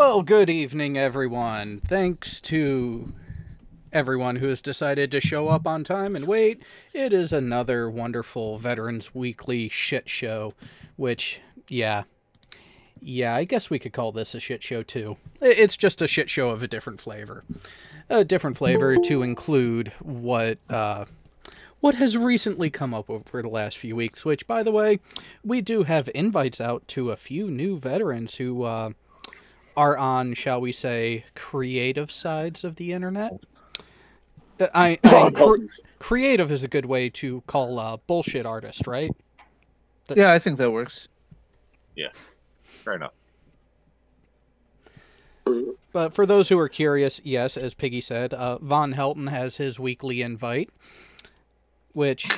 Well, good evening, everyone. Thanks to everyone who has decided to show up on time and wait. It is another wonderful Veterans Weekly shit show, which, yeah, I guess we could call this a shit show too. It's just a shit show of a different flavor. A different flavor to include what has recently come up over the last few weeks, which, by the way, we do have invites out to a few new veterans who are on, shall we say, creative sides of the internet. Creative is a good way to call bullshit artist, right? Yeah, I think that works. Yeah, fair enough. But for those who are curious, yes, as Piggy said, Von Helton has his weekly invite, which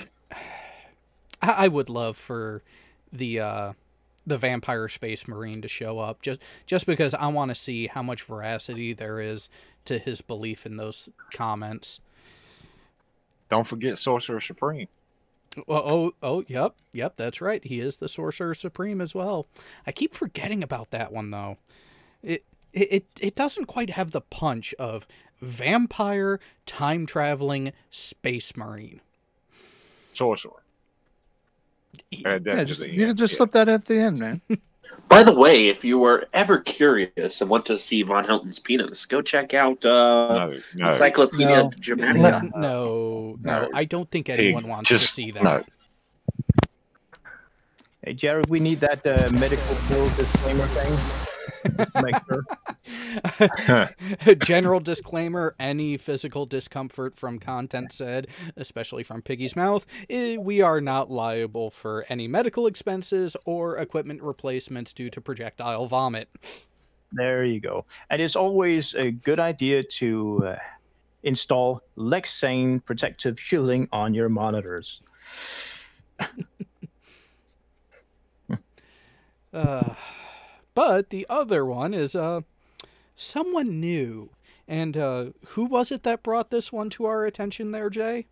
I would love for the Vampire Space Marine to show up, just because I want to see how much veracity there is to his belief in those comments. Don't forget Sorcerer Supreme. Yep, that's right. He is the Sorcerer Supreme as well. I keep forgetting about that one though. It doesn't quite have the punch of vampire time traveling space marine. Sorcerer. You can just slip that at the end, man. By the way, if you were ever curious and want to see Von Helton's penis, go check out Encyclopedia Germanica. No, I don't think anyone wants to see that. No. Hey, Jared, we need that medical bill disclaimer thing. To make sure. General disclaimer, any physical discomfort from content said, especially from Piggy's mouth, we are not liable for any medical expenses or equipment replacements due to projectile vomit. There you go. And it's always a good idea to install Lexane protective shielding on your monitors. But the other one is someone new. And who was it that brought this one to our attention there, Jay?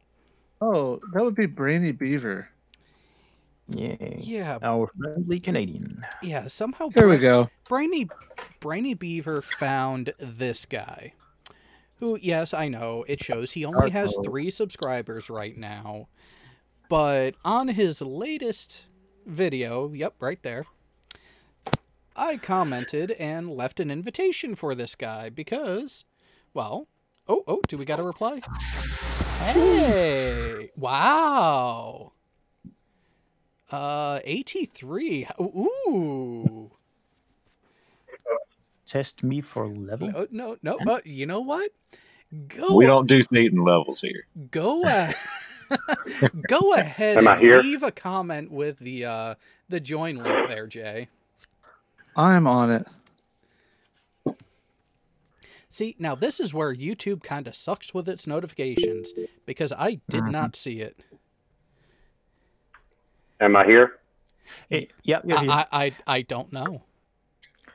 Oh, that would be Brainy Beaver. Yeah. Our friendly Canadian. Yeah, somehow Here we go. Brainy Beaver found this guy. Who, yes, I know, it shows he only has 3 subscribers right now. But on his latest video, yep, right there, I commented and left an invitation for this guy because, well, do we got a reply? Hey, wow. AT3, ooh. Test me for level? No, you know what? We don't do Satan levels here. Go ahead. Go ahead and leave a comment with the join link there, Jay. I'm on it. See, now this is where YouTube kind of sucks with its notifications, because I did not see it. Am I here? Hey, yeah. I don't know.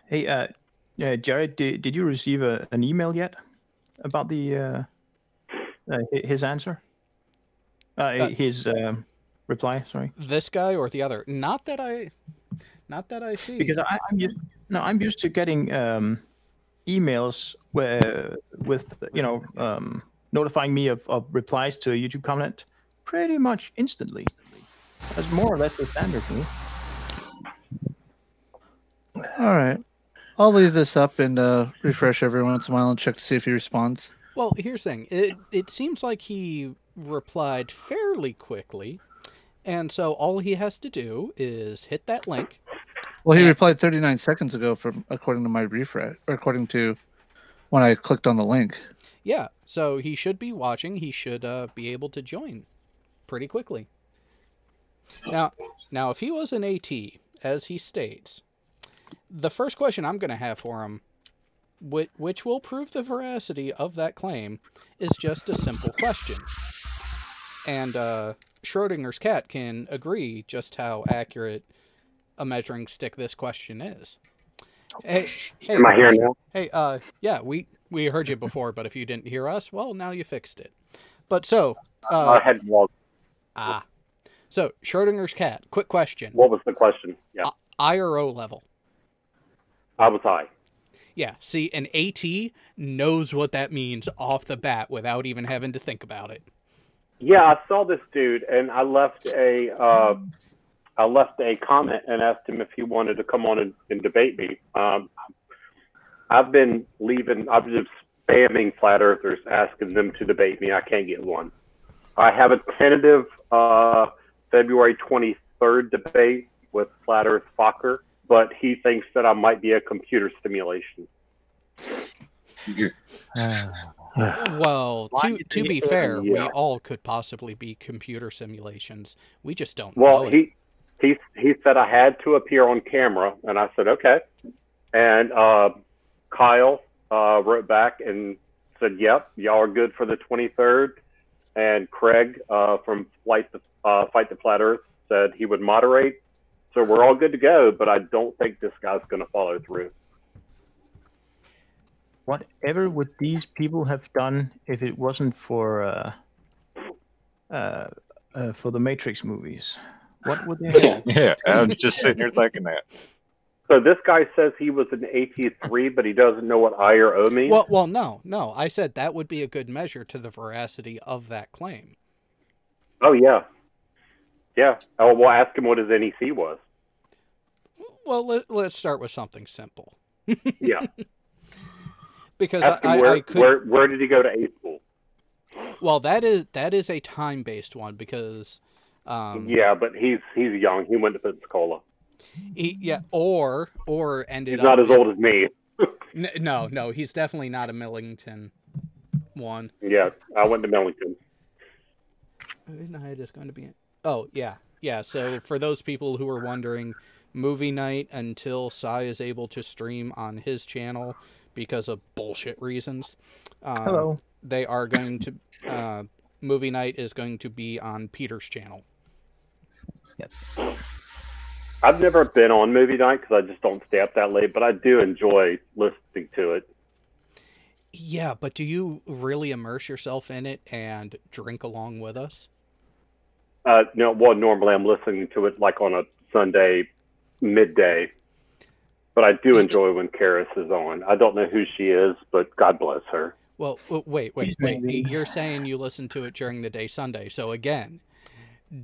Hey, Jared, did you receive an email yet about the his answer? His reply. Sorry. This guy or the other? Not that I see. Because I'm used to getting emails with notifying me of replies to a YouTube comment pretty much instantly. That's more or less the standard for me. All right. I'll leave this up and refresh every once in a while and check to see if he responds. Well, here's the thing. It seems like he replied fairly quickly, and so all he has to do is hit that link. Well, he replied 39 seconds ago, according to my refresh, or according to when I clicked on the link. Yeah, so he should be watching. He should be able to join pretty quickly. Now, if he was an AT, as he states, the first question I'm going to have for him, which will prove the veracity of that claim, is just a simple question. And Schrodinger's cat can agree just how accurate a measuring stick this question is. Hey, am I here now? Hey, yeah, we heard you before, but if you didn't hear us, well, now you fixed it. But so, so Schrodinger's cat. Quick question. What was the question? Yeah. I or O level? I was high. Yeah, see, an AT knows what that means off the bat without even having to think about it. Yeah, I saw this dude, and I left a comment and asked him if he wanted to come on and debate me. I've been spamming flat earthers, asking them to debate me. I can't get one. I have a tentative February 23rd debate with Flat Earth Fokker, but he thinks that I might be a computer simulation. Well, to be fair, we all could possibly be computer simulations. We just don't know. Well, he said I had to appear on camera, and I said okay. And Kyle wrote back and said, "Yep, y'all are good for the 23rd." And Craig from Fight the Flat Earth said he would moderate. So we're all good to go, but I don't think this guy's going to follow through. Whatever would these people have done if it wasn't for the Matrix movies? What would they have? Yeah, I was just sitting here thinking that. So this guy says he was an AT3, but he doesn't know what I or O means? Well, no. I said that would be a good measure to the veracity of that claim. Oh, yeah. Yeah. Oh, we'll ask him what his NEC was. Well, let's start with something simple. Yeah. Because where did he go to A school? Well, that is a time-based one because... yeah, but he's young. He went to Pensacola. Or ended up... He's not as old as me. No, he's definitely not a Millington one. Yeah, I went to Millington. Night is going to be... Oh, yeah. Yeah, so for those people who are wondering, movie night, until Sai is able to stream on his channel because of bullshit reasons. Hello. They are going to... movie night is going to be on Peter's channel. Yep. I've never been on movie night because I just don't stay up that late, but I do enjoy listening to it. Yeah, but do you really immerse yourself in it and drink along with us? No, well, normally I'm listening to it like on a Sunday midday, but I do enjoy when Karis is on. I don't know who she is, but God bless her. Well, wait. You're saying you listen to it during the day Sunday. So again,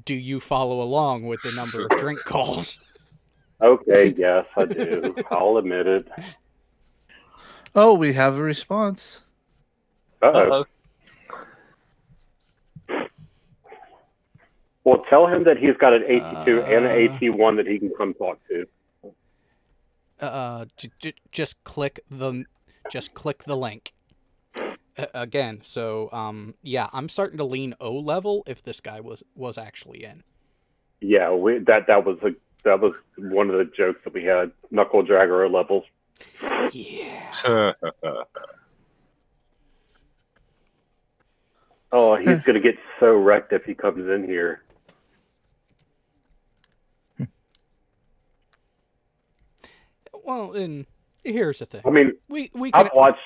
do you follow along with the number of drink calls? Okay, yes, I do. I'll admit it. Oh, we have a response. Uh-oh. Well, tell him that he's got an AT2 and an AT1 that he can come talk to. Just click the link. Again, so yeah, I'm starting to lean O level if this guy was actually in. Yeah, that was one of the jokes that we had. Knuckle dragger O levels. Yeah. Oh, he's gonna get so wrecked if he comes in here. Well, and here's the thing. I mean, I've watched.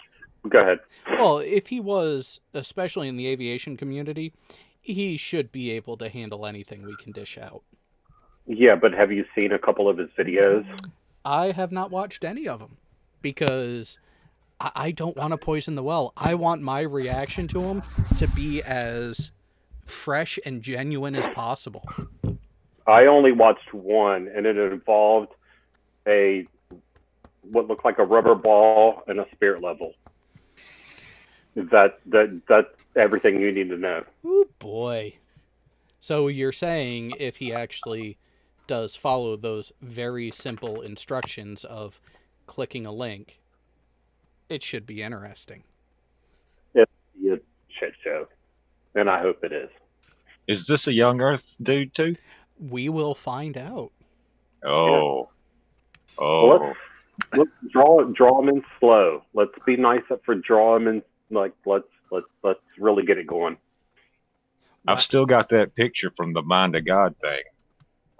Go ahead. Well, if he was, especially in the aviation community, he should be able to handle anything we can dish out. Yeah, but have you seen a couple of his videos? I have not watched any of them because I don't want to poison the well. I want my reaction to him to be as fresh and genuine as possible. I only watched one, and it involved what looked like a rubber ball and a spirit level. That's everything you need to know. Oh boy. So you're saying if he actually does follow those very simple instructions of clicking a link, it should be interesting. It'll be a shit show. And I hope it is. Is this a Young Earth dude too? We will find out. Oh. Yeah. Oh. Let's draw him in slow. Let's be nice for draw him in. Like let's really get it going. I've still got that picture from the Mind of God thing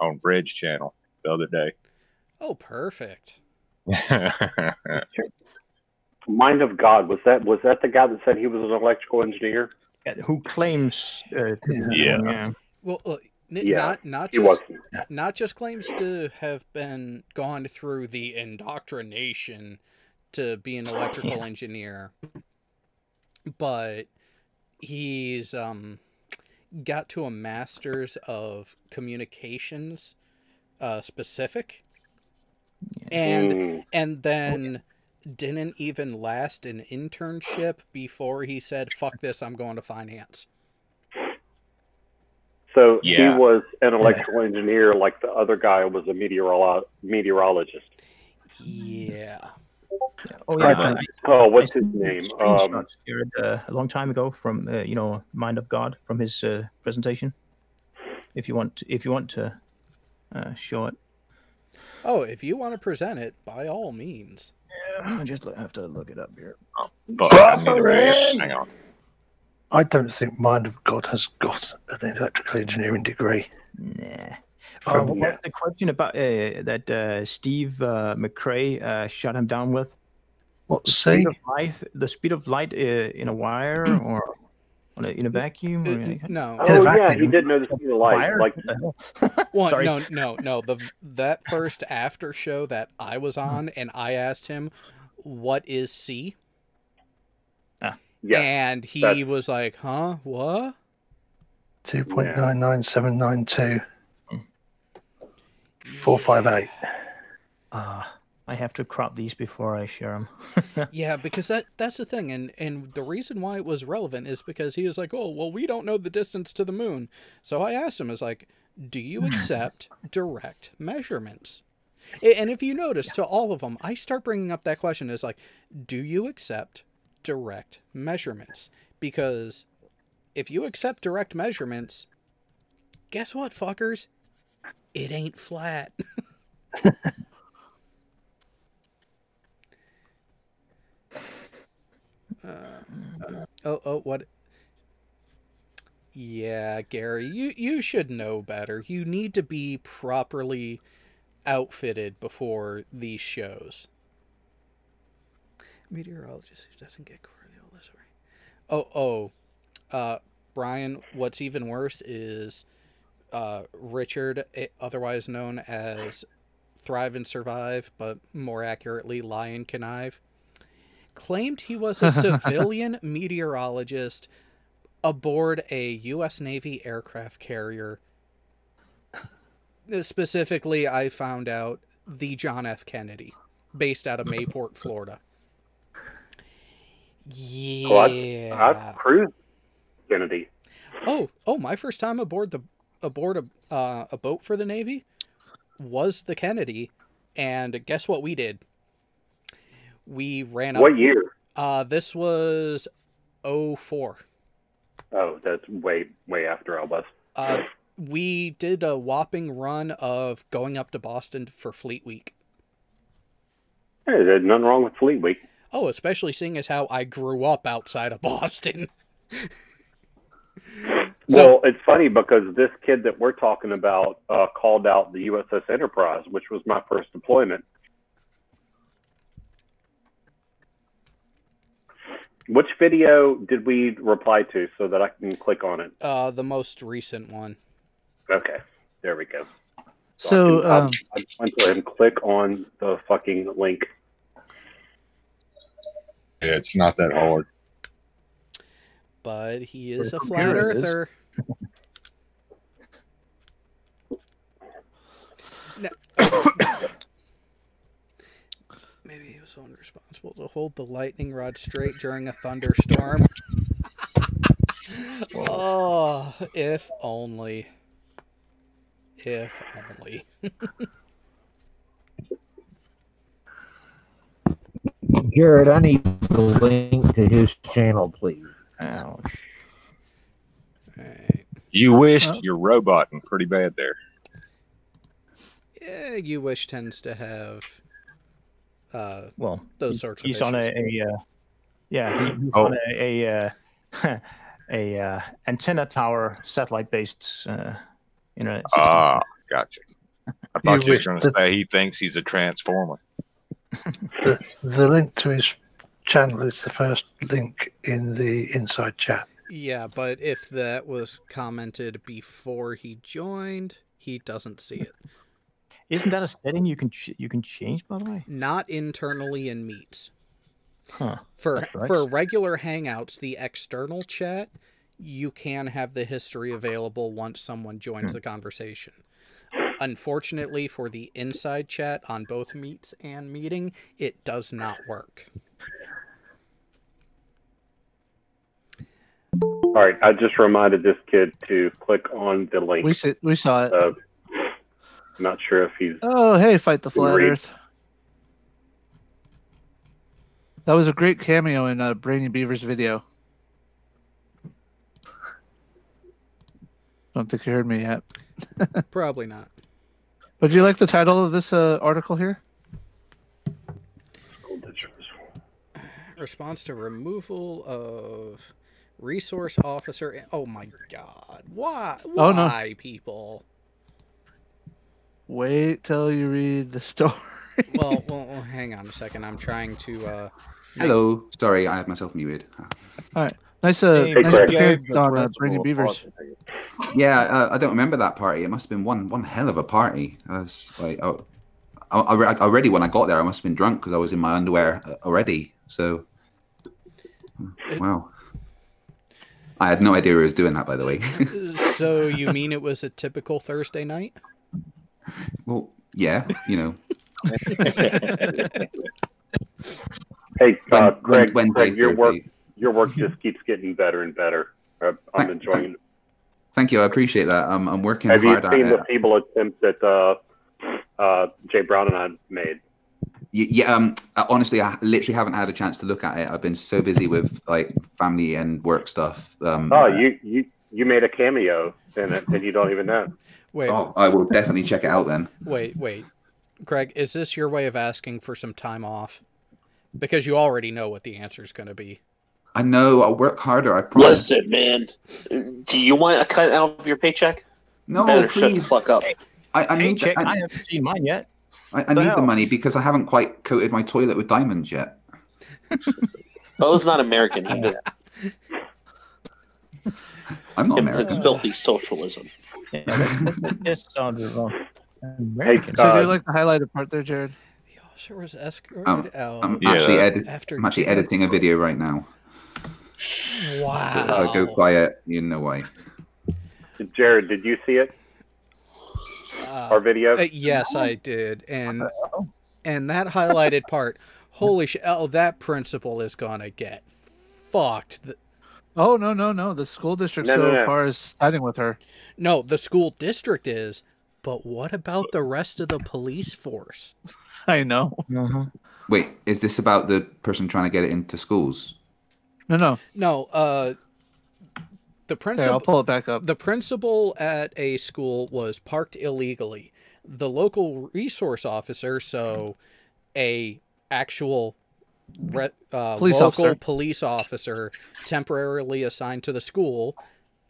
on Bridge Channel the other day. Oh, perfect. Mind of God, was that the guy that said he was an electrical engineer? Who claims? Yeah. Well, yeah, not just claims to have gone through the indoctrination to be an electrical engineer, but he's got to a master's of communications specific, and then didn't even last an internship before he said, "Fuck this, I'm going to finance." So he was an electrical engineer, like the other guy was a meteorologist. Yeah. Oh yeah. What's his name? A long time ago from Mind of God, from his presentation. If you want to show it. Oh, if you want to present it, by all means. Yeah, I just have to look it up here. Hang on. I don't think Mind of God has got an electrical engineering degree. Nah. What was the question about that Steve McRae shut him down with? What, the speed of light in a wire or in a vacuum? No. Oh yeah, he did know the speed of light. Like, well, no. That first after show that I was on, and I asked him, "What is C?" Yeah, and he was like, "Huh? What?" 2.99792. 458. I have to crop these before I share them. Yeah, because that's the thing, and the reason why it was relevant is because he was like, "Oh, well, we don't know the distance to the moon." So I asked him, "Do you accept direct measurements?" And if you notice, to all of them, I start bringing up that question as "Do you accept direct measurements?" Because if you accept direct measurements, guess what, fuckers? It ain't flat. What? Yeah, Gary, you should know better. You need to be properly outfitted before these shows. Meteorologist who doesn't get Coriolis right. Brian, what's even worse is Richard, otherwise known as Thrive and Survive, but more accurately Lie and Connive, claimed he was a civilian meteorologist aboard a U.S. Navy aircraft carrier. Specifically, I found out the John F. Kennedy, based out of Mayport, Florida. Yeah. I've cruised Kennedy. Oh, my first time aboard a boat for the Navy was the Kennedy, and guess what we did? We ran up. What year? This was 2004. Oh, that's way after I was. We did a whopping run of going up to Boston for Fleet Week. Hey, there's nothing wrong with Fleet Week. Oh, especially seeing as how I grew up outside of Boston. Well, it's funny because this kid that we're talking about called out the USS Enterprise, which was my first deployment. Which video did we reply to so that I can click on it? The most recent one. Okay, there we go. So I'll go ahead and click on the fucking link. Yeah, it's not that hard. But he is a flat earther. No. Maybe he was only responsible to hold the lightning rod straight during a thunderstorm. Oh, if only. If only. Jared, I need the link to his channel, please. Ouch. Right. You wished you're roboting pretty bad there. Yeah, You Wish tends to have well, those sorts of he's issues. on he's on a antenna tower satellite based system. Gotcha. I thought you were going to say he thinks he's a transformer. The link to his channel is the first link in the inside chat. Yeah, but if that was commented before he joined, he doesn't see it. Isn't that a setting you can change, by the way? Not internally in Meets. Huh. For That's for regular Hangouts, the external chat, you can have the history available once someone joins the conversation. Unfortunately, for the inside chat on both Meets and Meeting, it does not work. All right, I just reminded this kid to click on the link. We saw it. I'm not sure if he's. Oh, hey, Fight the Flat read. Earth. That was a great cameo in Brainy Beaver's video. Don't think you heard me yet. Probably not. But do you like the title of this article here? Response to removal of resource officer. Oh my God! Why? Oh, no. Why, people? Wait till you read the story. Well, hang on a second. I'm trying to. Hello. Sorry, I had myself muted. All right. Nice, Hey, nice Greg. appearance on Brainy Beavers. Yeah, I don't remember that party. It must have been one hell of a party. I was like, already when I got there, I must have been drunk because I was in my underwear already. So, wow. I had no idea who was doing that, by the way. So you mean it was a typical Thursday night? Well, yeah, you know. Hey, Greg, Wednesday, your work just keeps getting better and better. I'm enjoying it. Thank you. I appreciate that. I'm working Have you hard seen at the feeble attempt that Jay Brown and I made? Yeah, honestly, I literally haven't had a chance to look at it. I've been so busy with like family and work stuff. You made a cameo in it, and you don't even know. Wait. Oh, I will definitely check it out then. Wait. Greg, is this your way of asking for some time off? Because you already know what the answer is going to be. I know. I'll work harder. I promise. Listen, man. Do you want a cut out of your paycheck? No, Better please. shut the fuck up. I need Paycheck, to, I haven't seen mine yet. I need the money because I haven't quite coated my toilet with diamonds yet. Bo's not American either. I'm not It's American. filthy socialism. Yeah, that sounded wrong. Hey, So do you like the highlighted part there, Jared? The officer was escorted out. I'm Yeah. actually editing a video right now. Wow. So if I go quiet, you know why. Jared, did you see it? Our video? Yes, I did. And that highlighted part, holy shit. Oh, that principal is going to get fucked. Oh, no. The school district so far is siding with her. No, the school district is, but what about the rest of the police force? I know. Wait, is this about the person trying to get it into schools? No. The principal. Okay, I'll pull it back up. The principal at a school was parked illegally. The local resource officer, so a actual police officer temporarily assigned to the school,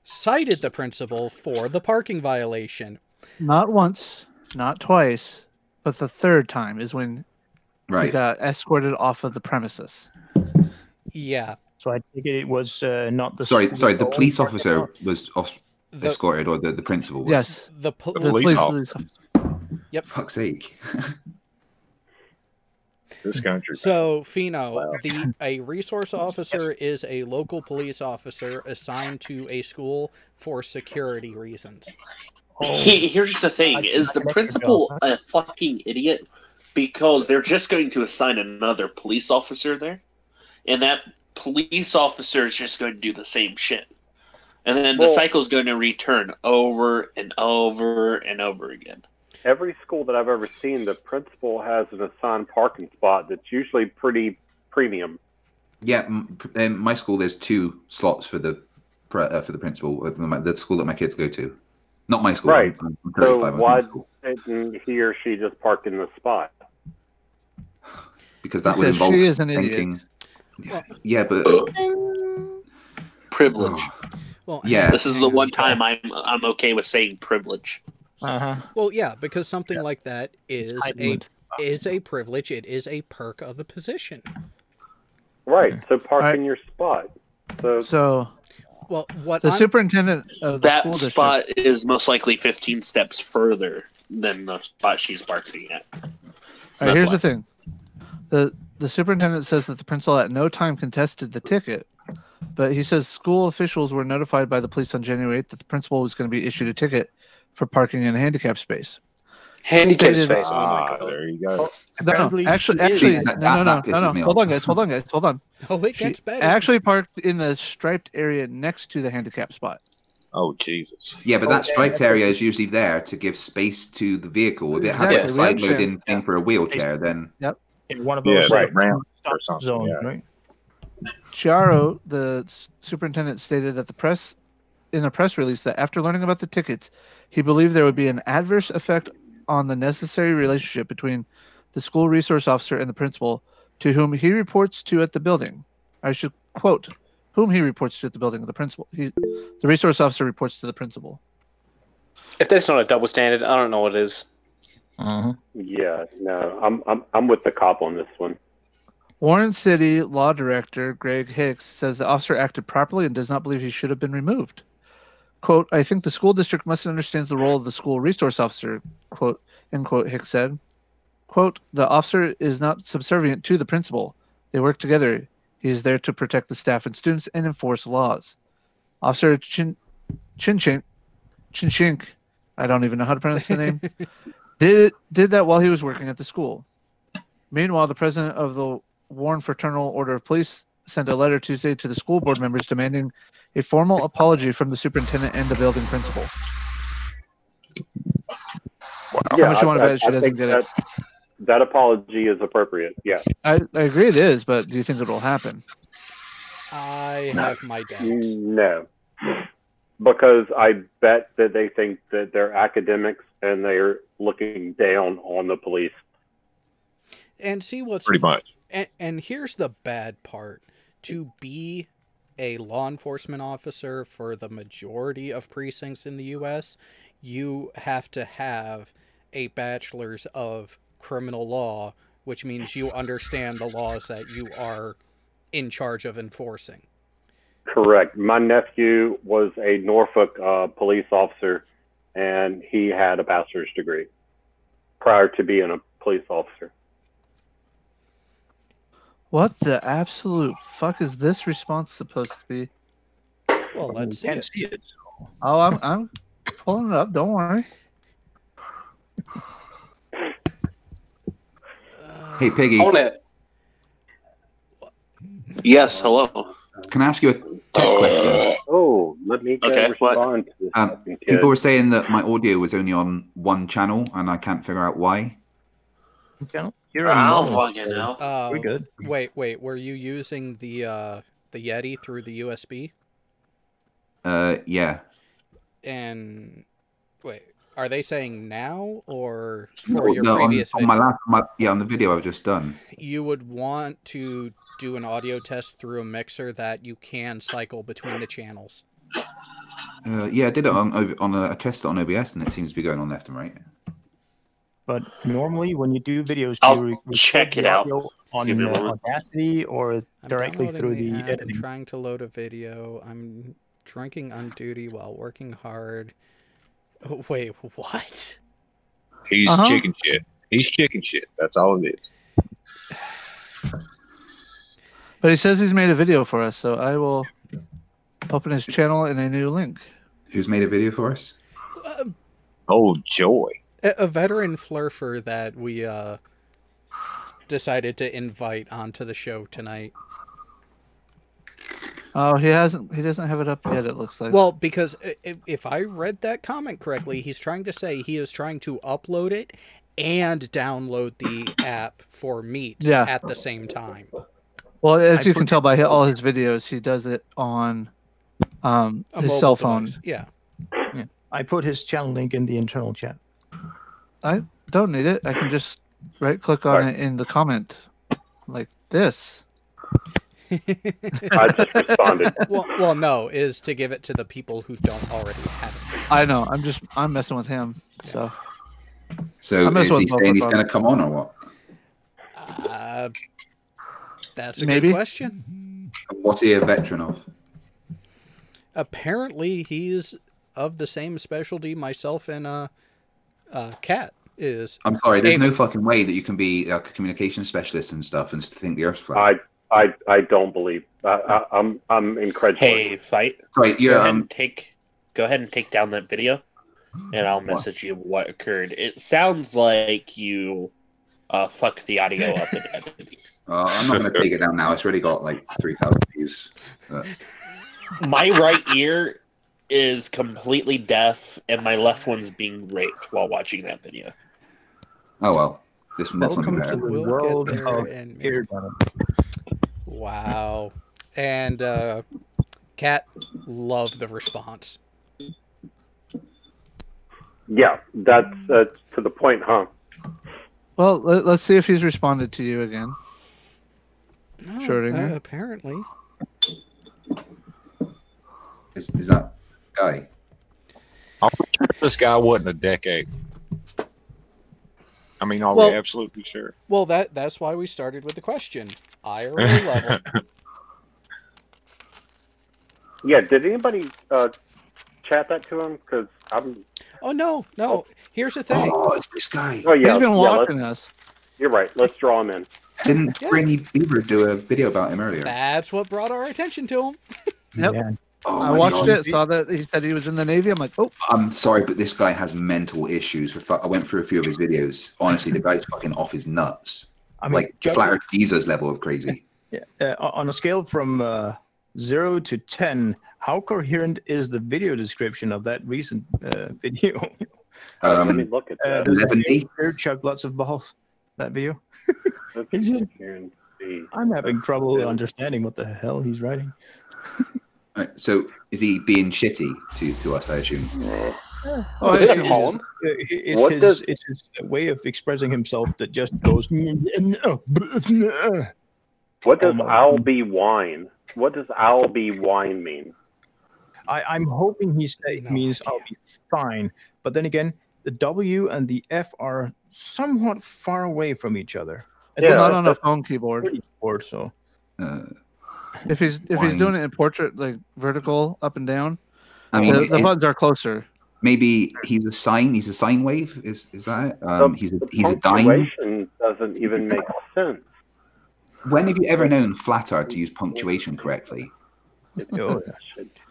cited the principal for the parking violation. Not once, not twice, but the third time is when he got escorted off of the premises. Yeah. So I think it was not the. Sorry. The police officer was escorted, or the principal was? Yes. The police officer. Yep. Fuck's sake. This country. So, Fino, a resource officer is a local police officer assigned to a school for security reasons. Here's the thing: is the principal a fucking idiot? Because they're just going to assign another police officer there, and that police officer is just going to do the same shit, and then the cycle is going to return over and over and over again. Every school that I've ever seen, the principal has an assigned parking spot that's usually pretty premium. Yeah, in my school there's 2 slots for the principal. The school that my kids go to, not my school. Right. I'm So 35, why didn't he or she just park in the spot? Because that would involve she is an thinking. idiot. Yeah, but privilege. Well, yeah. This is the one time I'm okay with saying privilege. Well, yeah, because something like that is a privilege. It is a perk of the position. Right. So park in your spot. So well, what the superintendent of the that school district spot is most likely 15 steps further than the spot she's parking at. All right, here's the thing. The the superintendent says that the principal at no time contested the ticket, but he says school officials were notified by the police on January 8th that the principal was going to be issued a ticket for parking in a handicap space. Handicap Stated- space. Oh my god. There you go. No, Apparently actually, she is. actually, That no. pisses me Hold off. on, guys. Hold on. Oh, it She gets better. actually parked in the striped area next to the handicap spot. Oh Jesus. Yeah, but that Okay. striped area is usually there to give space to the vehicle. If it has Exactly, a we side understand. loading thing for a wheelchair, then In one of Yeah, those right, ramp stop or something, zones, yeah. right? Chiaro, the superintendent, stated that in a press release that after learning about the tickets, he believed there would be an adverse effect on the necessary relationship between the school resource officer and the principal, to whom he reports to at the building. I should quote, whom he reports to at the building, the principal. The resource officer reports to the principal. If that's not a double standard, I don't know what is. Yeah, no, I'm with the cop on this one. Warren City Law Director Greg Hicks says the officer acted properly and does not believe he should have been removed. Quote, I think the school district must understand the role of the school resource officer, quote, end quote, Hicks said. Quote, the officer is not subservient to the principal. They work together. He is there to protect the staff and students and enforce laws. Officer Chinchink, I don't even know how to pronounce the name, did that while he was working at the school. Meanwhile, the president of the Warren Fraternal Order of Police sent a letter Tuesday to the school board members demanding a formal apology from the superintendent and the building principal. How much you want to bet she doesn't think get it? that apology is appropriate. Yeah. I agree it is, but do you think it will happen? I have my doubts. No. Because I bet that they think that they're academics and they're looking down on the police. And see what's Pretty much. And here's the bad part. To be a law enforcement officer for the majority of precincts in the U.S., you have to have a bachelor's of criminal law, which means you understand the laws that you are in charge of enforcing. Correct. My nephew was a Norfolk police officer, and he had a bachelor's degree prior to being a police officer. What the absolute fuck is this response supposed to be? Well, let's see Can't it. see it. Oh, I'm pulling it up. Don't worry. hey Piggy, On it. Yes, hello. can I ask you a tech question? Oh, let me go Okay, what? respond to this fucking kid. People were saying that my audio was only on one channel, and I can't figure out why. Channel? You're I on don't normal. fucking know. We're good. Wait. Were you using the Yeti through the USB? Yeah. And wait, are they saying now or for your No, previous on video? on the video I've just done. You would want to do an audio test through a mixer that you can cycle between the channels. Yeah, I did it on a test on OBS, and it seems to be going on left and right. But normally, when you do videos, I'll do you record check the it out. audio on Give me a moment. Audacity or I'm directly downloading through the app, editing? trying to load a video. I'm drinking on duty while working hard. Oh, wait, what? He's Uh-huh. chicken shit. He's chicken shit. That's all it is. But he says he's made a video for us, so I will open his channel in a new link. Who's made a video for us? Oh joy. A veteran flurfer that we decided to invite onto the show tonight. Oh, he doesn't have it up yet, it looks like. Well, because if I read that comment correctly, he's trying to say he is trying to upload it and download the app for Meets Yeah. at the same time. Well, as I you can put- tell by all his videos, he does it on A his mobile cell phone. device. Yeah. I put his channel link in the internal chat. I don't need it. I can just right-click on Right. it in the comment, like this. I just responded. Well, no, is to give it to the people who don't already have it. I know. I'm messing with him. So So I'm is messing he with both saying of he's them. going to come on or what? That's a Maybe. good question. What's he a veteran of? Apparently, he's of the same specialty myself and Cat is. I'm sorry. There's no fucking way that you can be a communication specialist and stuff and think the Earth's flat. I don't believe. I'm incredulous. Hey, fight. Sorry, go ahead and take down that video, and I'll message you what occurred. It sounds like you fucked the audio up in editing. I'm not going to take it down now. It's already got like 3,000 views. My right ear is completely deaf, and my left one's being raped while watching that video. Oh well, this next Welcome one. to the world of eardrum. Wow. And Kat loved the response. Yeah, that's to the point, huh? Well, let's see if he's responded to you again. No, Schrodinger. Apparently. Is that guy? I'm sure this guy wasn't a decade. I mean, are we absolutely sure? Well, that's why we started with the question. IRA level. Yeah, did anybody chat that to him? Because I'm... Oh, no. Here's the thing. Oh, it's this guy. Oh, yeah. He's been watching us. You're right. Let's draw him in. Didn't Brittany Beaver do a video about him earlier? That's what brought our attention to him. Yep. Yeah. Oh, I watched it, saw that he said he was in the Navy. I'm like, oh. I'm sorry, but this guy has mental issues. I went through a few of his videos. Honestly, the guy's fucking off his nuts. I mean, like Flat Earth Jesus level of crazy. Yeah. On a scale from 0 to 10, how coherent is the video description of that recent video? Let me look at that. 11D. Chug lots of balls. That video. Let's I'm having trouble understanding what the hell he's writing. Right, so is he being shitty to us, I assume? Oh, is it a column? It's his way of expressing himself that just goes. What does I'll be wine? What does I'll be wine mean? I'm hoping he means I'll be fine. But then again, the W and the F are somewhat far away from each other. Yeah, not on a phone keyboard. So. If he's doing it in portrait, like vertical up and down, I mean, the buttons are closer. Maybe he's a sine. He's a sine wave. Is that it? He's a dime. Punctuation doesn't even make sense. When have you ever known Flat Earth to use punctuation correctly?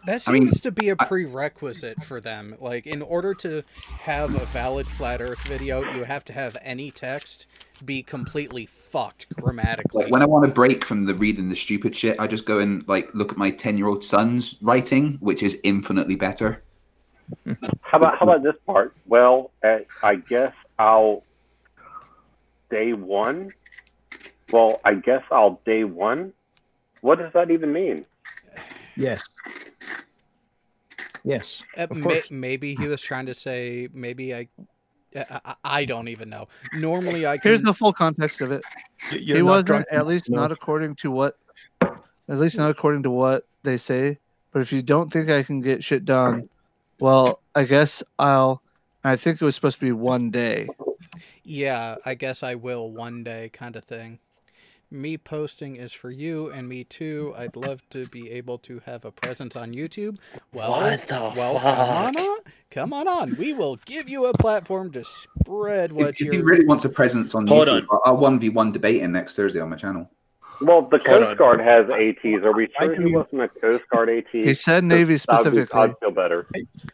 That seems to be a prerequisite for them. Like, in order to have a valid Flat Earth video, you have to have any text be completely fucked grammatically. Like when I want to break from the reading the stupid shit, I just go and like look at my 10-year-old son's writing, which is infinitely better. How about this part? Well, I guess I'll day one. Well, I guess I'll day one. What does that even mean? Yes. Of course. Maybe he was trying to say, maybe I don't even know. Normally, I can... Here's the full context of it. He wasn't, at least not according to what they say. But if you don't think I can get shit done, well, I guess I think it was supposed to be one day. Yeah, I guess I will one day kind of thing. Me posting is for you and me too. I'd love to be able to have a presence on YouTube. Well, come on. We will give you a platform to spread what if he really wants a presence on YouTube, I'll 1v1 debating next Thursday on my channel. Well, the Coast Guard has ATs. Are we sure he wasn't a Coast Guard AT? He said Navy specifically. I'd feel better.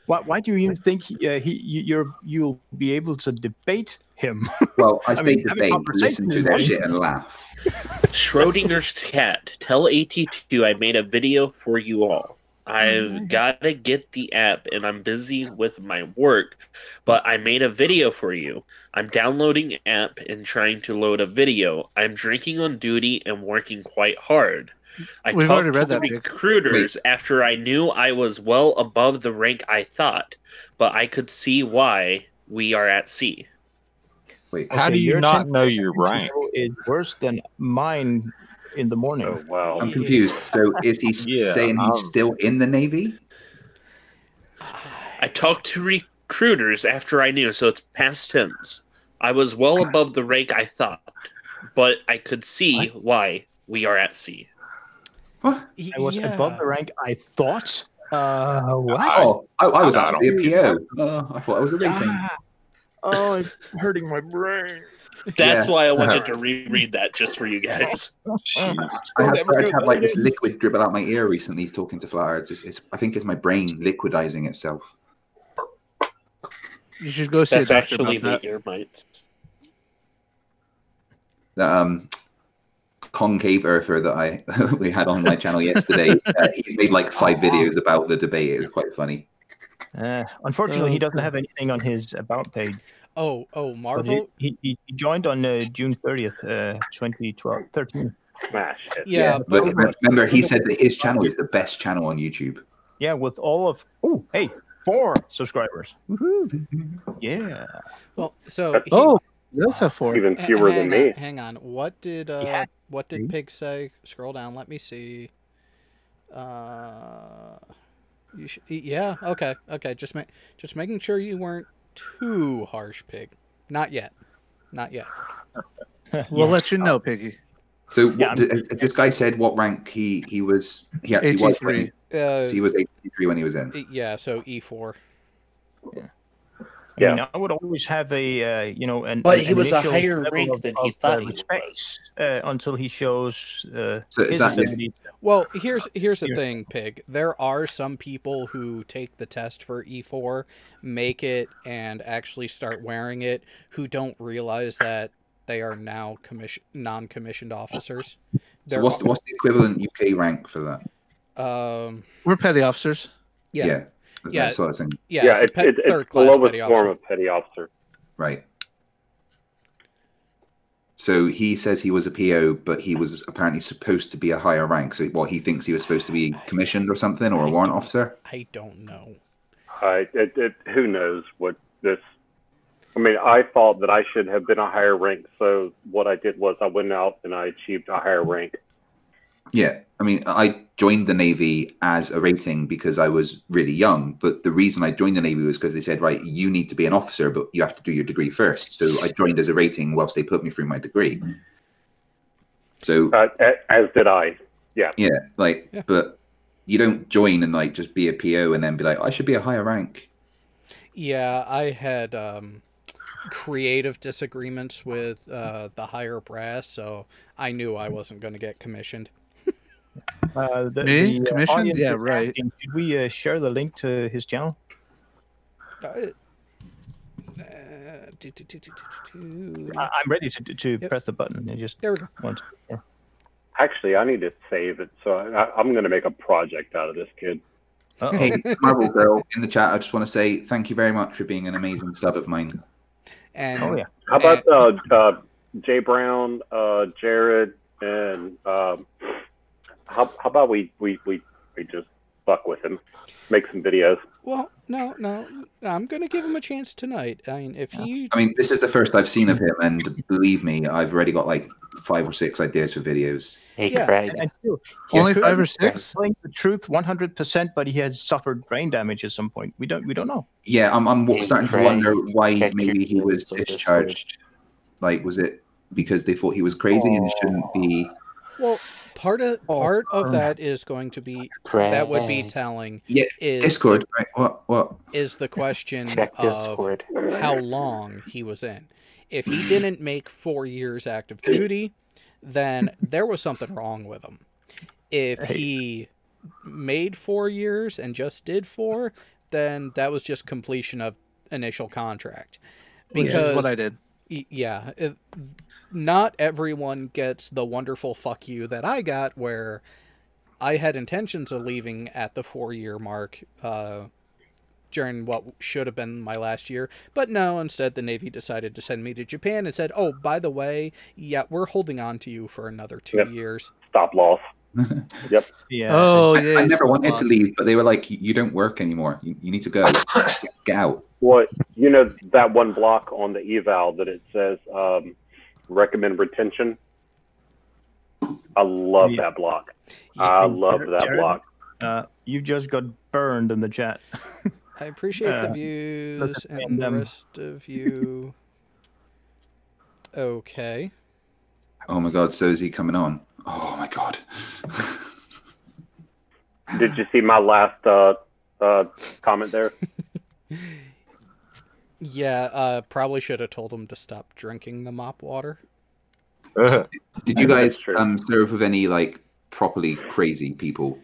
Why do you even think you'll be able to debate him? Well, I say debate, listen to their shit and laugh. Schrodinger's cat. Tell AT2 I made a video for you all. I've got to get the app, and I'm busy with my work, but I made a video for you. I'm downloading an app and trying to load a video. I'm drinking on duty and working quite hard. We've already read to that, the recruiters after I knew I was well above the rank I thought, but I could see why we are at sea. Wait, how do you not know your rank? It's worse than mine in the morning. Oh, wow. I'm confused. So is he saying he's still in the Navy? I talked to recruiters after I knew, so it's past tense. I was well above the rank I thought, but I could see why we are at sea. What? I was above the rank I thought? What? Oh, I was at the PO. I thought I was a rating. Oh, it's hurting my brain. That's Yeah. why I wanted to reread that just for you guys. I had started to have like this liquid dribble out my ear recently talking to Flower. I think it's my brain liquidizing itself. You should go see That's a doctor actually about the ear mites. The concave earther that we had on my channel yesterday, he's made like 5 videos about the debate. It was quite funny. Unfortunately, he doesn't have anything on his about page. Oh, But Marvel. he joined on June 30th, 2013. Smash it. Yeah, But but remember, he said that his channel is the best channel on YouTube. Yeah, with all of 4 subscribers. Woohoo! Yeah. well, so he, Oh, he does have 4. Even fewer than me. Hang on. What did Pig say? Scroll down. Let me see. Yeah. Okay. Just making sure you weren't too harsh, Pig. Not yet. We'll let you know, Piggy. So Yeah, this guy said what rank he was. He actually was. 83. So he was 83 when he was in. Yeah. So E4. I mean, I would always have a But he was a initial higher level rank than he thought he respect, was. until he shows So his is that ability. Well, here's the thing, Pig. There are some people who take the test for E4, make it, and actually start wearing it, who don't realize that they are now non-commissioned officers. So what's the equivalent UK rank for that? We're petty officers. Yeah. That's what I think. Yeah, it's the third-class lowest petty form officer. of petty officer. Right. So he says he was a PO, but he was apparently supposed to be a higher rank. So what, he thinks he was supposed to be commissioned or something, or a warrant officer? I don't know. Who knows what this... I mean, I thought that I should have been a higher rank, so what I did was I went out and I achieved a higher rank. Yeah. I mean, I joined the Navy as a rating because I was really young. But the reason I joined the Navy was because they said, right, you need to be an officer, but you have to do your degree first. So I joined as a rating whilst they put me through my degree. So As did I. Yeah. yeah, but you don't join and like just be a PO and then be like, I should be a higher rank. Yeah, I had creative disagreements with the higher brass, so I knew I wasn't going to get commissioned. Me? Commission? audience Yeah, is right. asking, should we share the link to his channel? I'm I'm ready to press the button. And just there we go. want to. Actually, I need to save it, so I'm going to make a project out of this kid. Hey, Marvel Girl in the chat, I just want to say thank you very much for being an amazing sub of mine. And Oh yeah. How about Jay Brown, Jared, and how about we just fuck with him, make some videos. well, no, I'm going to give him a chance tonight. I mean, if he, I mean, this is the first I've seen of him, and believe me, I've already got like 5 or 6 ideas for videos. Hey, Yeah. Craig. And two, Only he 5 or could be 6? telling the truth 100%, but he has suffered brain damage at some point. We don't know. Yeah, I'm Hey, starting to Craig, wonder why check maybe your he was emails on Discord. discharged. Like, was it because they thought he was crazy and shouldn't be? well, part of that is going to be Craig. that would be telling Yeah, is Discord, right? What? is the question Check of Discord. how long he was in. If he didn't make 4 years active duty, then there was something wrong with him. If he made 4 years and just did 4, then that was just completion of initial contract. Which is what I did. Yeah, not everyone gets the wonderful fuck you that I got, where I had intentions of leaving at the 4-year mark during what should have been my last year. But no, instead the Navy decided to send me to Japan and said, oh, by the way, yeah, we're holding on to you for another 2 years. Stop loss. Yep. Yeah. Oh, yeah. I never wanted to leave, but they were like, you don't work anymore. You need to go. Get out. Well, you know that one block on the eval that it says recommend retention? I love that block. I love that Jared, block. You just got burned in the chat. I appreciate the views and the rest of you. Okay. Oh my God, so is he coming on? Oh my God. Did you see my last comment there? Yeah, probably should have told him to stop drinking the mop water. Did you guys serve with any like properly crazy people?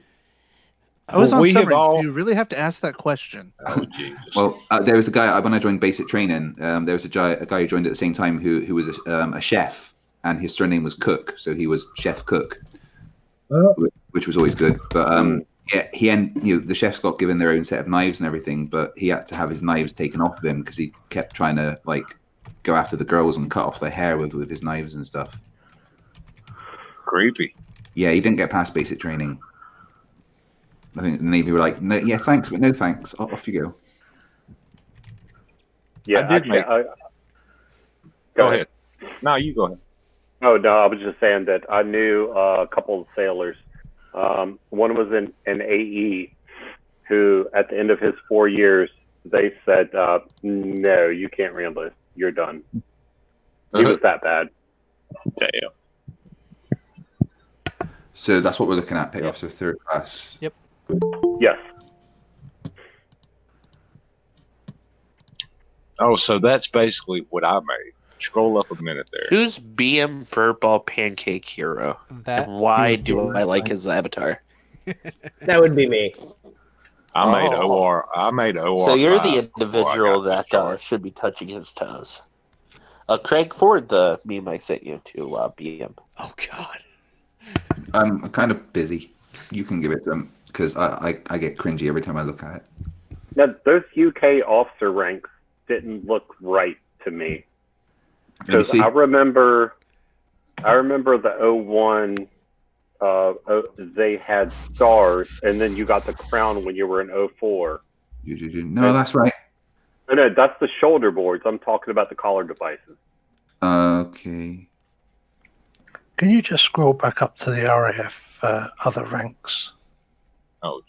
I was Well, on we have summer. all- Do you really have to ask that question? Oh, Jesus. Well, there was a guy when I joined basic training. There was a guy who joined at the same time who was a chef, and his surname was Cook, so he was Chef Cook, which was always good. But yeah, the chefs got given their own set of knives and everything, but he had to have his knives taken off of him because he kept trying to like go after the girls and cut off their hair with his knives and stuff. Creepy. Yeah, he didn't get past basic training. I think the Navy were like, no, yeah, thanks, but no thanks. Off you go. Yeah, I did actually, Go ahead. No, you go ahead. Oh no, I was just saying that I knew a couple of sailors. One was in an AE, who at the end of his 4 years, they said, "No, you can't re-enlist. You're done." He was that bad. Damn. So that's what we're looking at, payoffs of third class. Yep. Yes. Oh, so that's basically what I made. Scroll up a minute there. Who's BM Furball Pancake Hero? That And why do I like his avatar? That would be me. I made Oh. OR. I made OR. So you're the 5 before I individual got that should be touching his toes. Craig, forward the meme I sent you to BM. Oh God. I'm kind of busy. You can give it to him because I get cringy every time I look at it. Now, those UK officer ranks didn't look right to me. Let me Because see. I remember the 01, they had stars, and then you got the crown when you were in 04. No, that's right. No, that's the shoulder boards. I'm talking about the collar devices. Okay. Can you just scroll back up to the RAF other ranks? Oh,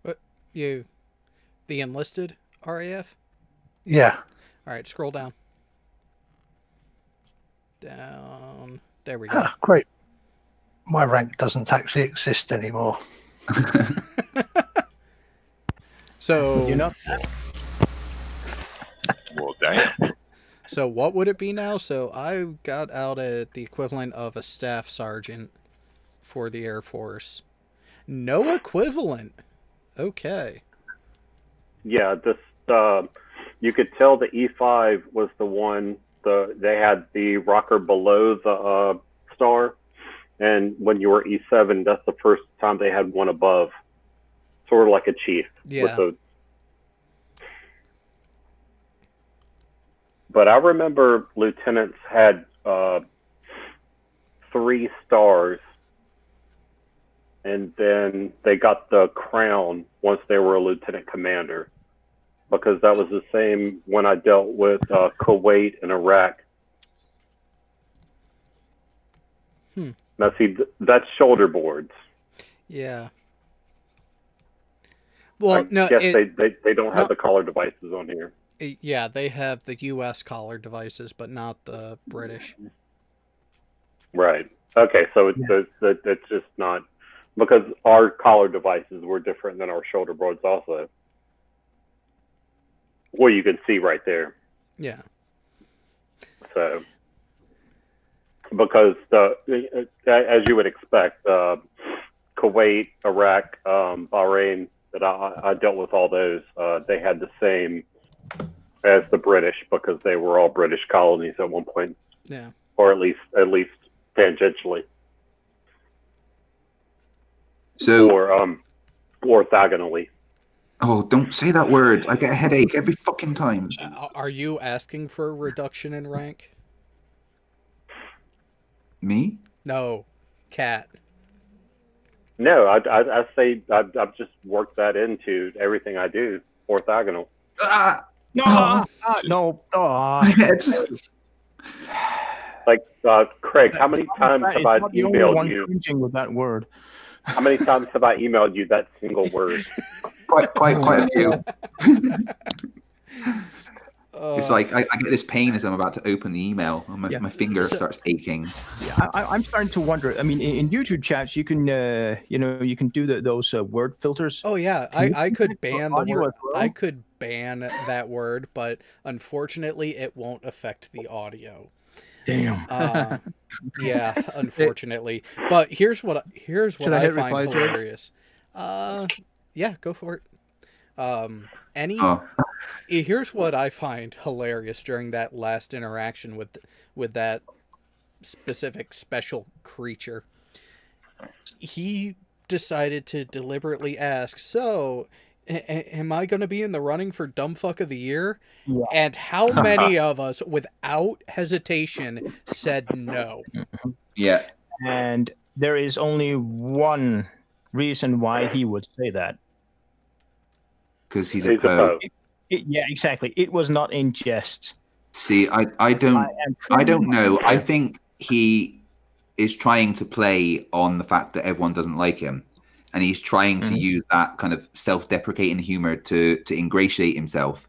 What you? The enlisted RAF? Yeah. All right, scroll down. Down. There we go. Ah, great. My rank doesn't actually exist anymore. So You know, well, damn. So what would it be now? So I got out at the equivalent of a staff sergeant for the Air Force. No equivalent. Okay. Yeah, this you could tell the E5 was the one. They had the rocker below the star, and when you were E7, that's the first time they had one above, sort of like a chief. Yeah. But I remember lieutenants had 3 stars, and then they got the crown once they were a lieutenant commander, because that was the same when I dealt with Kuwait and Iraq. Now, see, that's shoulder boards. Yeah. Well, no. Yes, they don't have the collar devices on here. Yeah, they have the U.S. collar devices, but not the British. Right. Okay, so it's just not, because our collar devices were different than our shoulder boards also. Well, you can see right there. Yeah. So, because as you would expect, Kuwait, Iraq, Bahrain, that I dealt with all those, they had the same as the British, because they were all British colonies at one point. Yeah. Or at least tangentially. So, or orthogonally. oh, don't say that word. I get a headache every fucking time. Are you asking for a reduction in rank? Me? No, Cat. No, I say I've just worked that into everything I do. Orthogonal. No. Like, Craig, how many times have I It's not the only one emailed you? cringing with that word. How many times have I emailed you that single word? Quite a few. Uh, It's like I get this pain as I'm about to open the email, and my finger starts aching. Yeah, I'm starting to wonder. I mean, in YouTube chats, you can you can do those word filters. Oh yeah, Can you I do could that for ban the audio word. as well? I could ban that word, but unfortunately, it won't affect the audio. Damn. Yeah, unfortunately. But here's what Should I I hit find reply, Jared? hilarious. Yeah, go for it. Oh, Here's what I find hilarious during that last interaction with that specific special creature. He decided to deliberately ask, so am I going to be in the running for dumb fuck of the year? Yeah. And how many of us without hesitation said no? yeah. And there is only one reason why he would say that. Because he's He's a Poe. Yeah, exactly. It was not in jest. See, I don't know. I think he is trying to play on the fact that everyone doesn't like him, and he's trying to use that kind of self-deprecating humor to ingratiate himself.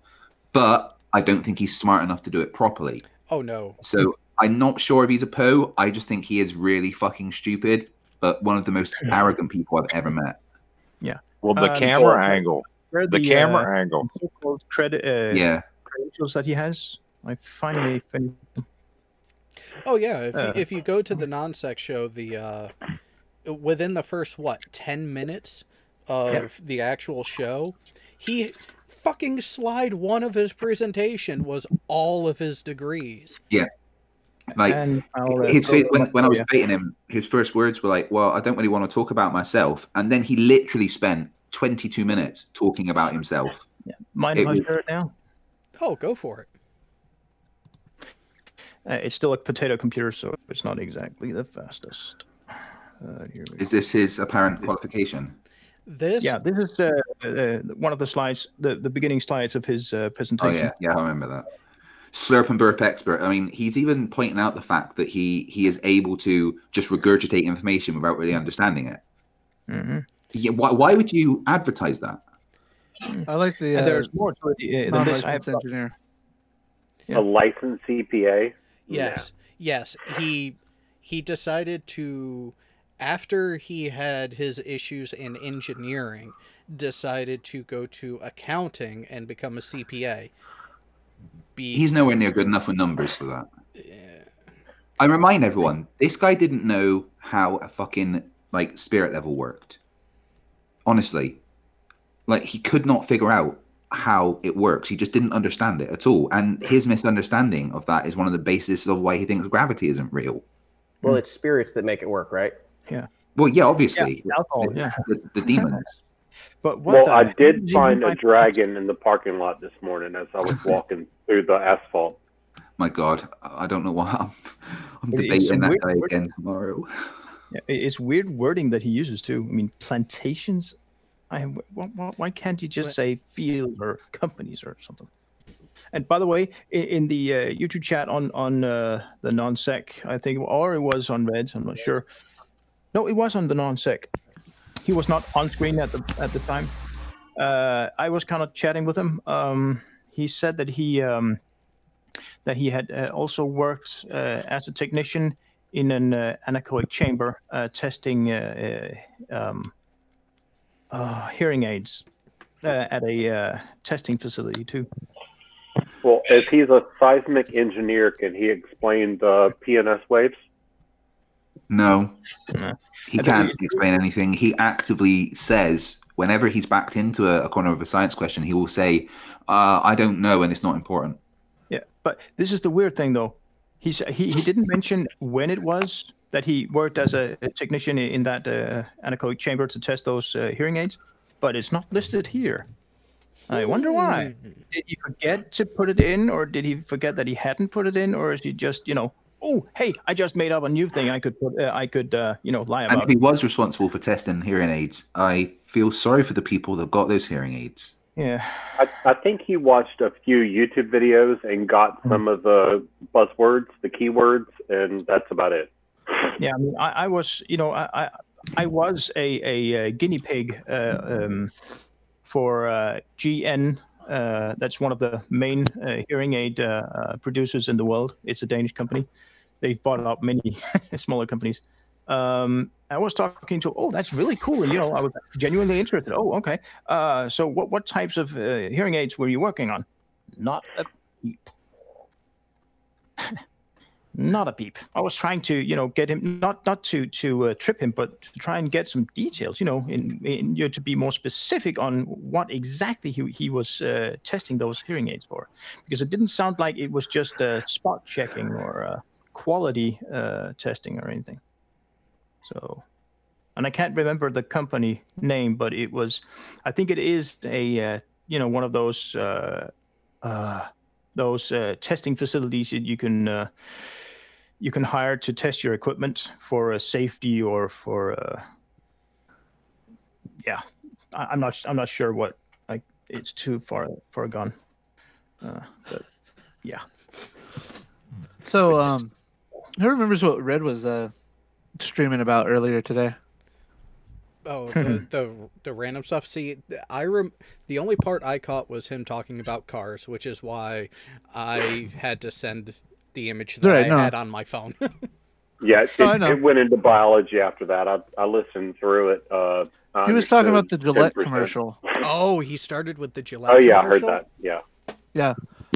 But I don't think he's smart enough to do it properly. Oh no. So I'm not sure if he's a Poe. I just think he is really fucking stupid, but one of the most arrogant people I've ever met. Yeah. Well, the camera angle. The camera angle. So-called credentials that he has. I finally finished. Oh yeah, if you go to the non-sex show, within the first 10 minutes of the actual show, he fucking slide one of his presentation was all of his degrees. Yeah. Like when I was dating him, his first words were like, "Well, I don't really want to talk about myself," and then he literally spent 22 minutes talking about himself. Yeah. Mind if I share it now? Oh, go for it. It's still a potato computer, so it's not exactly the fastest. Is this his apparent qualification? This is one of the slides, the beginning slides of his presentation. Oh yeah, I remember that. Slurp and burp expert. I mean, he's even pointing out the fact that he is able to just regurgitate information without really understanding it. Mm-hmm. Yeah, why would you advertise that? I like the. There's more to it than this. Engineer. A licensed CPA. Yes, yes. He decided to, after he had his issues in engineering, decided to go to accounting and become a CPA. He's nowhere near good enough with numbers for that. I remind everyone, this guy didn't know how a fucking spirit level worked. Honestly, he could not figure out how it works. He just didn't understand it at all, and his misunderstanding of that is one of the bases of why he thinks gravity isn't real. Well, it's spirits that make it work, right? Yeah. Well, yeah, obviously, alcohol, the demons. But I did find a dragon in the parking lot this morning as I was walking through the asphalt. My God, I don't know what I'm debating that guy again tomorrow. Yeah, it's weird wording that he uses too. I mean, plantations. Why can't you just say field or companies or something? And by the way, in the YouTube chat on the non-sec, I think, or it was on Reds, I'm not sure. No, it was on the non-sec. He was not on screen at the time. I was kind of chatting with him. He said that he had also worked as a technician in an anechoic chamber testing hearing aids at a testing facility too. Well, if he's a seismic engineer, can he explain the PNS waves? No, he can't explain anything. He actively says, whenever he's backed into a corner of a science question, he will say, I don't know, and it's not important. Yeah, but this is the weird thing, though. He didn't mention when it was that he worked as a technician in that anechoic chamber to test those hearing aids, but it's not listed here. I wonder why. Did he forget to put it in, or did he forget that he hadn't put it in, or is he just, oh, hey, I just made up a new thing I could put, lie about. And if he was responsible for testing hearing aids, I feel sorry for the people that got those hearing aids. Yeah. I think he watched a few YouTube videos and got some of the buzzwords, the keywords, and that's about it. Yeah, I mean, I was, I was a guinea pig for GN. That's one of the main hearing aid producers in the world. It's a Danish company. They've bought up many smaller companies. I was talking to, oh, that's really cool. And, I was genuinely interested. Oh, okay. So what types of hearing aids were you working on? Not a peep. Not a peep. I was trying to, get him, not to trip him, but to try and get some details, to be more specific on what exactly he was testing those hearing aids for. Because it didn't sound like it was just spot checking or quality testing or anything. So, and I can't remember the company name, but it was, I think it is a, one of those testing facilities that you can hire to test your equipment for safety or for, I'm not sure what, like, it's too far gone. But yeah. So, who remembers what Red was streaming about earlier today? Oh, the random stuff. See, the only part I caught was him talking about cars, which is why I had to send the image that I had on my phone. Yeah, it went into biology after that. I listened through it. He was talking about the Gillette 10%. commercial. Oh, he started with the Gillette. Oh yeah, commercial? I heard that. Yeah. Yeah.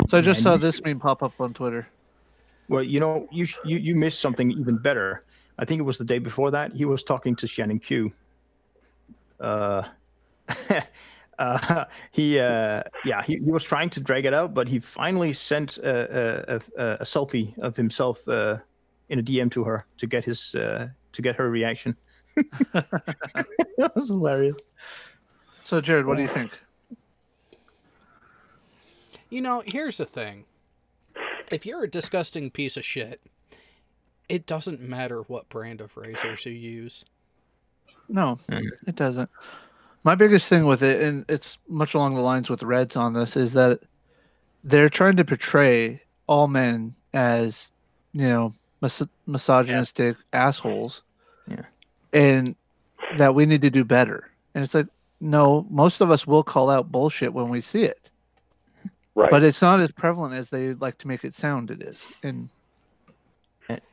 So I just saw this meme pop up on Twitter. Well, you missed something even better. I think it was the day before that. He was talking to Shannon Q. He was trying to drag it out, but he finally sent a selfie of himself in a DM to her to get her reaction. That was hilarious. So, Jared, what do you think? Here's the thing. If you're a disgusting piece of shit, it doesn't matter what brand of razors you use. No, it doesn't. My biggest thing with it, and it's much along the lines with Red's on this, is that they're trying to portray all men as, misogynistic assholes. Yeah. And that we need to do better. And it's like, no, most of us will call out bullshit when we see it. Right. But it's not as prevalent as they like to make it sound it is. And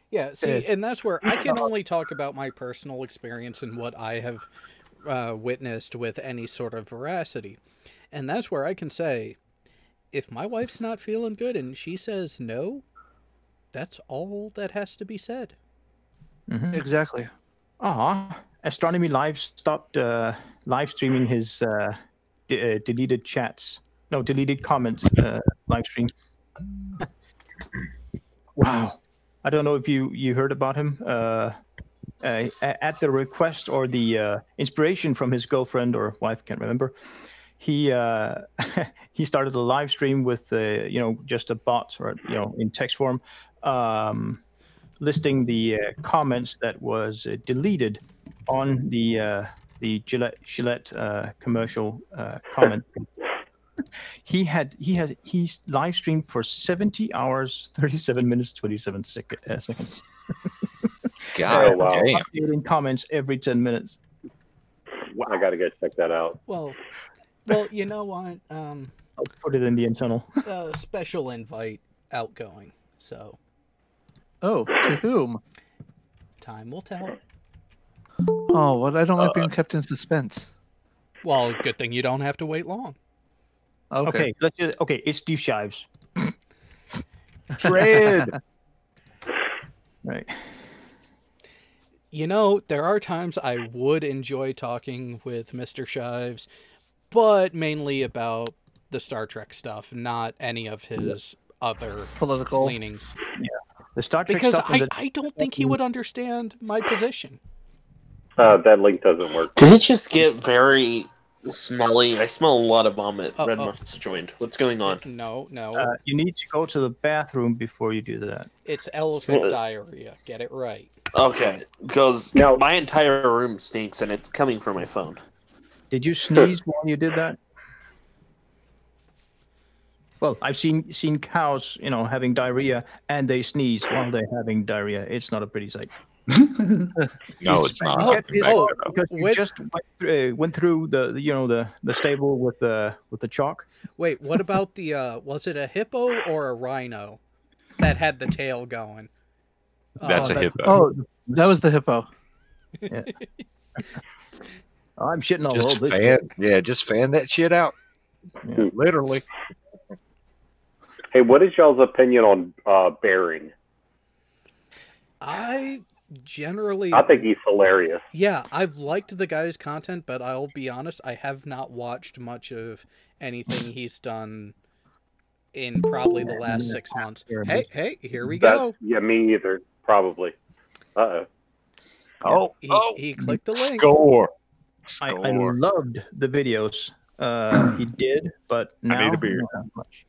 yeah, see, and that's where I can only talk about my personal experience and what I have witnessed with any sort of veracity. And that's where I can say, if my wife's not feeling good and she says no, that's all that has to be said. Mm-hmm. Exactly. Astronomy Live stopped live streaming his deleted comments live stream. Wow. I don't know if you heard about him. At the request or the inspiration from his girlfriend or wife, can't remember, he started a live stream with just a bot or in text form, listing the comments that was deleted on the Gillette commercial comment. He's live streamed for 70 hours, 37 minutes, 27 seconds. God, wow. Updating comments every 10 minutes. Wow. I got to go check that out. Well, you know what? I'll put it in the internal. Special invite outgoing. So. Oh, to whom? Time will tell. Oh, what? I don't like being kept in suspense. Well, good thing you don't have to wait long. Okay. It's Steve Shives. Fred. Right. There are times I would enjoy talking with Mr. Shives, but mainly about the Star Trek stuff, not any of his other political leanings. Yeah. The Star Trek because stuff. I don't think he would understand my position. That link doesn't work. Did it just get very smelly? I smell a lot of vomit. Red must have joined. What's going on? No. You need to go to the bathroom before you do that. It's elephant diarrhea. Get it right. Okay, because my entire room stinks and it's coming from my phone. Did you sneeze while you did that? Well, I've seen cows, having diarrhea, and they sneeze while they're having diarrhea. It's not a pretty sight. No, it's not. Because you just went through the stable with the chalk. Wait, what about the was it a hippo or a rhino that had the tail going? That's a hippo. Oh, that was the hippo. Yeah. I'm shitting all Just over this. just fan that shit out. Yeah. Literally. Hey, what is y'all's opinion on Bearing? I generally, I think he's hilarious. yeah, I've liked the guy's content, but I'll be honest, I have not watched much of anything he's done in probably the last 6 months. Hey, here we go. Yeah, me either. Probably. He clicked the link. Score. I loved the videos he did, but now need a beer. not that much.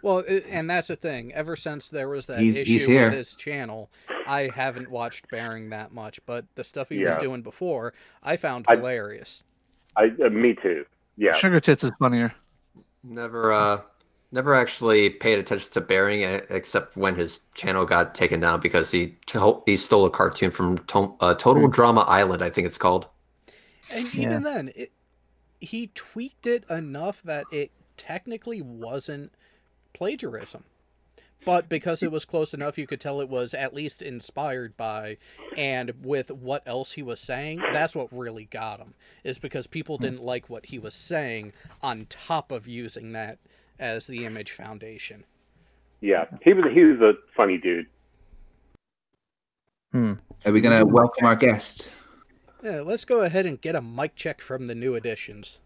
Well, and that's the thing. Ever since there was that He's issue here. with his channel, I haven't watched Bearing that much. But the stuff he was doing before, I found hilarious. Me too. Yeah. Sugar Tits is funnier. Never actually paid attention to Bearing except when his channel got taken down because he stole a cartoon from Total Drama Island, I think it's called. And even then, he tweaked it enough that it technically wasn't plagiarism. But because it was close enough, you could tell it was at least inspired by, and with what else he was saying, that's what really got him. Is because people didn't like what he was saying on top of using that as the image foundation. Yeah, he was a funny dude. Are we going to welcome our guest? Yeah, let's go ahead and get a mic check from the new additions.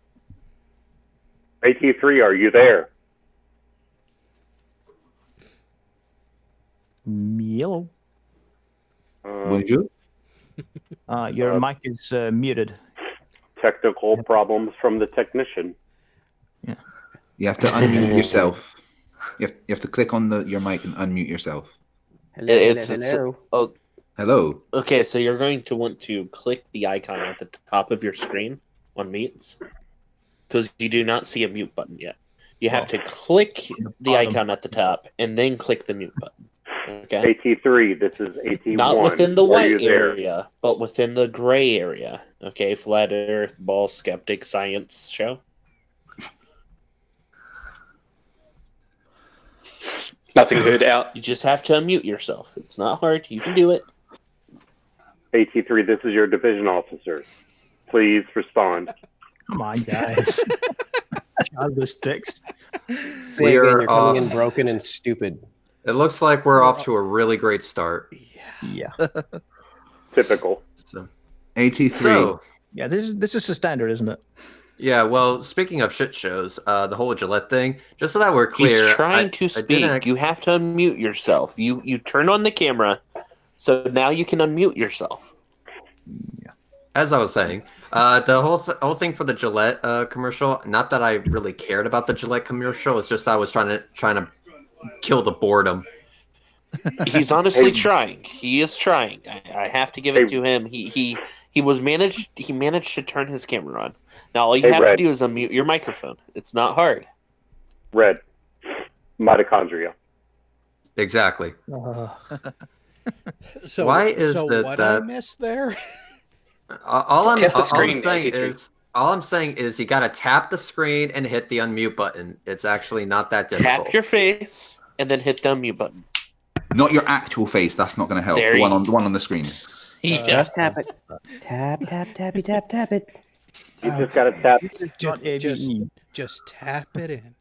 AT3, are you there? Yellow. Bonjour. Your mic is muted. Technical problems from the technician. Yeah. You have to unmute yourself. You have to click on your mic and unmute yourself. Hello. Okay, so you're going to want to click the icon at the top of your screen on mutes, because you do not see a mute button yet. You have to click the icon at the top and then click the mute button. Okay. AT3, this is AT1. Not within the Are white you there? area, but within the gray area. Okay, Flat Earth, Ball, Skeptic, Science Show. Nothing heard out. You just have to unmute yourself. It's not hard. You can do it. AT3, this is your division officer. Please respond. Come on, guys. Childish text. Say again, you're coming in broken and stupid. It looks like we're off to a really great start. Yeah. Typical. So, AT3. So, Yeah, this is the standard, isn't it? yeah, well, speaking of shit shows, the whole Gillette thing, just so that we're clear. He's trying to speak. You have to unmute yourself. You turn on the camera, so now you can unmute yourself. As I was saying, the whole thing for the Gillette commercial, not that I really cared about the Gillette commercial, it's just I was trying to kill the boredom. He's honestly trying. He is trying. I have to give it to him. He managed to turn his camera on. Now all you have to do is unmute your microphone. It's not hard. Red. Mitochondria. Exactly. So why is what I missed there? All I'm saying is you got to tap the screen and hit the unmute button. It's actually not that difficult. Tap your face and then hit the unmute button. Not your actual face. That's not going to help. There The you- one on the screen. Just tap it. Tap it. You just got to tap. Just tap it in.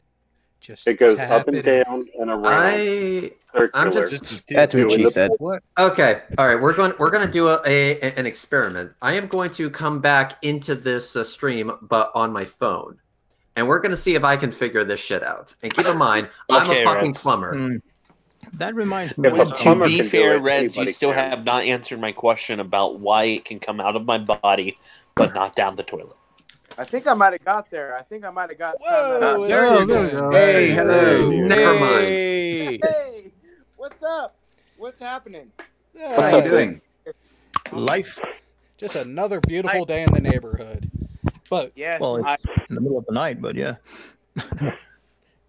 Just It goes tap up and it in. down and around. I'm Circular. just. That's what she said. Okay, all right. We're going to do an experiment. I am going to come back into this stream, but on my phone, and we're going to see if I can figure this shit out. And keep in mind, I'm Okay, a fucking Reds. plumber. That reminds me. If a To plumber be can do fair, it, Reds, you anybody still can. have not answered my question about why it can come out of my body, but not down the toilet. I think I might have got there. Whoa, There we go. Hey, hello. Never mind. Hey, what's up? What's happening? How are you doing? Life. Just another beautiful day in the neighborhood. But Yes, Well, in the middle of the night, but yeah.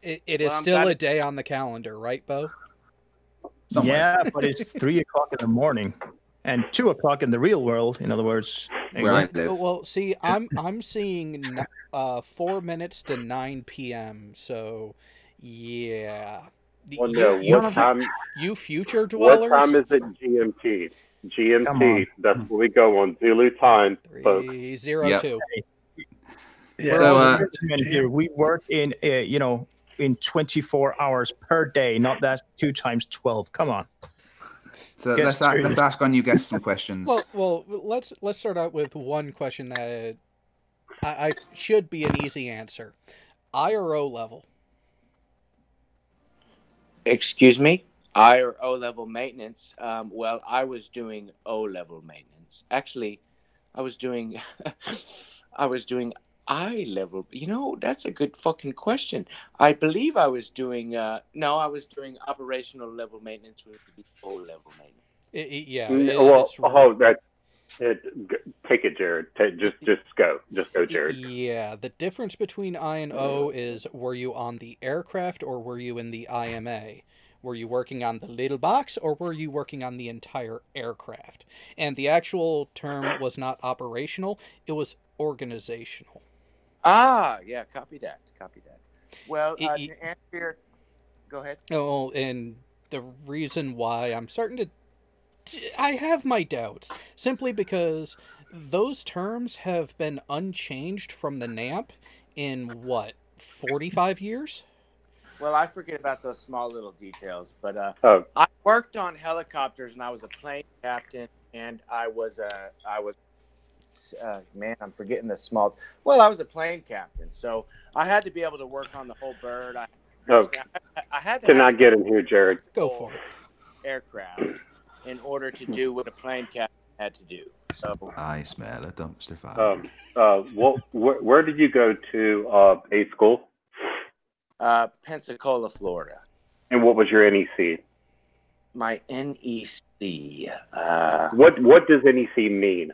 it is Well, I'm still glad- a day on the calendar, right, Bo? Yeah, but it's 3 o'clock in the morning and 2 o'clock in the real world. In other words, Where I live. Well, see, I'm seeing 4 minutes to 9 p.m. So, yeah. Well, no. You What time? future What dwellers. time is it GMT? GMT. That's where we go on Zulu time, folks. 302. Yeah. So, here we work in in 24 hours per day, not that 2 times 12. Come on. So let's ask on you guys some questions. Well, let's start out with one question that I should be an easy answer. I or O level? Excuse me? I or O level maintenance? Well, I was doing O level maintenance. Actually, I was doing I level. That's a good fucking question. I believe I was doing I was doing operational level maintenance, which would be O level maintenance. Take it, Jared. Just go, Jared. Yeah, the difference between I and O is: were you on the aircraft or were you in the IMA? Were you working on the little box or were you working on the entire aircraft? And the actual term was not operational; it was organizational. Yeah, copy that. Well, to answer go ahead. Oh, and the reason why I'm starting to... I have my doubts, simply because those terms have been unchanged from the NAMP in, 45 years? Well, I forget about those small little details, but I worked on helicopters, and I was a plane captain, and I was I'm forgetting the small. Well, I was a plane captain, so I had to be able to work on the whole bird. I had to. Cannot get in here, Jared. Go for it. Aircraft in order to do what a plane captain had to do. So I smell a dumpster fire. Where did you go to A school? Pensacola, Florida. And what was your NEC? My NEC. What does NEC mean?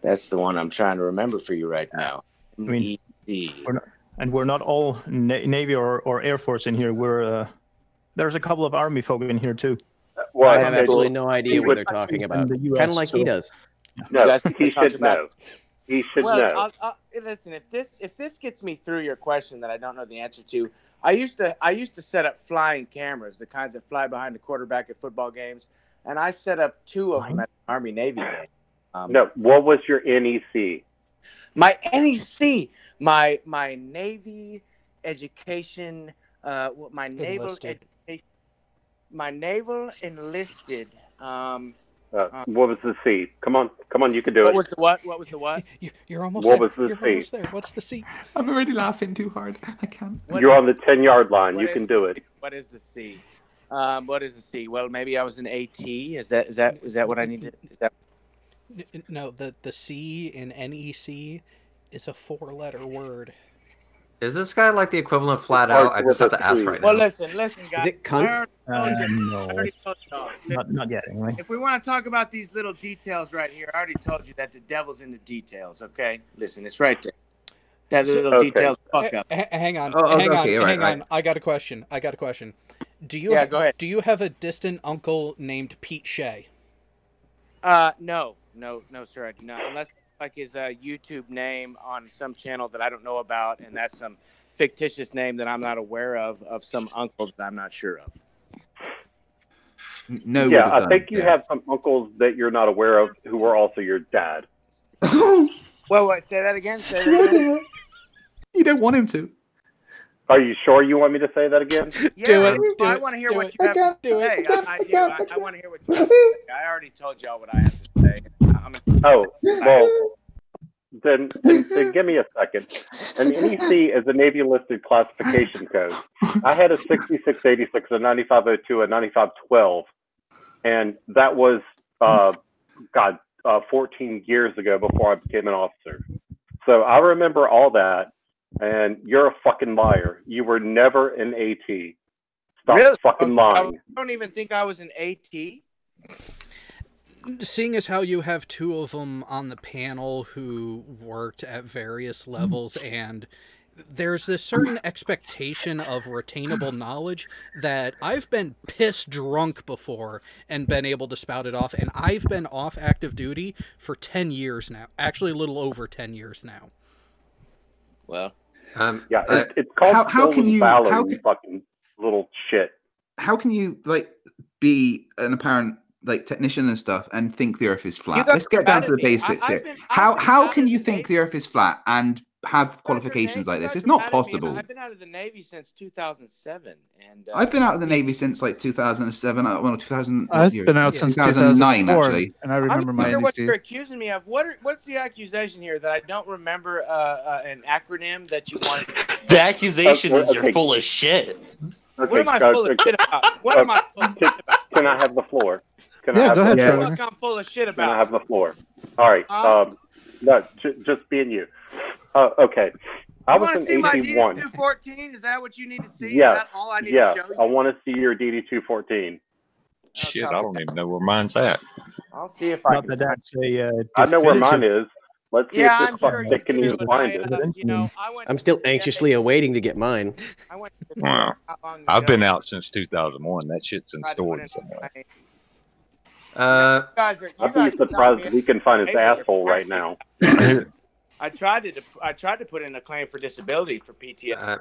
That's the one I'm trying to remember for you right now. I mean, we're not all Navy or Air Force in here. There's a couple of Army folk in here too. Well, I have absolutely no idea what they're talking about. Kind of like he does. No, he should know. He should know. Listen, if this gets me through your question that I don't know the answer to, I used to set up flying cameras, the kinds that fly behind the quarterback at football games, and I set up 2 of them at the Army Navy game. No, what was your NEC? My NEC, my Navy education, my naval education, my naval enlisted. What was the C? Come on, you can do it. What was the what? What was the what? You're almost what there. Was the You're C? almost there. What's the C? I'm already laughing too hard. I can't. You're on the 10-yard line. You can do it. What is the C? What is the C? Well, maybe I was an AT. Is that what I need to? Is that? No, the C in NEC is a 4-letter word. Is this guy like the equivalent of flat out? I just have to ask right now. Well, listen, guys. Is it cunt? No, not yet. Anyway. If we want to talk about these little details right here, I already told you that the devil's in the details. Okay, listen, it's right there. That little details fuck up. Hang on, hang on. I got a question. Do you? Go ahead. Do you have a distant uncle named Pete Shea? No, sir, I do not. Unless like his YouTube name on some channel that I don't know about, and that's some fictitious name that I'm not aware of some uncle that I'm not sure of. No. Yeah, I think you have some uncles that you're not aware of who were also your dad. Well, wait, say that again. You don't want him to. Are you sure you want me to say that again? Yeah, I want to hear what you have to say. I want to hear what you have to say. I already told y'all what I have to say. Then give me a second. An NEC is a Navy enlisted classification code. I had a 6686, a 9502, a 9512, and that was 14 years ago before I became an officer. So I remember all that. And you're a fucking liar. You were never an AT. Stop fucking lying. I don't even think I was an AT. Seeing as how you have 2 of them on the panel who worked at various levels, and there's this certain expectation of retainable knowledge that I've been piss drunk before and been able to spout it off, and I've been off active duty for 10 years now. Actually, a little over 10 years now. Well, it's called how can you fucking little shit. How can you be an apparent like technician and stuff and think the Earth is flat. guys Let's get are down mad to at the me. basics here. I've been How out can of you the think Navy. the Earth is flat and have qualifications like this? It's not possible. I've been out of the Navy since 2007, and I've been out of the Navy since like 2007. Well, 2000. I've been out since 2009, 2004, actually. and I remember my what NEC. you're accusing me of. What's the accusation here that I don't remember an acronym that you want? The accusation is you're full of shit. What am I full of shit about? What am I full of shit about? Can I have the floor? Can Yeah, I have go ahead, the Trevor. floor? What I'm full of shit Can I about? have the floor? All right. No, just being you. Okay. I You was want to see in my AC1. DD-214? Is that what you need to see? Yeah. Is that all I need Yeah. to show you? I want to see your DD-214. Shit, I don't even know where mine's at. I'll see if I Not can. that that's a. I know where mine definitive- is. Let's see Yeah, if I'm this sure fuckstick can you even do. find it. You know, I went. I'm still anxiously awaiting to get mine. I went Wow. I've been out since 2001. That shit's in storage somewhere. I'd be surprised if we can find his asshole right now. I tried to put in a claim for disability for PTSD.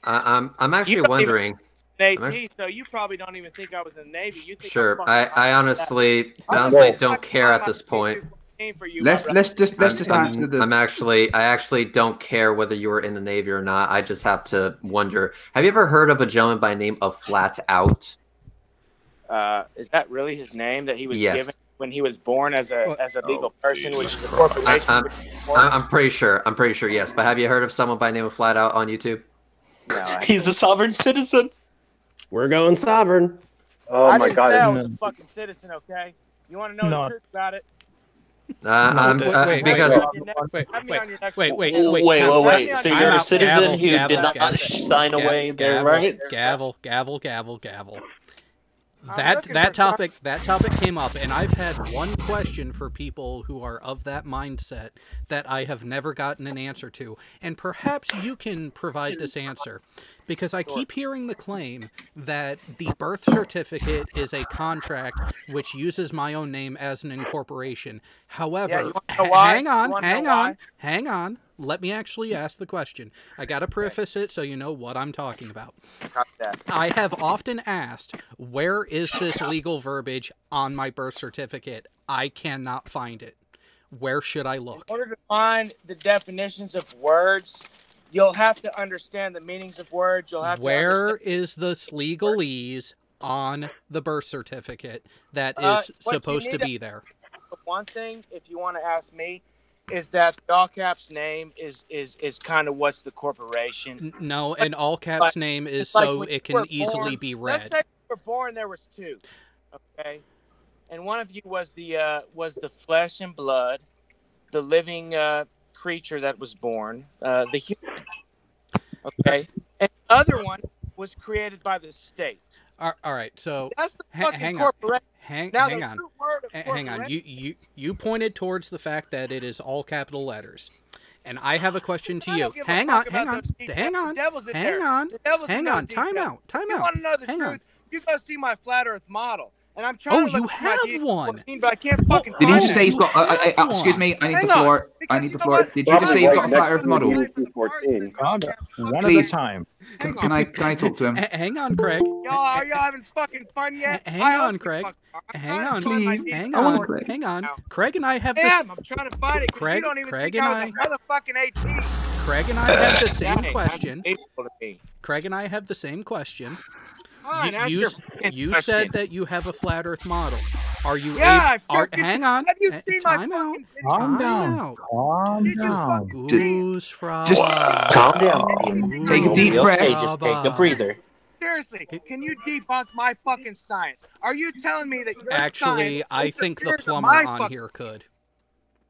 I'm actually You don't wondering. AT, so you probably don't even think I was in the Navy. You think Sure, I'm I honestly don't care at this point. Let's just answer the. I actually don't care whether you were in the Navy or not. I just have to wonder. Have you ever heard of a gentleman by the name of Flat Out? Is that really his name that he was Yes. given when he was born as a legal person, which is a corporation? I'm pretty sure. I'm pretty sure. Yes, but have you heard of someone by the name of Flat Out on YouTube? He's a sovereign citizen. We're going sovereign. Oh I my didn't god. say I was a fucking citizen. Okay, you want to know No. the truth about it? Because Wait. So you're a citizen who did not sign away their rights? Gavel. That topic came up, and I've had one question for people who are of that mindset that I have never gotten an answer to, and perhaps you can provide this answer, because I keep hearing the claim that the birth certificate is a contract which uses my own name as an incorporation. However, hang on. Let me actually ask the question. I gotta preface it so you know what I'm talking about. I have often asked, where is this legal verbiage on my birth certificate? I cannot find it. Where should I look? In order to find the definitions of words, you'll have to understand the meanings of words. You'll have Where is this legalese on the birth certificate that is what you supposed to need be there? One thing, if you want to ask me, is that the all caps name is kind of what's the corporation. No, an all caps name is so it can easily be read. Let's say you were born, there was two, okay, and one of you was the flesh and blood, the living creature that was born, the human, okay, and the other one was created by the state. All right, so that's the fucking hang on. corporation. Hang Now, on. the root word of Hang on. corporation- You pointed towards the fact that it is all capital letters. And I have a question to I you. don't give a Hang fuck on. about those details. The devil's in there. The devil's in those Time details. out. Time You out. want to know the Hang on. truth? You go see my flat Earth model, and I'm trying to you look for my have DD-14, one. but I can't fucking Did you find just it. say he's got? Excuse me, I need Hang the on, floor. I need the floor. Did you just say you've got a flat Earth model? One at a Please. time. Can I talk to him? Hang on, Craig. Are y'all having fucking fun yet? Hang on, Craig. Hang on, Please. Hang I want on. Craig. Hang on. Craig and I have this. I'm trying to find it. 'Cause Craig- you don't even Craig think and I was a motherfucking 18. Craig and I have the same Dang, question. unbelievable to me. Craig and I have the same question. Fine, ask You your fucking said question. that you have a flat Earth model. Are you Yeah, hang on. Have you seen my Time out. fucking video? Calm down. out. Calm down. Goose frog. Just calm down. Take a deep breath. Okay, just take a breather. Seriously, can you debunk my fucking science? Are you telling me that your Actually, science I think the interferes with plumber my on fucking- here could.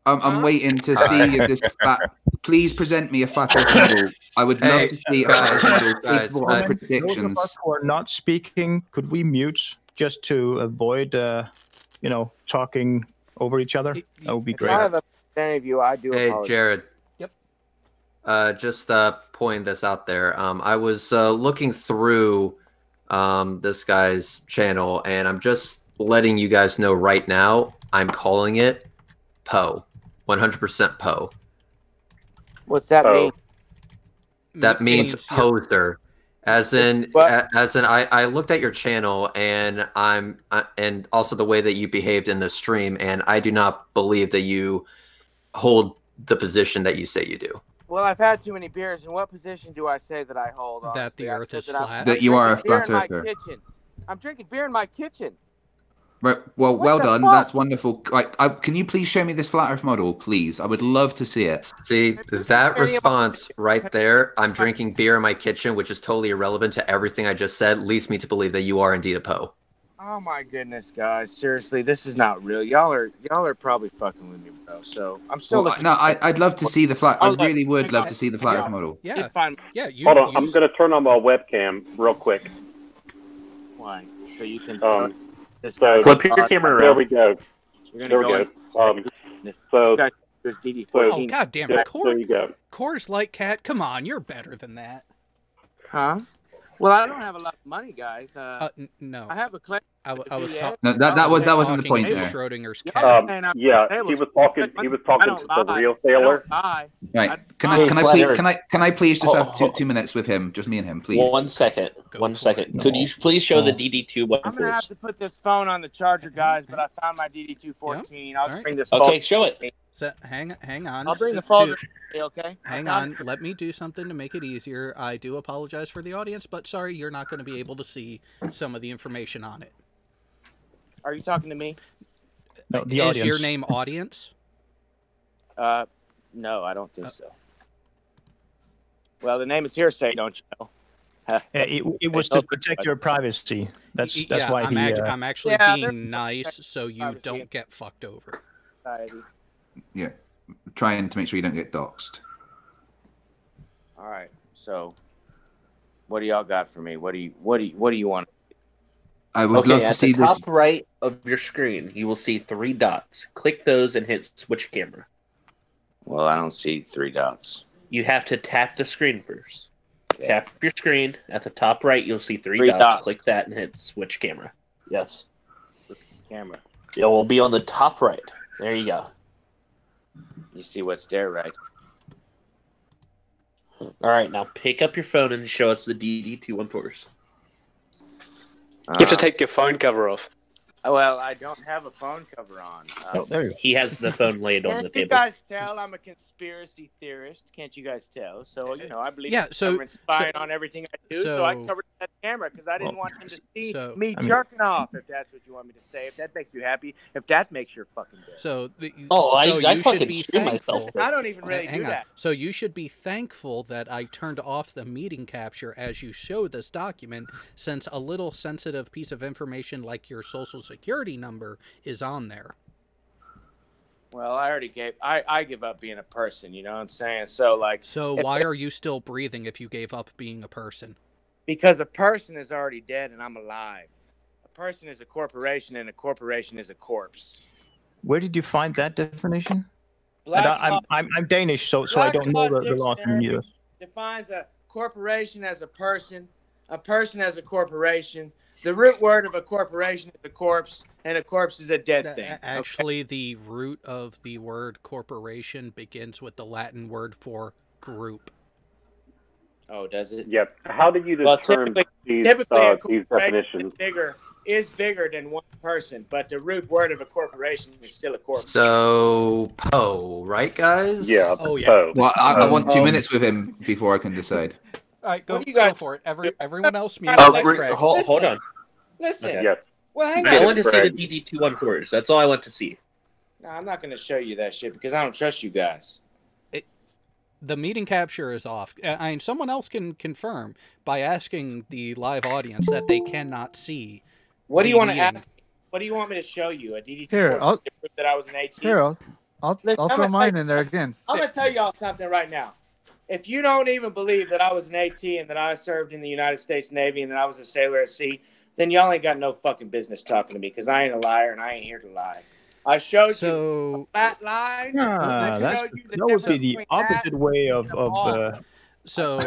I'm waiting to see if this fat. Please present me a flat Earth model. I would love to see a flat Earth model capable of Those of predictions. us who are not speaking, could we mute just to avoid, talking over each other? That would be If great. I have a any of you, I do Hey, apologize. Jared. Yep. Just pointing this out there. I was looking through this guy's channel, and I'm just letting you guys know right now. I'm calling it Poe, 100% Poe. What's that mean? That means you're- poser. As in, I looked at your channel and and also the way that you behaved in the stream, and I do not believe that you hold the position that you say you do. Well, I've had too many beers. In what position do I say that I hold? Honestly? That the Earth is flat. That you are a flat earther. I'm drinking beer in my kitchen. Right. Well, What well the done. fuck? That's wonderful. Can you please show me this flat Earth model, please? I would love to see it. See, that response right there, I'm drinking beer in my kitchen, which is totally irrelevant to everything I just said, leads me to believe that you are indeed a Poe. Oh my goodness, guys! Seriously, this is not real. Y'all are probably fucking with me, bro. So I'm still Well, looking. no, I'd love to see the flat. I Oh, look, really would check love out- to see the check flat out- Earth model. Yeah. Yeah. You Hold on, I'm going to turn on my webcam real quick. Why? So you can. This So guy's- Flip your camera There around. we go. You're There gonna we go go. This So guy does Oh, DD14. God damn yeah, it. there you go. Coors Light Cat, come on, you're better than that. Huh? Well, I don't have a lot of money, guys. No. I have a claim. I was Yeah. talking. No, that wasn't the point there. Schrodinger's Yeah. cat. Yeah, he was talking. He was talking to the real sailor. Right. Hey, Can I Flat Earth. can I please just have two minutes with him, just me and him, please? 1 second. 1 second. Could you please show the DD2 I'm gonna have to put this phone on the charger, guys. But I found my DD214. I'll just bring this. Okay, folder. show it. So, hang on. I'll bring the To- folder. Okay. Hang on. Let me do something to make it easier. I do apologize for the audience, but sorry, you're not going to be able to see some of the information on it. Are you talking to me? No, the Is audience. your name audience? No, I don't think so. Well, the name is hearsay, don't you know? It was to protect your privacy. That's Yeah, why I'm actually Yeah, being nice so you privacy. don't get fucked over. Yeah, trying to make sure you don't get doxxed. All right. So, what do y'all got for me? What do you want? I would love to at see the top right of your screen, you will see 3 dots. Click those and hit switch camera. Well, I don't see 3 dots. You have to tap the screen first. Tap your screen. At the top right, you'll see 3 Three dots. dots. Click that and hit switch camera. Yes. Camera. It will be on the top right. There you go. You see what's there, right? All right, now pick up your phone and show us the DD214s. You have to take your phone cover off. Well, I don't have a phone cover on. there you go. He has the phone laid on the Can't you table. guys tell I'm a conspiracy theorist? Can't you guys tell? So, I believe Yeah, so- government's spying on everything I do, so I so- covered that camera because I didn't want them to see so- me I mean- jerking off, if that's what you want me to say. If that makes you happy, if that makes your fucking day. So, I you should fucking be screw thankful. myself. I don't even really Hang do on. that. So you should be thankful that I turned off the meeting capture as you showed this document, since a little sensitive piece of information like your social security number is on there. Well, I give up being a person, you know what I'm saying? So, like... So if- why are you still breathing if you gave up being a person? Because a person is already dead and I'm alive. A person is a corporation and a corporation is a corpse. Where did you find that definition? And Black's Law- I'm Danish, so I don't know the law from you. defines a corporation as a person as a corporation. The root word of a corporation is a corpse, and a corpse is a dead thing. Actually, the root of the word corporation begins with the Latin word for group. Oh, does it? Yep. How did you Well, determine typically these a these corporation definitions? is bigger than one person, but the root word of a corporation is still a corpse. So, Poe, right, guys? Yeah. Oh, yeah. Poe. Well, I want 2 minutes with him before I can decide. All right, go, What do you guys- go for it. Everyone else mute. Oh, let Craig. hold on. Listen. Okay. Yes. Well, hang I on. want to see the Craig. DD214s. That's all I want to see. No, I'm not going to show you that shit because I don't trust you guys. The meeting capture is off. I mean, someone else can confirm by asking the live audience that they cannot see. What do the you want to meeting. ask? What do you want me to show you? A DD2 Here, I'll- to prove that I was an 18? Here, I'll Listen, throw I'm gonna mine tell- in there again. I'm going to tell y'all something right now. If you don't even believe that I was an AT and that I served in the United States Navy and that I was a sailor at sea, then y'all ain't got no fucking business talking to me because I ain't a liar and I ain't here to lie. I showed you a flat line. I That showed you the would be difference the between that opposite way of So,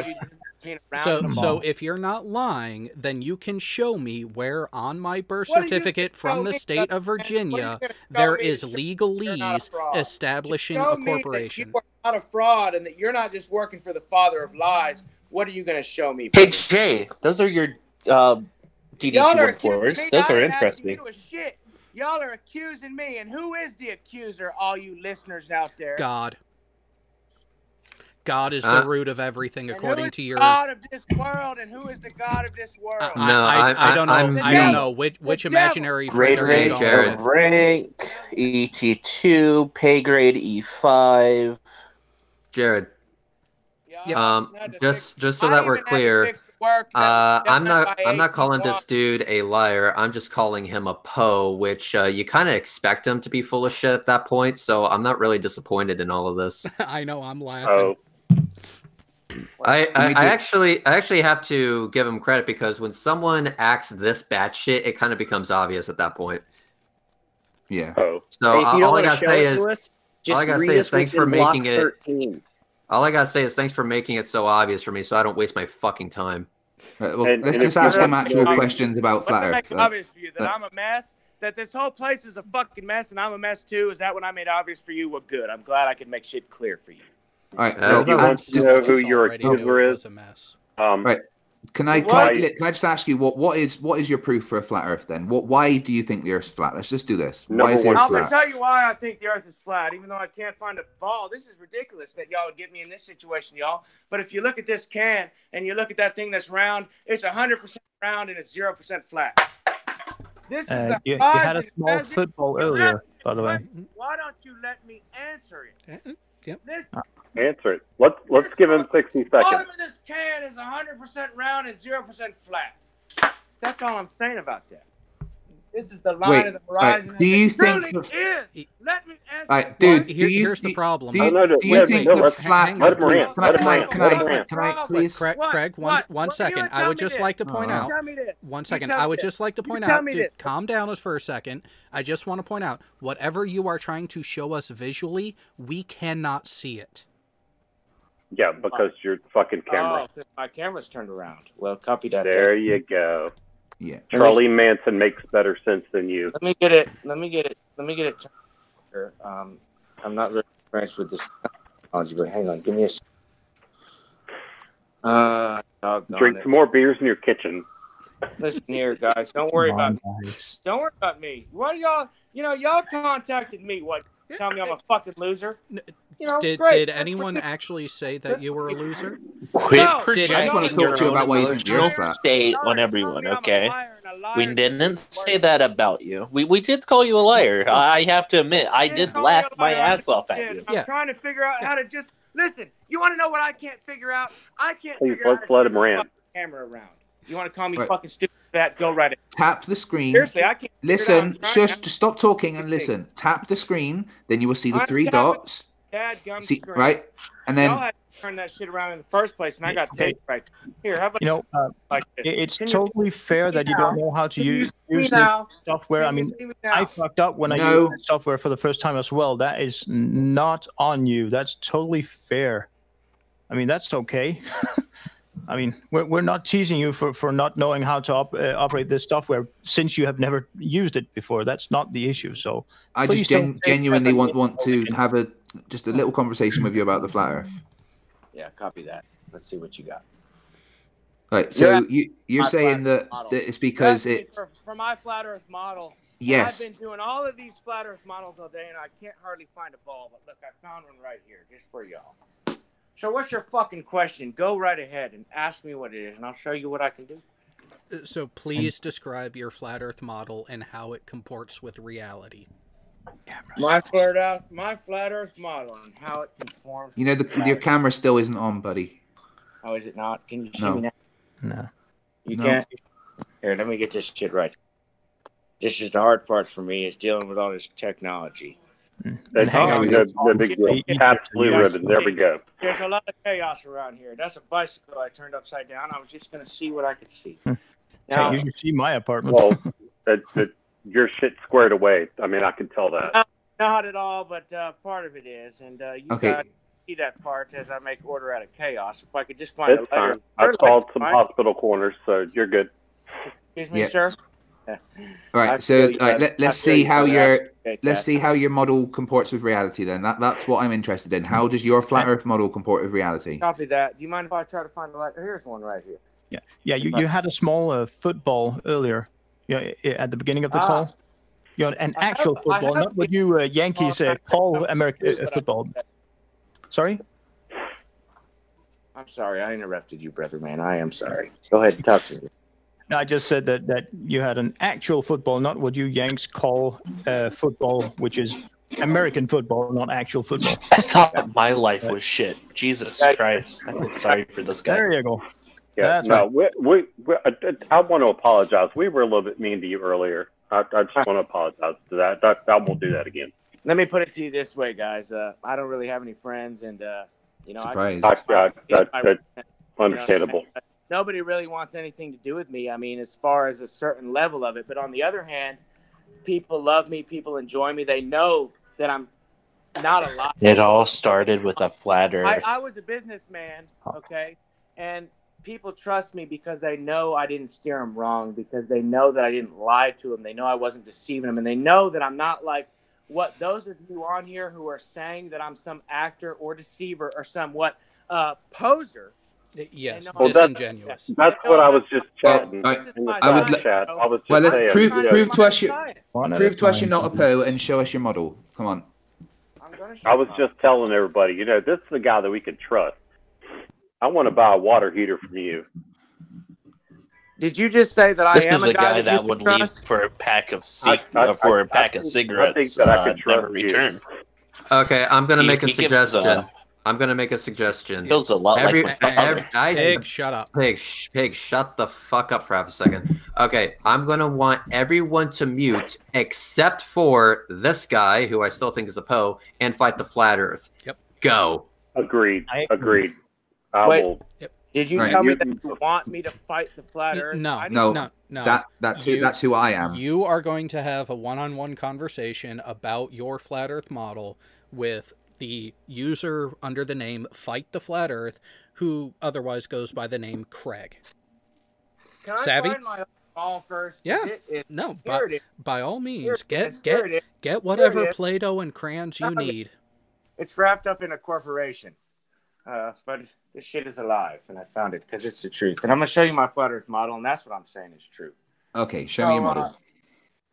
if you're not lying, then you can show me where on my birth What are you certificate from gonna the show state me, of man? What are you Virginia gonna show there me is to show legalese you're not a fraud? establishing Show a me corporation. that you are not a fraud and that you're not just working for the father of lies, What are you going to show me? Hey Jay, those are your Y'all DDT are reporters. accusing me. Those I are ain't asking interesting. you a shit. Y'all are accusing me, and who is the accuser? All you listeners out there. God. God is the root of everything, according to your. God of this world, and who is the God of this world? I don't know. I don't know which imaginary Grade friend are you rank going of with? rank ET2 pay grade E5. Jared. Yep. Just so that we're clear, I'm not calling this dude a liar. I'm just calling him a Poe, which you kind of expect him to be full of shit at that point. So I'm not really disappointed in all of this. I know, I'm laughing. I actually have to give him credit because when someone acts this batshit, it kind of becomes obvious at that point. Yeah. So If you don't all I wanna gotta show say it to is us, all I just gotta read say is us thanks what's for in block making it. 13. All I gotta say is thanks for making it so obvious for me, so I don't waste my fucking time. Right, well, let's just ask him actual questions about Flat What's Earth. make it obvious for you that I'm a mess? That this whole place is a fucking mess, and I'm a mess too? Is that what I made obvious for you? Well, good. I'm glad I could make shit clear for you. All right, Do you want to know who your accuser is? Right. Can I just ask you what is your proof for a flat Earth then? Why do you think the Earth's flat? Let's just do this. Why is the Earth I'm gonna flat? tell you why I think the Earth is flat, even though I can't find a ball. This is ridiculous that y'all would get me in this situation, y'all. But if you look at this can and you look at that thing that's round, it's 100% round and it's 0% flat. This is the You had a horizon. small football earlier, by the way. Why don't you let me answer it? Yep. This Answer it. Let's give him 60 bottom seconds. of this can is 100% round and 0% flat. That's all I'm saying about that. This is the line Wait, of the horizon. do you It think? truly is. Let me answer. All right, dude. Here's the problem. Do you think the flat? let him rant. Can I please? Craig, one second. I would just like to point out. One second. I would just like to point out. Dude, calm down for a second. I just want to point out whatever you are trying to show us visually, we cannot see it. Yeah, because your fucking camera. Oh, my camera's turned around. Well, copy that. There you go. Yeah. Charlie Manson makes better sense than you. Let me get it. I'm not very experienced with this technology, but hang on. Give me a. Drink some more beers in your kitchen. Listen here, guys. Don't worry about me. What are y'all? Y'all contacted me. What? Tell me I'm a fucking loser. Did anyone actually say that you were a loser? Quit No, projecting your own emotional state on everyone, okay? We didn't say that about you. We did call you a liar. I have to admit, I did laugh my ass off at you. I'm trying to figure out how to just listen. You want to know what I can't figure out? I can't Please, figure out. let's let him rant. Camera around. You want to call me Right. fucking stupid? That go right ahead. Tap the screen. Seriously, I can't. Listen, shush. Just stop talking and listen. Tap the screen, then you will see the I'm three tapping dots. Dadgum See, screen. right, and Y'all then had to turn that shit around in the first place, and I got tape right here. How about like this? It's Can you totally fair that you don't know how to Can you use see me this now? software. I Can you mean, see me now? I fucked up when I No. used the software for the first time as well. That is not on you. That's totally fair. I mean, that's okay. I mean, we're not teasing you for not knowing how to operate this software since you have never used it before. That's not the issue. So I please just don't take genuinely that- want to have just a little conversation with you about the flat Earth. Yeah, copy that. Let's see what you got. Right. So Yeah. you're My saying flat that, model. that it's because Trust me, it's for my flat Earth model. Yes. I've been doing all of these flat Earth models all day, and I can't hardly find a ball. But look, I found one right here just for y'all. So what's your fucking question? Go right ahead and ask me what it is, and I'll show you what I can do. So please describe your flat Earth model and how it comports with reality. My flat Earth model and how it conforms. you know your camera still isn't on, buddy. Oh, is it not? Can you see No. me now? No. You No. can't. Here, let me get this shit right. This is the hard part for me, is dealing with all this technology. That's the big deal. Tap blue ribbon. There we go. There's a lot of chaos around here. That's a bicycle I turned upside down. I was just going to see what I could see. Now, Hey, you should see my apartment. Well, your shit squared away. I mean, I can tell that. not at all, but part of it is. And you Okay. guys see that part as I make order out of chaos. If I could just find It's a letter. fine. I've solved some hospital corners, so you're good. Excuse me, Yeah. sir. All right. I So feel you, bud. let's I feel see you, how bud. your Okay, let's Chad. see how your model comports with reality. Then that's what I'm interested in. How does your flat Earth model comport with reality? Copy that. Do you mind if I try to find the light? Here's one right here. Yeah. You had a small football earlier. At the beginning of the call. An actual football, not what you Yankees call American football. Sorry. I'm sorry, I interrupted you, brother man. I am sorry. Go ahead and talk to me. No, I just said that you had an actual football, not what you Yanks call football, which is American football, not actual football. I thought my life was shit. Jesus Christ. I feel sorry for this guy. There you go. Yeah, That's no, right. I want to apologize. We were a little bit mean to you earlier. I just want to apologize to that. I won't do that again. Let me put it to you this way, guys. I don't really have any friends, and Surprised. That's understandable. Nobody really wants anything to do with me. I mean, as far as a certain level of it. But on the other hand, people love me. People enjoy me. They know that I'm not a lot. It all started with a flat Earth. I was a businessman, okay? And people trust me because they know I didn't steer them wrong, because they know that I didn't lie to them. They know I wasn't deceiving them. And they know that I'm not like what those of you on here who are saying that I'm some actor or deceiver or somewhat poser. Yes, Well, disingenuous. That's what I was just chatting. I would chat. I was just well, saying. prove to us Prove to us you're not a Poe and show us your model. Come on. I was just telling everybody, this is the guy that we can trust. I want to buy a water heater from you. Did you just say that This I am is a a guy that you would can leave trust? for a pack of for a pack of cigarettes. that I could Never trust you. return. Okay, I'm gonna He- make a he gives suggestion. I'm gonna make a suggestion. Feels a lot like my father. Pig, shut up. Pig, shut the fuck up for half a second. Okay, I'm gonna want everyone to mute except for this guy, who I still think is a Poe, and fight the flat Earth. Yep. Go. Agreed. I Wait, will. did you Right. tell me that you want me to fight the flat Earth? No, No, no. That's who I am. You are going to have a one-on-one conversation about your flat Earth model with the user under the name Fight the Flat Earth, who otherwise goes by the name Craig. Can Savvy? I find my ball first? Yeah. It is- No, Here it is. by all means, Here it get is. Here it is. get whatever Here it is. Play-Doh and crayons you Okay. need. It's wrapped up in a corporation. But this shit is alive, and I found it because it's the truth. And I'm going to show you my flat Earth model, and that's what I'm saying is true. Okay, show me your model.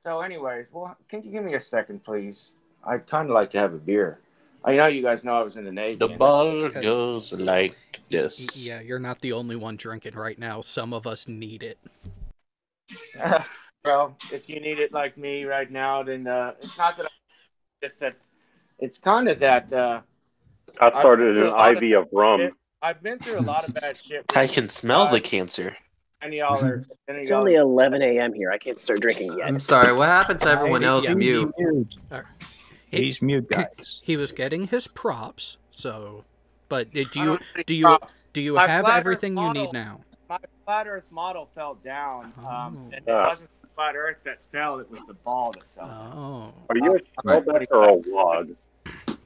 So anyways, well, can you give me a second, please? I'd kind of like to have a beer. I know you guys know I was in the Navy. The ball goes like this. Yeah, you're not the only one drinking right now. Some of us need it. Well, if you need it like me right now, then it's not that just that it's kind of that I started an IV of rum. I've been through a lot of bad shit. I can smell the cancer. And y'all are It's only 11 a.m. here. I can't start drinking yet. I'm sorry. What happened to everyone else? Yeah. Mute. He's mute, guys. He was getting his props, so. But do I you don't have any do you props. do you My have flat Earth everything you model- need now? My flat Earth model fell down, and it Ah. wasn't the flat Earth that fell; it was the ball that fell. Oh. Are you a spellback or a wad?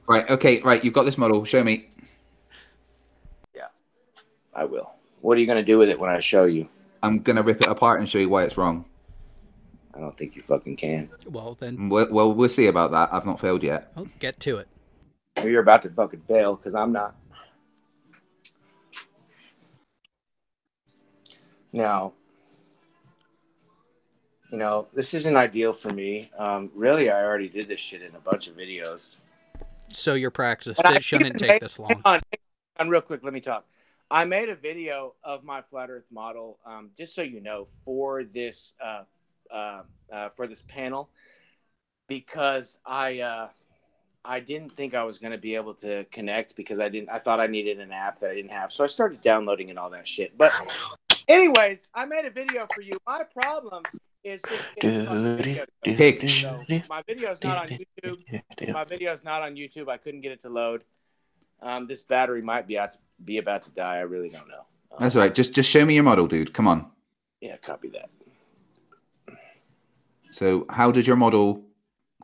Right. Okay. Right. You've got this model. Show me. Yeah, I will. What are you going to do with it when I show you? I'm gonna rip it apart and show you why it's wrong. I don't think you fucking can. Well, then We'll see about that. I've not failed yet. I'll get to it. Well, you're about to fucking fail because I'm not. Now, this isn't ideal for me. Really, I already did this shit in a bunch of videos. So your practice But I it shouldn't even take made- this long. Hang on, real quick. Let me talk. I made a video of my flat Earth model, just so you know, for this panel, because I didn't think I was going to be able to connect because I thought I needed an app that I didn't have, so I started downloading and all that shit. But anyways, I made a video for you. My problem is just getting fucking video. Pig. So my video's not on YouTube. My video's not on YouTube. I couldn't get it to load. This battery might be about to die. I really don't know. That's all right. Just show me your model, dude. Come on. Yeah, copy that. So, how does your model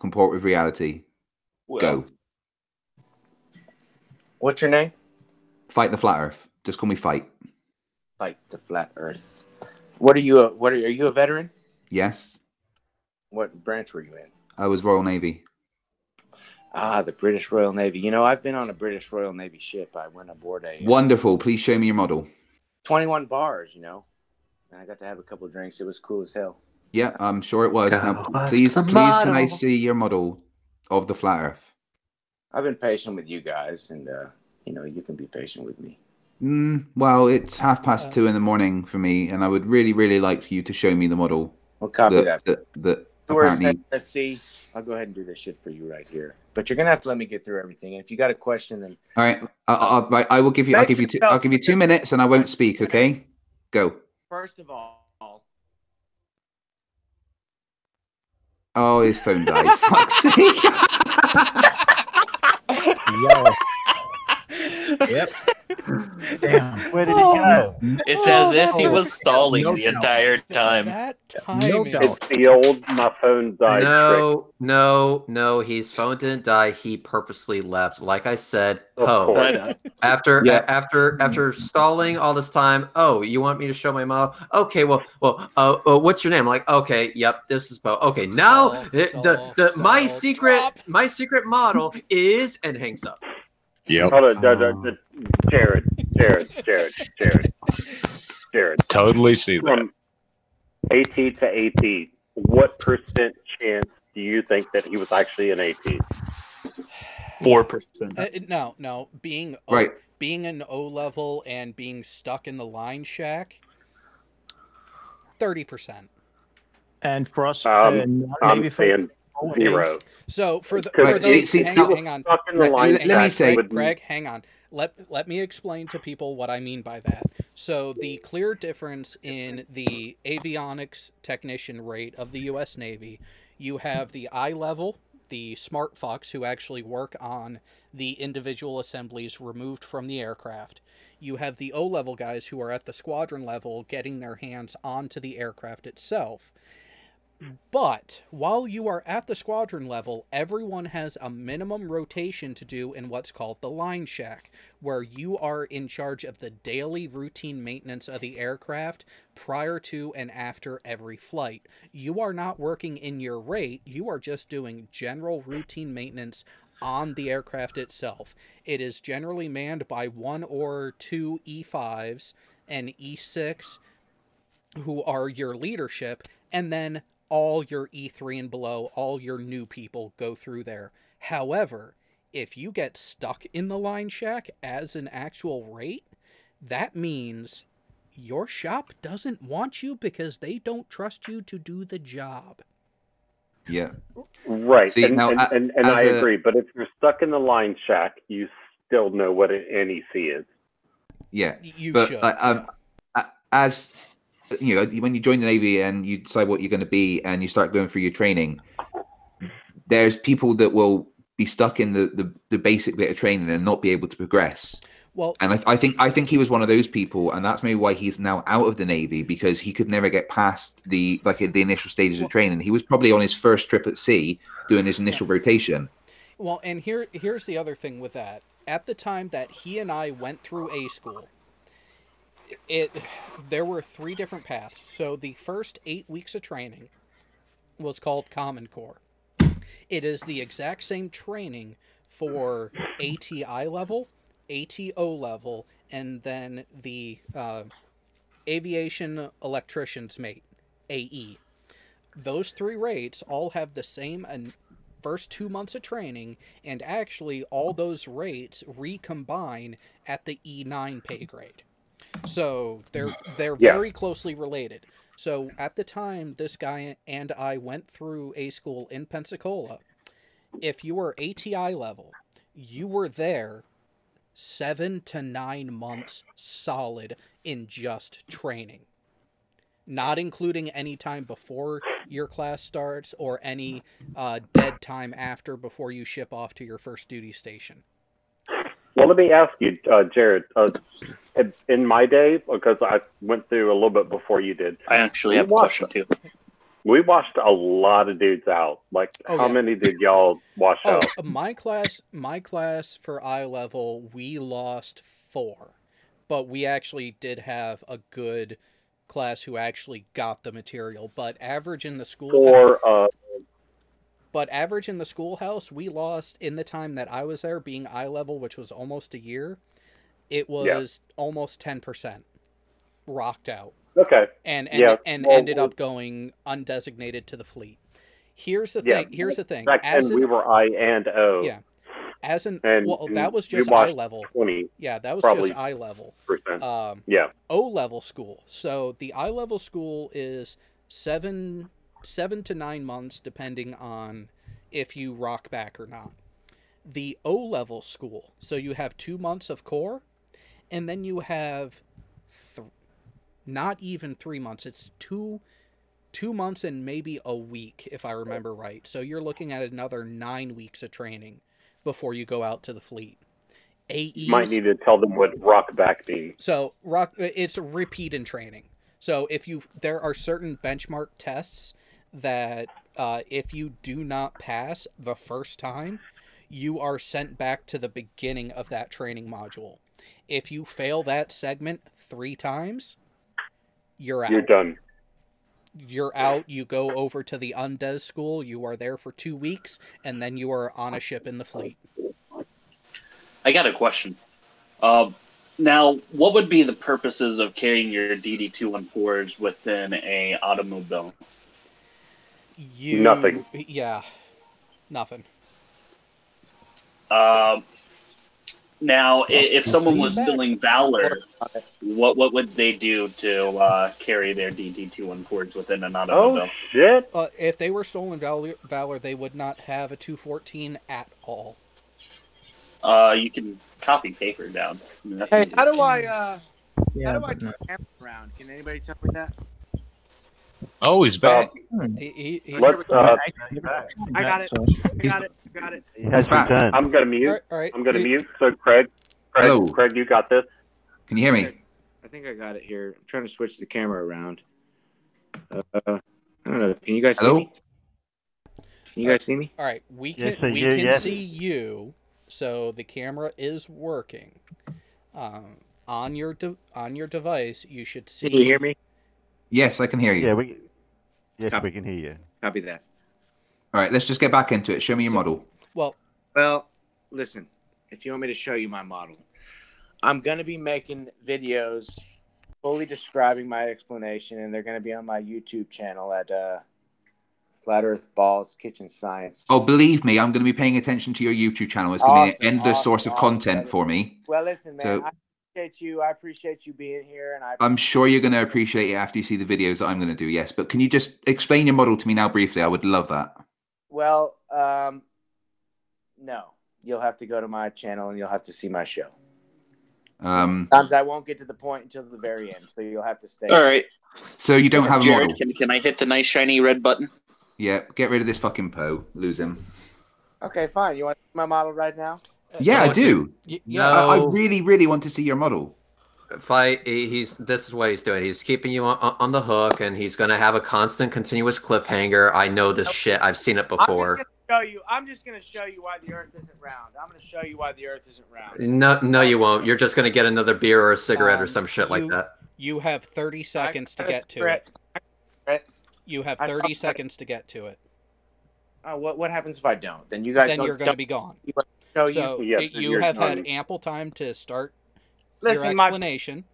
comport with reality? Well, Go. What's your name? Fight the flat Earth. Just call me Fight. Fight the flat Earth. What are you? Are you a veteran? Yes. What branch were you in? I was Royal Navy. The British Royal Navy. You know, I've been on a British Royal Navy ship. I went aboard a Wonderful. Please show me your model. 21 bars, you know. And I got to have a couple of drinks. It was cool as hell. Yeah, I'm sure it was. Now, please, can I see your model of the flat Earth? I've been patient with you guys, and you know, you can be patient with me. Well, it's 2:30 in the morning for me, and I would really, really like you to show me the model. We'll copy that. Apparently, Let's see. I'll go ahead and do this shit for you right here. But you're gonna have to let me get through everything. And if you got a question, then all right, I will give you. I'll give you 2 minutes, and I won't speak. Okay, go. First of all. Oh, his phone died. Fuck's sake. Yo. Yep. Damn. Where did he go? It's as if he was stalling the entire time. It's the old my phone died. No, his phone didn't die. He purposely left. Like I said, course. after stalling all this time. Oh, you want me to show my model? Okay, well, what's your name? Like, okay, yep, this is Bo. Okay, now my secret model is, and hangs up. Yep. Hold on, Jared. Totally see that. From AT to AT, what percent chance do you think that he was actually an AT? 4%. No. Being an O level and being stuck in the line shack, 30%. And for us, I'm saying 0. So for those, hang on. Greg, hang on. Let me explain to people what I mean by that. So the clear difference in the avionics technician rate of the U.S. Navy, you have the I level, the smart fucks who actually work on the individual assemblies removed from the aircraft. You have the O level guys who are at the squadron level getting their hands onto the aircraft itself. But while you are at the squadron level, everyone has a minimum rotation to do in what's called the line shack, where you are in charge of the daily routine maintenance of the aircraft prior to and after every flight. You are not working in your rate, you are just doing general routine maintenance on the aircraft itself. It is generally manned by 1 or 2 E5s and E6 who are your leadership, and then all your E3 and below, all your new people go through there. However, if you get stuck in the line shack as an actual rate, that means your shop doesn't want you because they don't trust you to do the job. Yeah. Right. See, and I agree. But if you're stuck in the line shack, you still know what an NEC is. Yeah. You but, should. As you know, when you join the Navy and you decide what you're going to be and you start going through your training, there's people that will be stuck in the basic bit of training and not be able to progress. Well, and I think he was one of those people, and that's maybe why he's now out of the Navy, because he could never get past the initial stages of training. He was probably on his first trip at sea doing his initial rotation. Well, and here's the other thing with that. At the time that he and I went through A school, there were 3 different paths. So the first 8 weeks of training was called Common Core. It is the exact same training for ATI level, ATO level, and then the Aviation Electrician's Mate, AE. Those 3 rates all have the same first 2 months of training, and actually all those rates recombine at the E9 pay grade. So they're very closely related. So at the time this guy and I went through A school in Pensacola, if you were ATI level, you were there 7 to 9 months solid in just training, not including any time before your class starts or any dead time after before you ship off to your first duty station. Well, let me ask you, Jared, in my day, because I went through a little bit before you did. I actually have a question too. We washed a lot of dudes out. Like, how many did y'all wash out? My class for I level, we lost 4, but we actually did have a good class who actually got the material. But average in the school. But average in the schoolhouse, we lost in the time that I was there, being eye level, which was almost a year. It was almost 10% rocked out. Okay. And Well, ended up going undesignated to the fleet. Here's the thing. Here's the thing. Back then we were I and O. Yeah. And that was we just lost eye level. 20. Yeah, that was probably just eye level. Yeah. O level school. So the eye level school is 7 to 9 months, depending on if you rock back or not. The O level school. So you have 2 months of core, and then you have not even 3 months. It's 2 months and maybe a week, if I remember right. So you're looking at another 9 weeks of training before you go out to the fleet. AEs, You might need to tell them what rock back means. So it's a repeat in training. So there are certain benchmark tests that if you do not pass the first time, you are sent back to the beginning of that training module. If you fail that segment 3 times, you're out. You're done. You're out. You go over to the undez school. You are there for 2 weeks, and then you are on a ship in the fleet. I got a question. Now, what would be the purposes of carrying your DD-214s within a automobile? Nothing. Yeah, nothing. Now, if someone was stealing Valor, what would they do to carry their DD-214s within an automobile? Oh, shit. If they were stolen Valor, they would not have a 214 at all. You can copy paper down. Hey, how do I turn the camera around? Can anybody tell me that? Oh, he's back. I got it. He's back. I'm gonna mute. All right. I'm gonna mute. So Craig, you got this. Can you hear me? I think I got it here. I'm trying to switch the camera around. I don't know. Can you guys see me? Can you guys see me? All right, we can see you. So the camera is working. On your device, you should see. Can you hear me? Yes, I can hear you. Yeah, we can hear you. Copy that. All right, let's just get back into it. Show me your model. Well, listen. If you want me to show you my model, I'm going to be making videos fully describing my explanation, and they're going to be on my YouTube channel at Flat Earth Balls Kitchen Science. Oh, believe me, I'm going to be paying attention to your YouTube channel. It's going to be an endless source of content for me. Well, listen, man, So- I appreciate you. I appreciate you being here, and I'm sure you're going to appreciate it after you see the videos that I'm going to do, yes. But can you just explain your model to me now briefly? I would love that. Well, no. You'll have to go to my channel and you'll have to see my show. Sometimes I won't get to the point until the very end, so you'll have to stay. All right. So you don't have a Jared, model? can I hit the nice shiny red button? Yeah, get rid of this fucking Poe. Lose him. Okay, fine. You want my model right now? Yeah, I do. No. I really, really want to see your model. This is what he's doing. He's keeping you on the hook, and he's going to have a constant, continuous cliffhanger. I know this shit. I've seen it before. I'm just going to show you why the Earth isn't round. I'm going to show you why the Earth isn't round. No, you won't. You're just going to get another beer or a cigarette or some shit like that. You have 30 seconds to get to it. You have 30 seconds to get to it. What happens if I don't? Then you guys. Then you're going to be gone. So you have had ample time to start your explanation.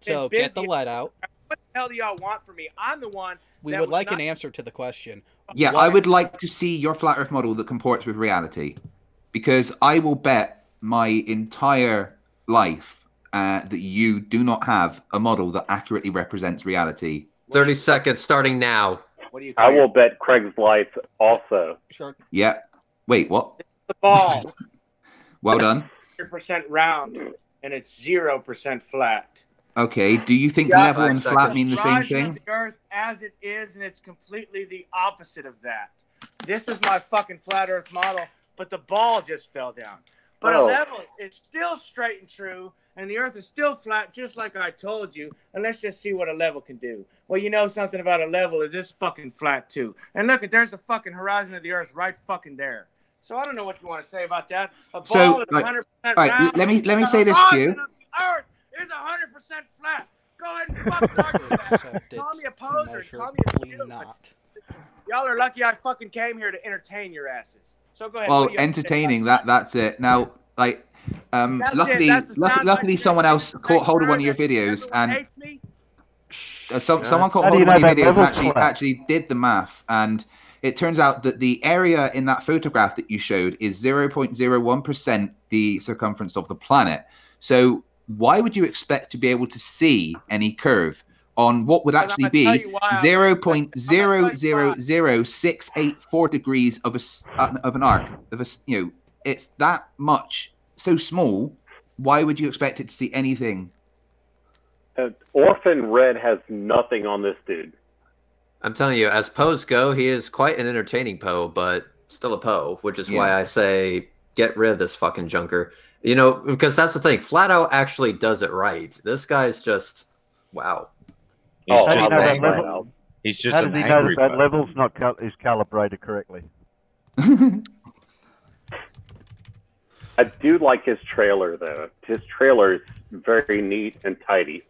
So get the lead out. What the hell do y'all want from me? I'm the one. We would like an answer to the question. Yeah, I would like to see your flat Earth model that comports with reality, because I will bet my entire life that you do not have a model that accurately represents reality. 30 seconds starting now. I will bet Craig's life also. Sure. Yeah. Wait, what? The ball. Well done. 100% round, and it's 0% flat. Okay, do you think level and flat mean the same thing? The Earth as it is, and it's completely the opposite of that. This is my fucking flat Earth model, but the ball just fell down. But a level, it's still straight and true, and the Earth is still flat, just like I told you. And let's just see what a level can do. Well, you know something about a level is this fucking flat too. And look, there's the fucking horizon of the Earth right fucking there. So I don't know what you want to say about that. A ball is 100% all right, round. let me say this to you. The Earth is 100% flat. Go ahead and fucking argue that. Call me a poser. Call me a stupid. Y'all are lucky I fucking came here to entertain your asses. So go ahead. Well, what do you have to say? entertaining. That's it. Now, like, That's luckily, it. That's the sound luckily, bite. someone else caught hold of one of your videos, and someone caught hold of one of your videos and actually did the math, and it turns out that the area in that photograph that you showed is 0.01% the circumference of the planet. So why would you expect to be able to see any curve on what would actually be 0.000684 degrees of an arc? It's that much, so small. Why would you expect it to see anything? Orphan Red has nothing on this dude. I'm telling you, as Poes go, he is quite an entertaining Poe, but still a Poe, which is why I say get rid of this fucking junker. You know, because that's the thing. Flat Out actually does it right. This guy's just, wow. He's How do you just know that angry. level? He's just How an does he know angry that Poe. level's not is calibrated correctly? I do like his trailer, though. His trailer is very neat and tidy.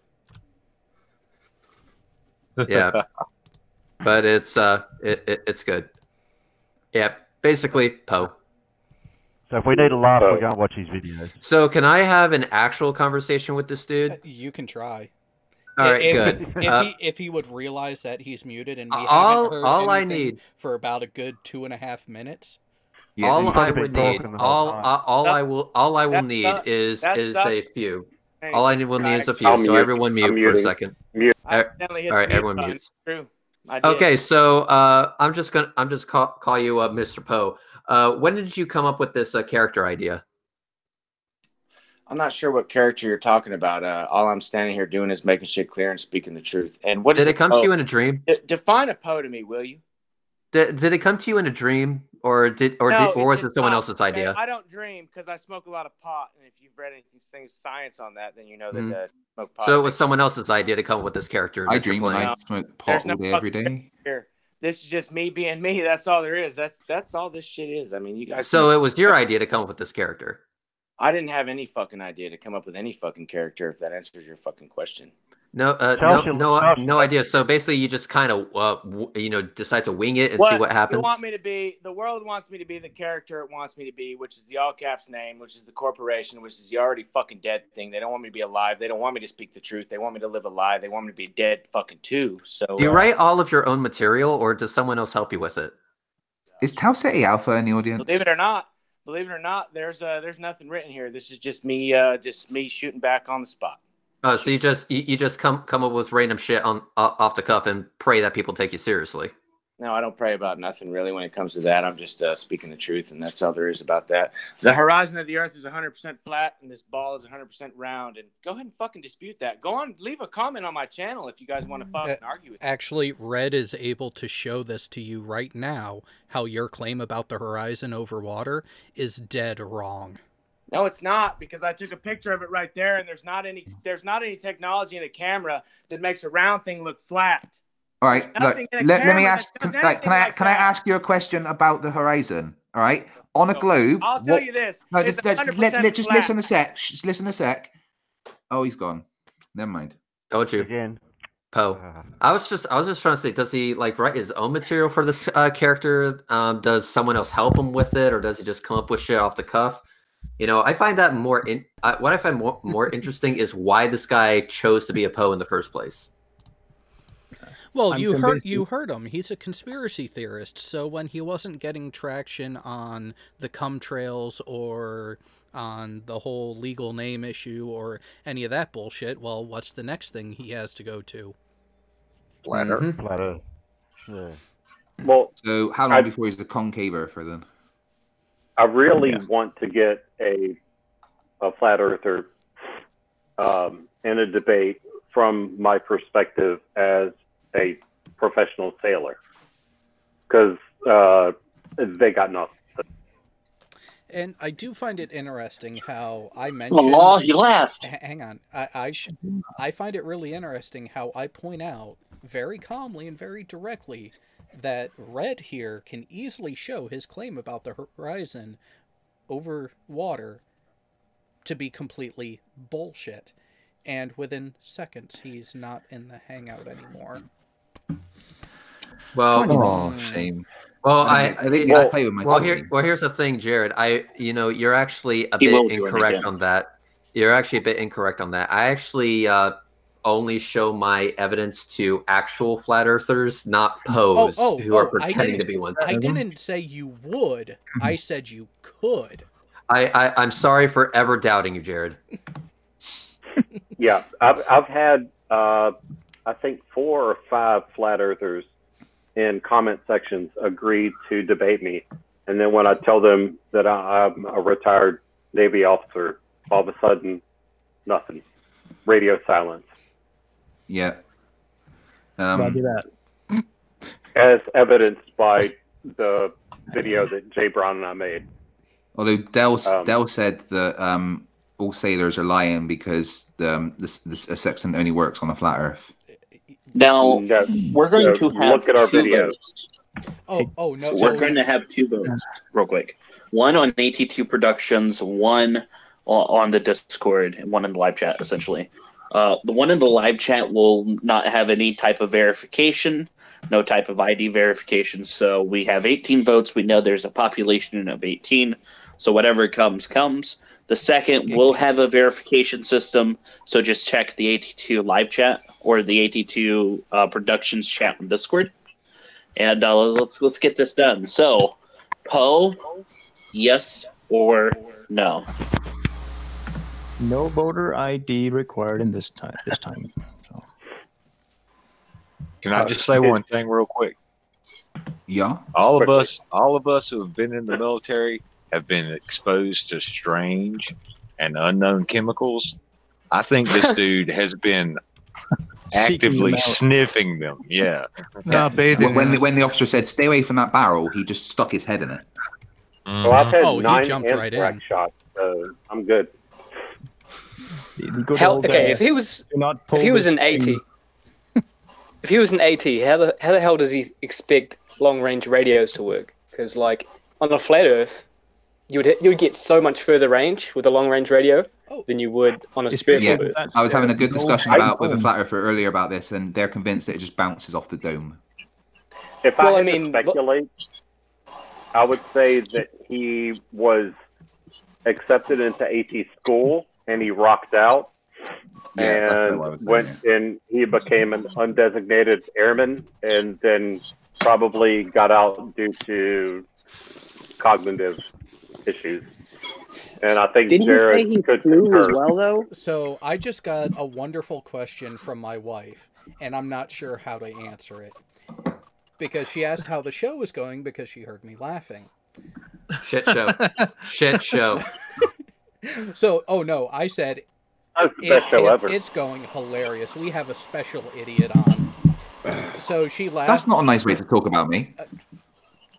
Yeah, but it's it's good. Yeah, basically Poe. So if we need a laugh, we're going to watch his videos. So can I have an actual conversation with this dude? You can try. All right, if, good. If he would realize that he's muted and we all haven't heard I anything need for about a good 2.5 minutes. all I would need, all I will need is a few. All I will need is a few. I'll so mute. everyone mute I'm for a muting. second. Mute. All right, everyone mutes. True. I did. Okay, so I'm just call you Mr. Poe. When did you come up with this character idea? I'm not sure what character you're talking about. All I'm standing here doing is making shit clear and speaking the truth. And what Did it come to you in a dream? Define a Poe to me, will you? Did it come to you in a dream, or was it someone else's idea? I don't dream because I smoke a lot of pot, and if you've read anything science on that, then you know that smoke pot. So it was someone else's idea to come up with this character. I dream when I smoke pot all day, every day. Here. This is just me being me. That's all there is. That's all this shit is. I mean, you guys. So it was your idea to come up with this character. I didn't have any fucking idea to come up with any fucking character. If that answers your fucking question. No idea. So basically, you just kind of, decide to wing it and see what happens. You want me to be? The world wants me to be the character it wants me to be, which is the all caps name, which is the corporation, which is the already fucking dead thing. They don't want me to be alive. They don't want me to speak the truth. They want me to live a lie. They want me to be dead fucking too. So you write all of your own material, or does someone else help you with it? Is Tau City Alpha in the audience? Believe it or not, there's nothing written here. This is just me shooting back on the spot. Oh, so you just come up with random shit off the cuff and pray that people take you seriously. No, I don't pray about nothing really when it comes to that. I'm just speaking the truth, and that's all there is about that. The horizon of the Earth is 100% flat, and this ball is 100% round. And go ahead and fucking dispute that. Go on, leave a comment on my channel if you guys want to fucking argue with me. Actually, Red is able to show this to you right now, how your claim about the horizon over water is dead wrong. No, it's not, because I took a picture of it right there, and there's not any technology in a camera that makes a round thing look flat. All right, look, let me ask. Can I ask you a question about the horizon? All right, on a globe. I'll tell you this. No, it's just listen a sec. Just listen a sec. Oh, he's gone. Never mind. Told you. Again. Poe. I was just trying to say, does he write his own material for this character? Does someone else help him with it, or does he just come up with shit off the cuff? I find that what I find more interesting is why this guy chose to be a Poe in the first place. Well, you heard him. He's a conspiracy theorist. So when he wasn't getting traction on the chemtrails or on the whole legal name issue or any of that bullshit, well, what's the next thing he has to go to? Flat Earth. Flat Earth. Yeah. Well, so how long before he's the concave earther then? I really want to get a flat earther in a debate from my perspective as a professional sailor, because they got nothing. And I do find it interesting how I mentioned... Oh, he left. Hang on. I find it really interesting how I point out very calmly and very directly that Red here can easily show his claim about the horizon over water to be completely bullshit. And within seconds, he's not in the hangout anymore. Well, Oh, shame. Well, I didn't get to play with my team. Here's the thing, Jared. You're actually a He will bit join incorrect again. on that. You're actually a bit incorrect on that. I actually only show my evidence to actual flat earthers, not Poes who are pretending to be one. I didn't say you would. I said you could. I'm sorry for ever doubting you, Jared. Yeah, I've had I think 4 or 5 flat earthers in comment sections agree to debate me, and then when I tell them that I'm a retired Navy officer, all of a sudden, nothing. Radio silence. Yeah. Roger that. As evidenced by the video that Jay Brown and I made. Although Dell said that all sailors are lying because the sextant only works on a flat Earth. Now we're going to have look at our 2 videos. votes. Oh no! We're going to have 2 votes, real quick. One on AT2 Productions, one on the Discord, and one in the live chat. Essentially, the one in the live chat will not have any type of verification, no type of ID verification. So we have 18 votes. We know there's a population of 18. So whatever comes. The second will have a verification system, so just check the AT2 live chat or the AT2 Productions chat on Discord, and let's get this done. So, Poe, yes or no? No voter ID required in this time. Can I just say one thing real quick? Yeah. All of us who have been in the military have been exposed to strange and unknown chemicals. I think this dude has been actively sniffing them. Yeah. Bathing. When the officer said, "Stay away from that barrel," he just stuck his head in it. So I've had he 9 jumped right anthrax in. shots, so I'm good. Okay, if he was an 80, if he was an 80, how the hell does he expect long range radios to work? Because like on a flat Earth, you would get so much further range with a long range radio than you would on a spherical Earth. I was having a good discussion with a flat earther earlier about this, and they're convinced that it just bounces off the dome. If I had to speculate, I would say that he was accepted into AT school and he rocked out, and he became an undesignated airman, and then probably got out due to cognitive issues. And I think Jared could concur. though? So I just got a wonderful question from my wife, and I'm not sure how to answer it. Because she asked how the show was going because she heard me laughing. Shit show. Shit show. So, no, I said That's the best show ever. It's going hilarious. We have a special idiot on. So she laughed. That's not a nice way to talk about me.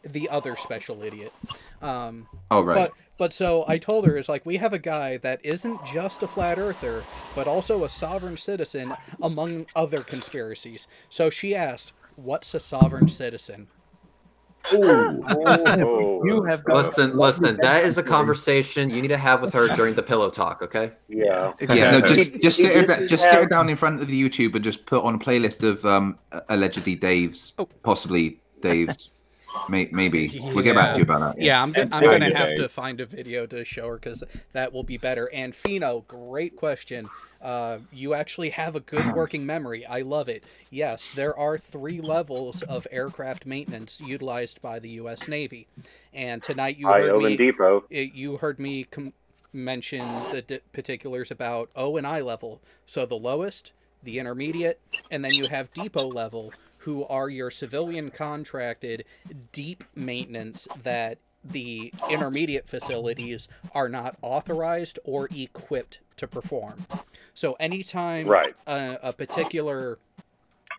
The other special idiot. Oh, right. But so I told her, it's like, we have a guy that isn't just a flat earther, but also a sovereign citizen, among other conspiracies. So she asked, what's a sovereign citizen? You have listen. That is a conversation you need to have with her during the pillow talk. Okay. Yeah. Yeah. No, just sit her down in front of the YouTube and just put on a playlist of allegedly Dave's, possibly Dave's. Maybe we'll get back to you about that. Yeah, I'm gonna have to find a video to show her because that will be better. And Fino, great question. You actually have a good working memory. I love it. Yes, there are 3 levels of aircraft maintenance utilized by the U.S. Navy, and tonight you heard me mention the particulars about O and I level. So the lowest, the intermediate, and then you have depot level, who are your civilian contracted deep maintenance that the intermediate facilities are not authorized or equipped to perform. So anytime a particular,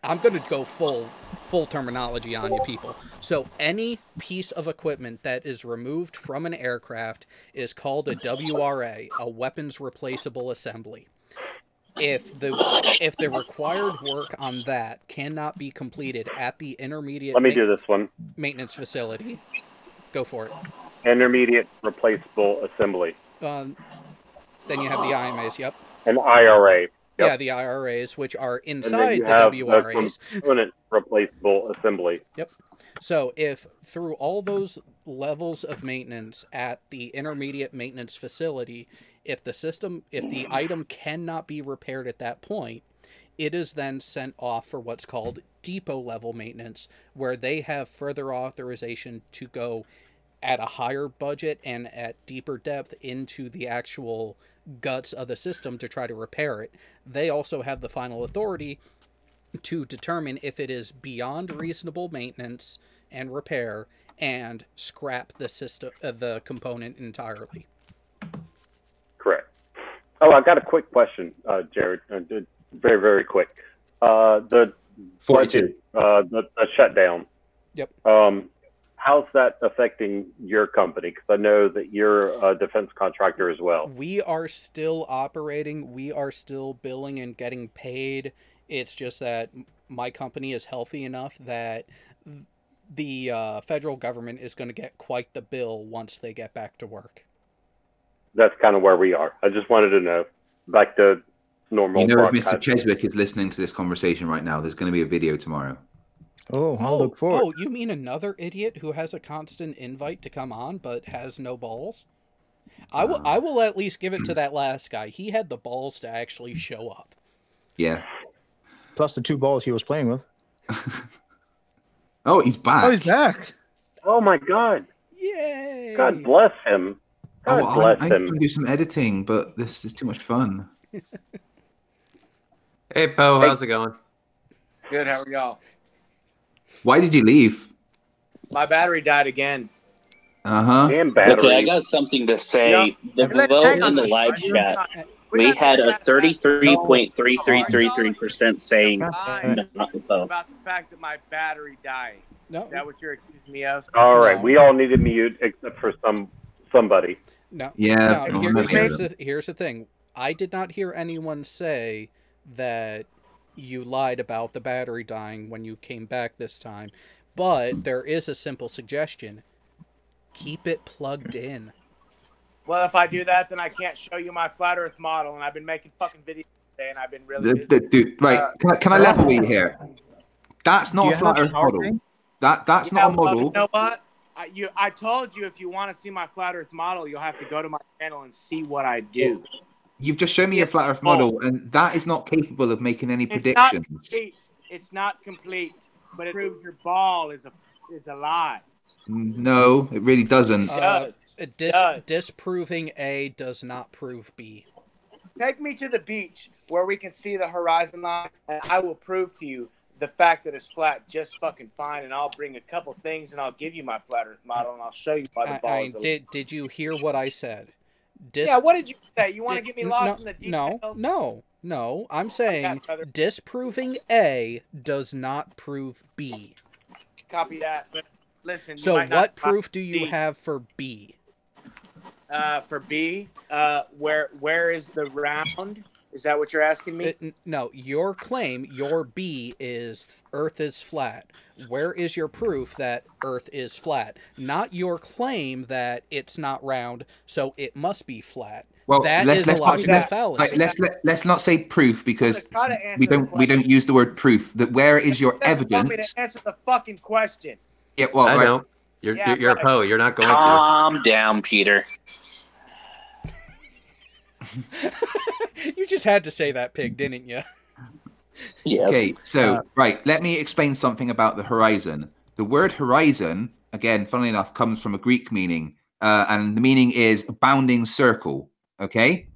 I'm going to go full terminology on you people. So any piece of equipment that is removed from an aircraft is called a WRA, a weapons replaceable assembly. If the required work on that cannot be completed at the intermediate maintenance facility, go for it. Intermediate replaceable assembly. Then you have the IMAs, yep. An IRA. Yeah, the IRAs, which are And then inside you the have WRAs. a component replaceable assembly. Yep. So if through all those levels of maintenance at the intermediate maintenance facility, if the item cannot be repaired at that point, it is then sent off for what's called depot level maintenance, where they have further authorization to go at a higher budget and at deeper depth into the actual guts of the system to try to repair it. They also have the final authority to determine if it is beyond reasonable maintenance and repair and scrap the system, the component entirely. Correct. Oh, I got a quick question, Jared. Very, very quick. The 42. The shutdown. Yep. How's that affecting your company? Because I know that you're a defense contractor as well. We are still operating. We are still billing and getting paid. It's just that my company is healthy enough that the federal government is going to get quite the bill once they get back to work. That's kind of where we are. I just wanted to know, back to normal. You know, if Mr. Cheswick is listening to this conversation right now, there's going to be a video tomorrow. Oh, I'll look forward. Oh, you mean another idiot who has a constant invite to come on but has no balls? I will at least give it to that last guy. He had the balls to actually show up. Yeah. Plus the 2 balls he was playing with. Oh, he's back. Oh, he's back. Oh my God. Yay. God bless him. God bless I him. can do some editing, but this is too much fun. Hey, Poe, how's it going? Good. How are y'all? Why did you leave? My battery died again. Uh-huh. Okay, I got something to say. The vote in the live chat, we had a 33.3333% saying not the Poe. About the fact that my battery died. No. Is that what you're accusing me of? All right, we all needed mute except for somebody. No. Yeah. No, here's the thing. I did not hear anyone say that you lied about the battery dying when you came back this time, but there is a simple suggestion. Keep it plugged in. Well, if I do that, then I can't show you my flat Earth model, and I've been making fucking videos today, and I've been really busy. Dude, right, can I level with you here? That's not a flat Earth model. That's not a model. You know what? I told you if you want to see my flat Earth model, you'll have to go to my channel and see what I do. You've just shown me a flat Earth model, and that is not capable of making any predictions. Not complete. It's not complete, but it proves your ball is a lie. No, it really doesn't. Disproving A does not prove B. Take me to the beach where we can see the horizon line, and I will prove to you the fact that it's flat just fucking fine, and I'll bring a couple things, and I'll give you my flat Earth model, and I'll show you why the ball is a lie. Did you hear what I said? Yeah, what did you say? You want to get me lost in the details? No. I'm saying disproving A does not prove B. Copy that. But listen. So what proof do you have for B? For B, where is the round? Is that what you're asking me? No, your claim, your B is Earth is flat. Where is your proof that Earth is flat? Not your claim that it's not round, so it must be flat. Well, that is a logical fallacy. Let's not say proof because we don't use the word proof. That where is your evidence? Want me to answer the fucking question? Yeah, well, I know. You're a Poe. You're not going to. Calm down, Peter. You just had to say that, Pig, didn't you? Yes. Okay, so, right, let me explain something about the horizon. The word horizon, again, funnily enough, comes from a Greek meaning, and the meaning is a bounding circle, okay?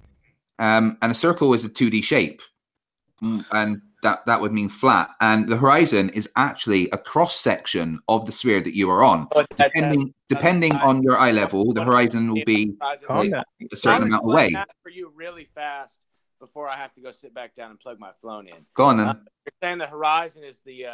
And a circle is a 2D shape, and that would mean flat. And the horizon is actually a cross-section of the sphere that you are on. Depending on your eye level, the horizon will be like a certain amount away. For you really fast before I have to go sit back down and plug my phone in. Go on then. You're saying the horizon is the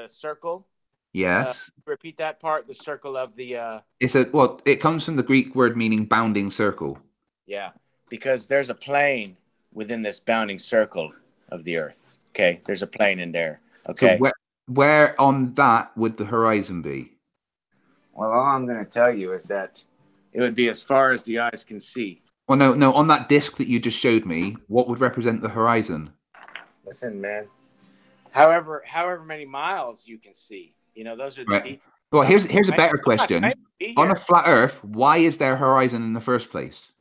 circle? Yes. Repeat that part. The circle of the. It comes from the Greek word meaning bounding circle. Yeah, because there's a plane within this bounding circle of the Earth. Okay, there's a plane in there. Okay. So where on that would the horizon be? Well, all I'm going to tell you is that it would be as far as the eyes can see. Well, no. On that disc that you just showed me, what would represent the horizon? Listen, man. However many miles you can see, those are the Right. deep. Well, here's a better question. On a flat Earth, why is there a horizon in the first place?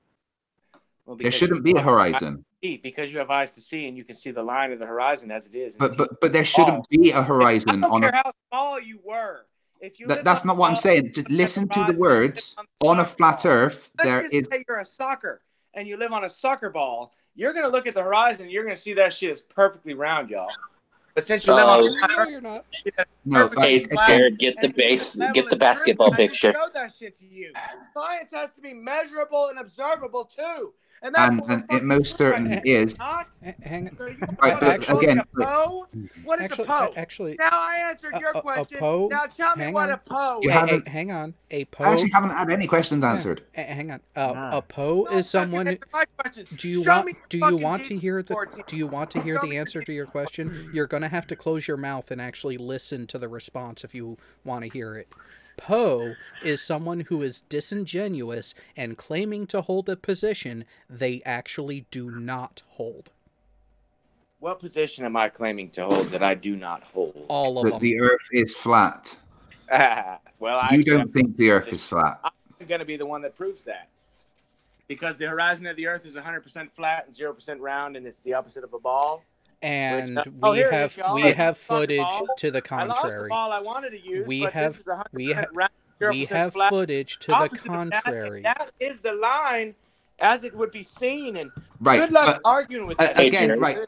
Well, There shouldn't be a horizon. Because you have eyes to see and you can see the line of the horizon as it is. But there shouldn't be a horizon I don't on care a. how small you were. If you That's not what I'm saying. Just listen to the words. On a flat Earth, there let's is. just say you're a soccer and you live on a soccer ball. You're gonna look at the horizon. And you're gonna see that shit is perfectly round, y'all. But since you live on a flat Earth, you're not. No, Hey, Jared, get the basketball picture. Show that shit to you. Science has to be measurable and observable too. And that's And it most certainly is. Hang on. Right, but again, What is a PO? Actually, now I answered your question. PO? Now tell me Hang what on. a PO You is. haven't- Hang on. A PO. I actually haven't had any questions answered. Hang on. A PO is someone. Do you want to hear the answer to your question? You're gonna have to close your mouth and actually listen to the response if you want to hear it. PO is someone who is disingenuous and claiming to hold a position they actually do not hold. What position am I claiming to hold that I do not hold? All of That them. the Earth is flat. Well, You don't think the Earth is flat. I'm going to be the one that proves that. Because the horizon of the Earth is 100% flat and 0% round, and it's the opposite of a ball. And here it is, y'all. we have footage Ball. to the I lost the contrary. ball I wanted to use, We but have this is 100% we have round, 0% we have flat. footage to the Opposite of that, contrary. that is the line as it would be seen, and Right, good luck but, arguing with that. again, right.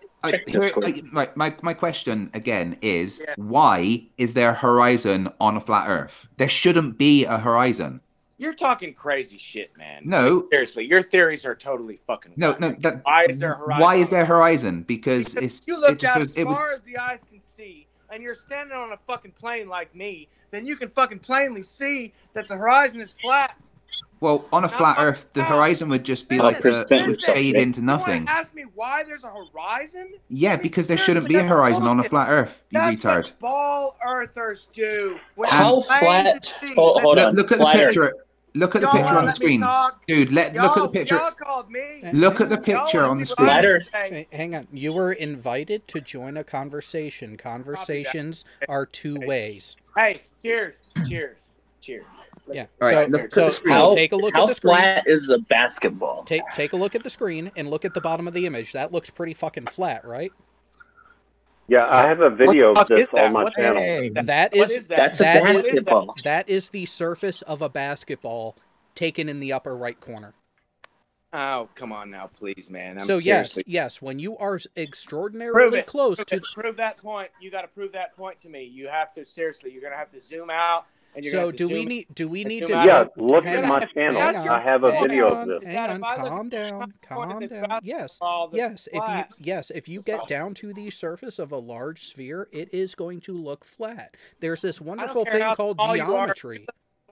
My question again is why is there a horizon on a flat Earth? There shouldn't be a horizon. You're talking crazy shit, man. No. Like, seriously, your theories are totally fucking. No. Why is there a horizon? Why is there a horizon? Because If it's you look it just out goes. as It would, far as the eyes can see, and you're standing on a fucking plane like me, then you can fucking plainly see that the horizon is flat. well, on a flat Earth, the horizon would just be like it would fade into nothing. You want to ask me why there's a horizon? Yeah, because there shouldn't be a horizon on a flat Earth. You That's retard. what ball earthers do. When How it's plain flat? to see. Hold on. Look at the Flat Earth. picture. Look at the Y'all picture on the let me screen, talk. dude. Look at the picture. Y'all called me. Look at the picture on the screen. Hang on. You were invited to join a conversation. Conversations are two ways. Hey, cheers. Yeah. All right, look at the screen. Take a look How at the screen. flat is a basketball? Take a look at the screen and look at the bottom of the image. That looks pretty fucking flat, right? Yeah, I have a video of this on my channel. That's a basketball. That is the surface of a basketball taken in the upper right corner. Oh, come on now, please, man. So seriously. yes, when you are extraordinarily Prove it. close prove to it. Prove that point. You got to prove that point to me. You have to seriously. You're gonna have to zoom out. And you're So gonna have to do we zoom need in do we and need zoom to out. Yeah, look hang at on, my channel. hang on, I have a hang video on, of this. Hang on, If I look calm at down, calm this down. basketball Yes, that's if you get down to the surface of a large sphere, it is going to look flat. There's this wonderful care thing how called small you are. geometry.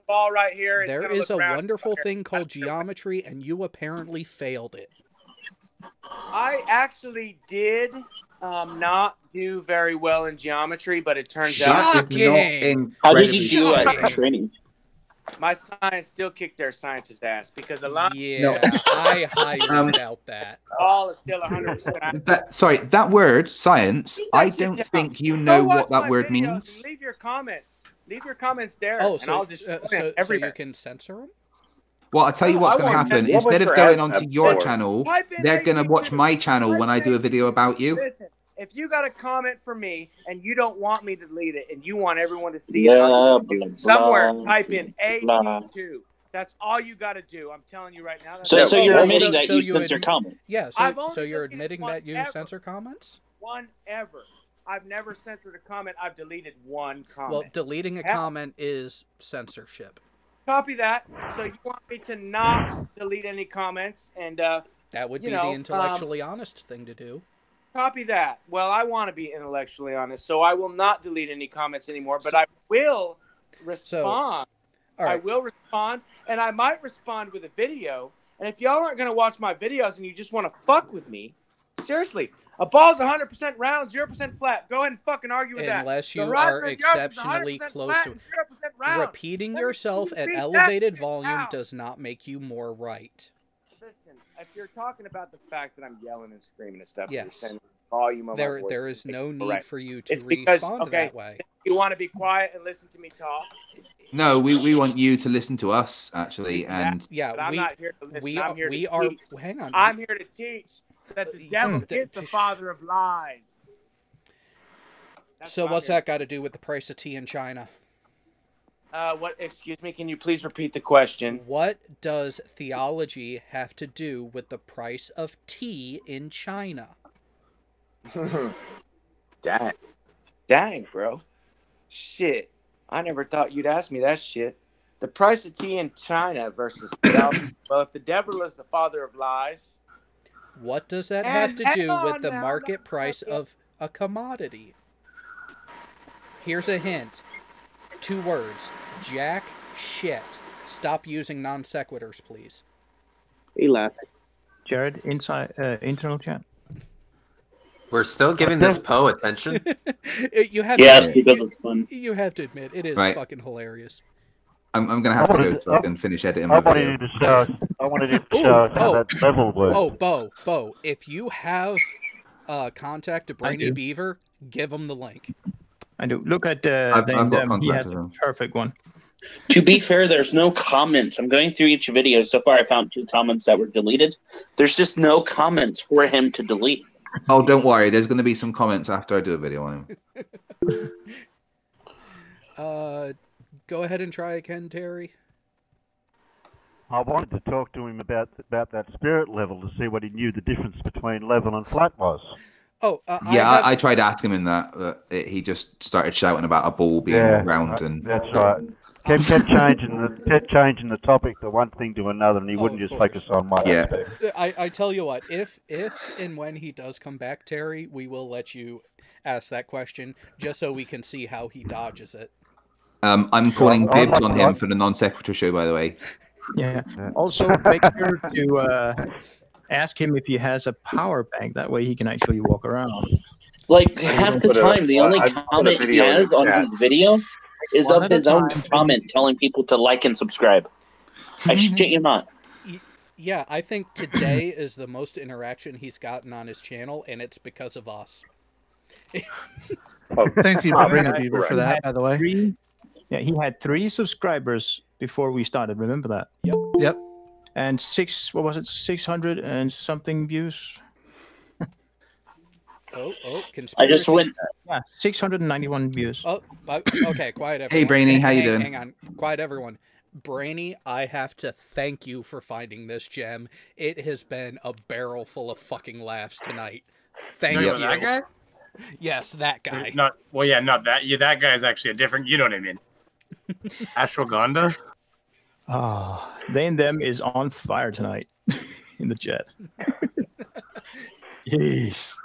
Ball right here. It's There gonna is a look round. wonderful thing called geometry, and you apparently failed it. I actually did not do very well in geometry, but it turns out Shocking! How did you do at training? my science still kicked their science's ass because a lot. Yeah, I highly doubt that. All is still 100%. Sorry, that word science. I don't think you know Go watch what that my word videos means. and leave your comments. Leave your comments there, Oh, and so I'll just so everywhere. you can censor them? Well, I'll tell you what's I going to want happen. to- Instead of What going was onto your your ad channel, Type in they're going to watch 18. my channel when I do a video about you. Listen, if you got a comment for me and you don't want me to delete it and you want everyone to see Blah, it, blah, somewhere blah, type in blah. AT2. That's all you got to do. I'm telling you right now. That's So you're Oh, admitting that so you you censor admit- comments? Yeah, I've so only you're deleted admitting one that you ever. censor comments? one ever. I've never censored a comment. I've deleted one comment. Well, deleting a Hell, comment is censorship. Copy that. So you want me to not delete any comments and That would you be know, the intellectually honest thing to do. copy that. Well, I want to be intellectually honest, so I will not delete any comments anymore, but I will respond. All right. I will respond, and I might respond with a video. And if y'all aren't going to watch my videos and you just want to fuck with me, seriously, a ball's 100% round, 0% flat. Go ahead and fucking argue with that. Unless The you horizon are of the earth is exceptionally 100% close flat to it. and 0% round. Repeating Let me yourself at beat that elevated shit volume out. does not make you more right. Listen, if you're talking about the fact that I'm yelling and screaming and stuff, Yes. then volume of my voice. There is no need Correct. for you to It's because, respond that way. You want to be quiet and listen to me talk? No, we want you to listen to us actually, and yeah, But I'm not here to listen. I'm here to teach. Hang on. I'm here to teach that the devil is the father of lies. So what's that got to do with the price of tea in China? What? Excuse me. Can you please repeat the question? What does theology have to do with the price of tea in China? Dang, bro. Shit. I never thought you'd ask me that shit. The price of tea in China versus theology. Well, if the devil is the father of lies. What does that have to do with the market price of a commodity? Here's a hint. 2 words. Jack shit. Stop using non sequiturs, please. He laughing. Jared, internal chat. We're still giving this Poe attention. You have because it's fun. You have to admit, it is fucking hilarious. I'm going to have to go so I can finish editing my I wanted video. you to show us. I wanted you to show us how that level works. Oh, Bo, if you have contact to Brainy Beaver, give him the link. I do. Look at I've got he has contact with a him. perfect one. To be fair, there's no comments. I'm going through each video. So far, I found 2 comments that were deleted. There's just no comments for him to delete. Oh, don't worry. There's going to be some comments after I do a video on him. Go ahead and try again, Terry. I wanted to talk to him about that spirit level to see what he knew the difference between level and flat was. Oh, I tried asking him that. He just started shouting about a ball being round, and that's right. Kept changing the topic to one thing to another, and he wouldn't just focus on one aspect. I tell you what, if and when he does come back, Terry, we will let you ask that question just so we can see how he dodges it. I'm calling dibs on him for the non sequitur show, by the way. Yeah. Also, make sure to ask him if he has a power bank. That way, he can actually walk around. Like half the time, the only comment he has on his video is of his own comment telling people to like and subscribe. I shit you not. Yeah, I think today is the most interaction he's gotten on his channel, and it's because of us. Thank you, Brainy Beaver, for that, by the way. He had 3 subscribers before we started. Remember that? Yep. And 600 and something views. Conspiracy. I just went. Yeah, 691 views. Oh, okay, quiet everyone. Hey, Brainy, how you doing? Hang on, quiet everyone. Brainy, I have to thank you for finding this gem. It has been a barrel full of fucking laughs tonight. Thank you. That guy? Yes, that guy. Not that. Yeah, that guy is actually a different. You know what I mean? Ashwagandha. Oh, they and them is on fire tonight in the chat. Jeez.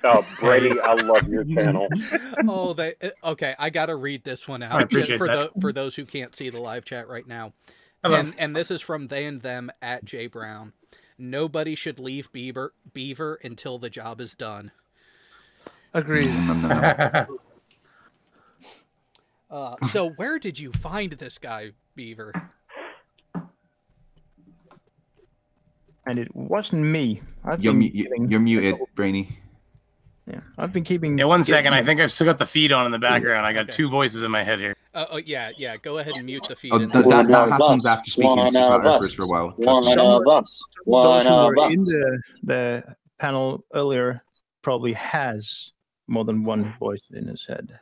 Oh, Brady, I love your channel. Oh, okay. I gotta read this one out. I appreciate for those who can't see the live chat right now. And this is from they and them at J Brown. Nobody should leave Beaver until the job is done. Agreed. So where did you find this guy, Beaver? And it wasn't me. You're muted, Brainy. Yeah, I've been keeping. Yeah, 1 second. I think I've still got the feed on in the background. I got 2 voices in my head here. Yeah. Go ahead and mute the feed. That happens after speaking to photographers for a while. One of us in the panel earlier probably has more than one voice in his head.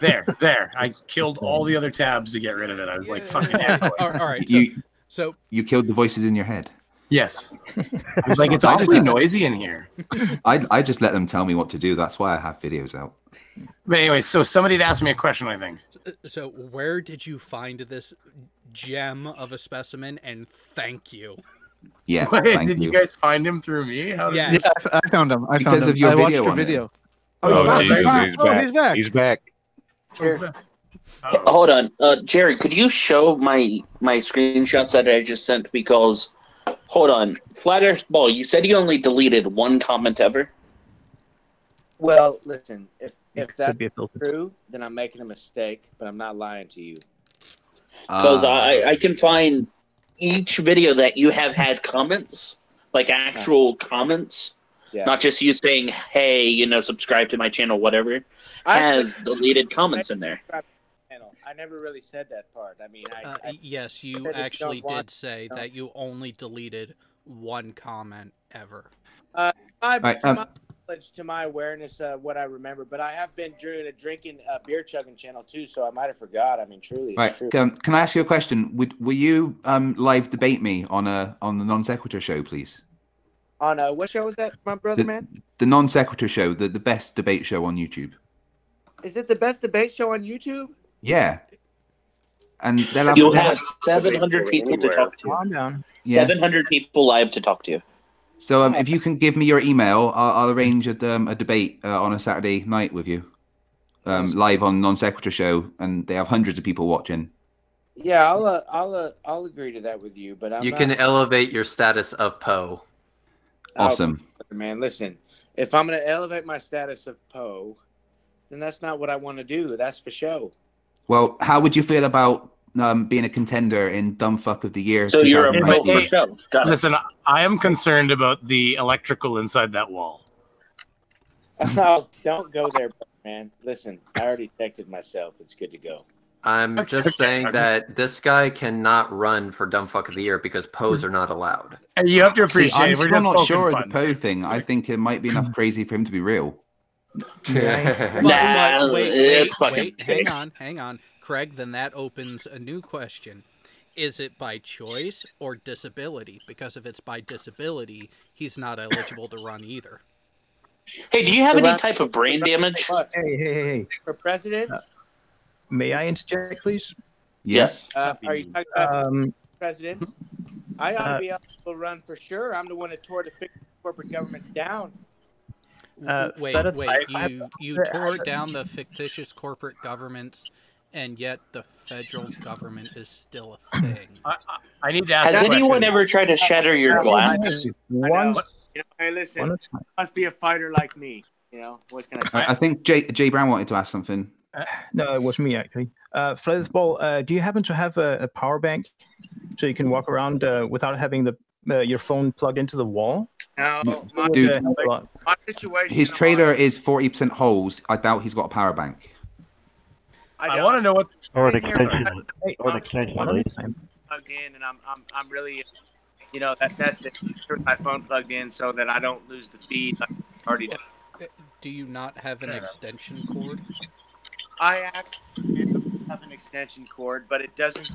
There. I killed all the other tabs to get rid of it. I was like, fucking all right. So you killed the voices in your head. Yes. I was like, it's awfully noisy in here. I just let them tell me what to do. That's why I have videos out. But anyway, so somebody had asked me a question, I think. So where did you find this gem of a specimen? And thank you. Yeah. Wait, did you guys find him through me? Yes. I found him. Because of your I video. Watched your video. He's back. He's back. Hold on, Jerry. Could you show my screenshots that I just sent? Because, hold on, Flat Earth Ball. You said you only deleted 1 comment ever. Well, listen. If that's true, then I'm making a mistake. But I'm not lying to you. Because I can find each video that you have had comments, like actual comments, Yeah. Not just you saying, "Hey, subscribe to my channel," whatever. Has deleted comments in there. I never really said that part. I mean, yes, you actually did say that you only deleted one comment ever. To my awareness, what I remember, but I have been doing a drinking, beer chugging channel too, so I might have forgot. I mean, truly, it's true. Can I ask you a question? Will you live debate me on the Non Sequitur show, please? On what show was that, my brother, man? The Non Sequitur show, the best debate show on YouTube. Is it the best debate show on YouTube? Yeah. And you'll have 700 people to talk to. Calm down. 700 people live to talk to. So if you can give me your email, I'll arrange a debate on a Saturday night with you, live on Non Sequitur show, and they have hundreds of people watching. Yeah, I'll agree to that with you, but you can elevate your status of Poe. Awesome, man. Listen, if I'm going to elevate my status of Poe, then that's not what I want to do. That's for show. Well, how would you feel about being a contender in Dumb Fuck of the Year? So you're a Poe for show. Listen, I am concerned about the electrical inside that wall. Oh, don't go there, man. Listen, I already checked myself. It's good to go. I'm just saying that this guy cannot run for Dumb Fuck of the Year because Poes are not allowed. And you have to appreciate. I'm still not sure of the Poe thing. I think it might be enough crazy for him to be real. Wait, hang on. Craig, then that opens a new question. Is it by choice or disability? Because if it's by disability, he's not eligible to run either. Hey, do you have any type of brain damage? Hey. For president? May I interject, please? Yes. Are you talking about president? I ought to be able to run for sure. I'm the one that tore the corporate governments down. Wait. You tore down the fictitious corporate governments, and yet the federal government is still a thing. I need to ask. Has anyone ever tried to shatter your glass? Hey, listen. Must be a fighter like me. What can I? I think Jay Brown wanted to ask something. No, it was me actually. Feathersball, do you happen to have a power bank so you can walk around without having your phone plugged into the wall? No, Dude, my situation. His trailer is 40% holes. I doubt he's got a power bank. I want to know what. Or an extension. Or an extension. Plugged in, and I'm really, that's it. My phone plugged in so that I don't lose the feed. Like I already done. Do you not have an extension cord? I actually have an extension cord, but it doesn't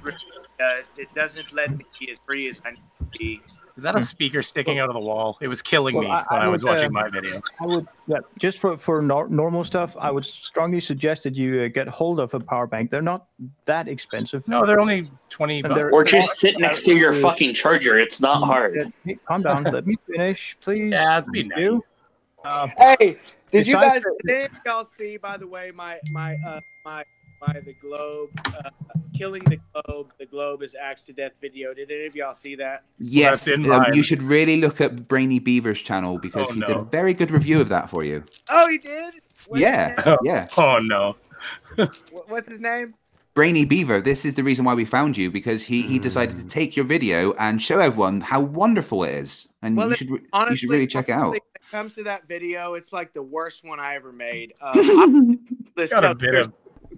let me be as free as I need to be. Is that a speaker sticking out of the wall? It was killing me when I was watching my video. I would, just for normal stuff, I would strongly suggest that you get hold of a power bank. They're not that expensive. No, they're only $20. Or just sit next to your fucking charger. It's not hard. Hey, calm down. Let me finish, please. Yeah, it's be nice. Hey, did y'all see, by the way, the globe killing the globe? The globe is axed to death video. Did any of y'all see that? Yes, you should really look at Brainy Beaver's channel because he did a very good review of that for you. Oh, he did? Yeah. Oh no. What's his name? Brainy Beaver. This is the reason why we found you, because he decided to take your video and show everyone how wonderful it is, and you should really check it out. When it comes to that video, it's like the worst one I ever made.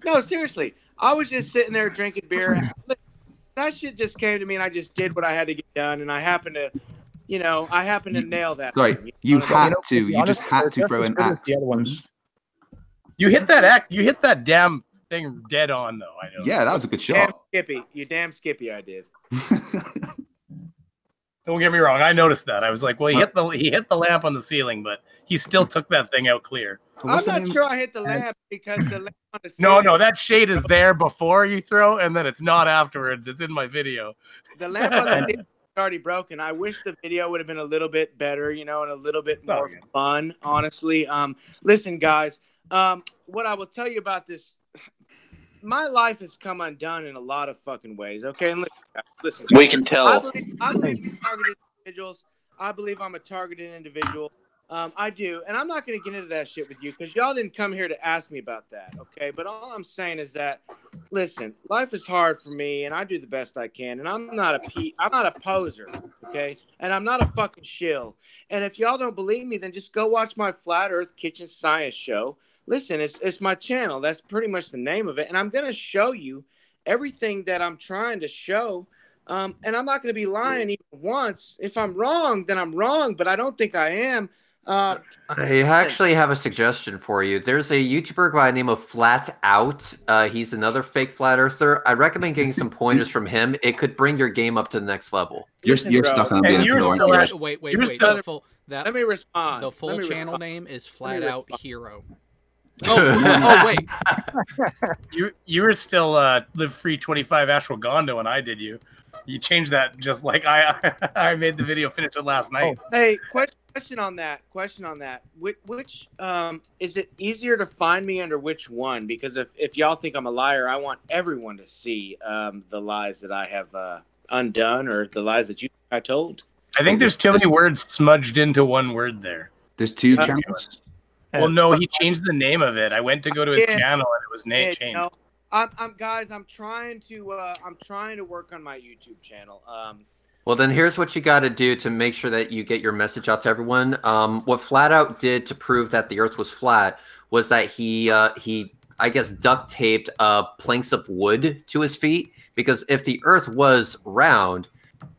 No, seriously. I was just sitting there drinking beer. That shit just came to me, and I just did what I had to get done, and I happened to nail that. Sorry, you just had to throw an axe. The other ones. You hit that damn thing dead on, though. I know. Yeah, that was a good shot. You damn Skippy, I did. Don't get me wrong. I noticed that. I was like, well, he hit the lamp on the ceiling, but he still took that thing out clear. I'm not sure I hit the lamp because the lamp on the ceiling. No, that shade is there before you throw, and then it's not afterwards. It's in my video. The lamp on the ceiling is already broken. I wish the video would have been a little bit better, and a little bit more fun, honestly. Listen, guys, what I will tell you about this, my life has come undone in a lot of fucking ways, okay? And listen, we can tell. I believe in targeted individuals. I believe I'm a targeted individual. I do, and I'm not going to get into that shit with you because y'all didn't come here to ask me about that, okay? But all I'm saying is that listen, life is hard for me, and I do the best I can. And I'm not a poser, okay? And I'm not a fucking shill. And if y'all don't believe me, then just go watch my Flat Earth Kitchen Science show. Listen, it's my channel. That's pretty much the name of it. And I'm gonna show you everything that I'm trying to show. And I'm not gonna be lying even once. If I'm wrong, then I'm wrong. But I don't think I am. I actually have a suggestion for you. There's a YouTuber by the name of Flat Out. He's another fake flat earther. I recommend getting some pointers from him. It could bring your game up to the next level. You're stuck on Wait. Let me respond. The full channel name is Flat Out Hero. Wait. You were still Live Free 25 Ashwagandha when I did you. You changed that just like I made the video, finished it last night. Hey, question on that. Which is it easier to find me under which one? Because if y'all think I'm a liar, I want everyone to see the lies that I have undone or the lies that I told. I think there's too many words smudged into one word there. There's two channels. Well, no, he changed the name of it. I went to go to his channel and it was changed. You know, I'm trying to work on my YouTube channel. Well, then here's what you got to do to make sure that you get your message out to everyone. What Flat Out did to prove that the Earth was flat was that he I guess duct taped planks of wood to his feet, because if the Earth was round,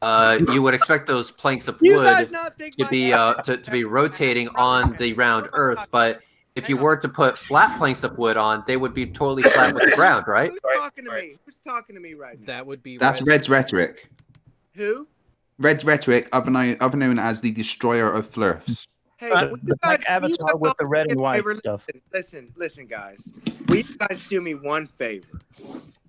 you would expect those planks of wood to be rotating on the round Earth, but if you were to put flat planks of wood on, they would be totally flat with the ground, right? Who's talking to me? Who's talking to me right now? That would be. That's Red's Rhetoric. Who? Red's Rhetoric, other known as the Destroyer of Flurfs. Hey, the black avatar with the red and white stuff. Listen, guys. Will you guys do me one favor?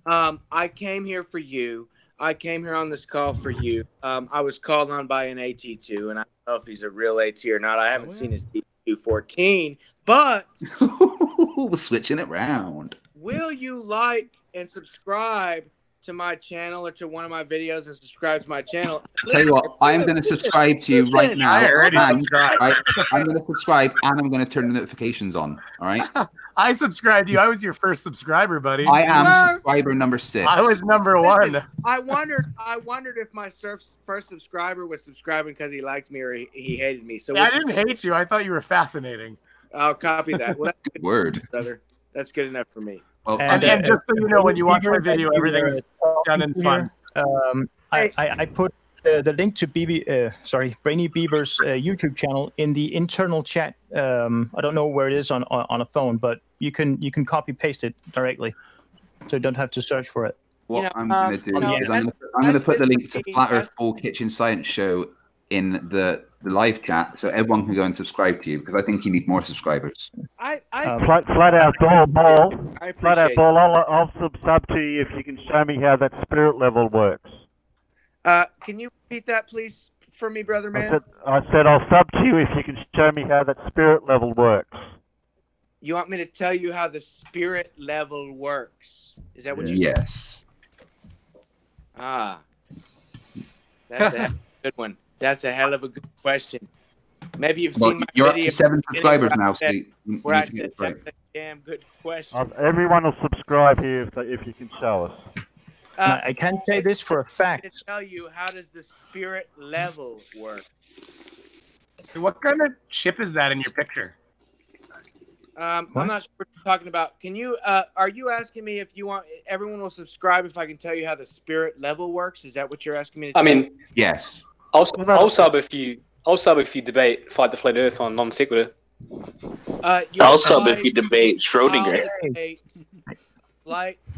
I came here for you. I came here on this call for you. I was called on by an AT2, and I don't know if he's a real AT or not. I haven't seen his D214, but we're switching it round. Will you like and subscribe to my channel or to one of my videos and subscribe to my channel? I'll tell you what, I'm going to subscribe to you right now. I'm going to subscribe and I'm going to turn the notifications on. All right. I subscribed to you. I was your first subscriber, buddy. I am subscriber number 6. I was number 1. I wondered if my first subscriber was subscribing because he liked me or he hated me. So I didn't hate you. I thought you were fascinating. I'll copy that. Well, that's good word. That's good enough for me. Well, and just so you know, when you watch my video, everything's done and fun. I put the link to Brainy Beaver's YouTube channel in the internal chat. I don't know where it is on a phone, but you can copy paste it directly, so you don't have to search for it. What I'm going to do is I'm going to put the link to Flat Earth Ball Kitchen Science Show in the live chat, so everyone can go and subscribe to you, because I think you need more subscribers. Flat Out Ball. Flat Out Ball. I'll sub to you if you can show me how that spirit level works. Can you repeat that, please, for me, brother man? I said I'll sub to you if you can show me how that spirit level works. You want me to tell you how the spirit level works? Is that what you said? Yes. That's a good one. That's a hell of a good question. Maybe you've seen my you're video. Up to 7 subscribers now, Steve. Where I said that's a damn good question. Everyone will subscribe here if you can show us. I can say this for a fact. To tell you, how does the spirit level work? What kind of chip is that in your picture? I'm not sure what you're talking about. Can you? Are you asking me if you want everyone will subscribe if I can tell you how the spirit level works? Is that what you're asking me to? I mean, yes. I'll sub if you debate Fight the Flat Earth on Non Sequitur. I'll sub if you debate Schrodinger.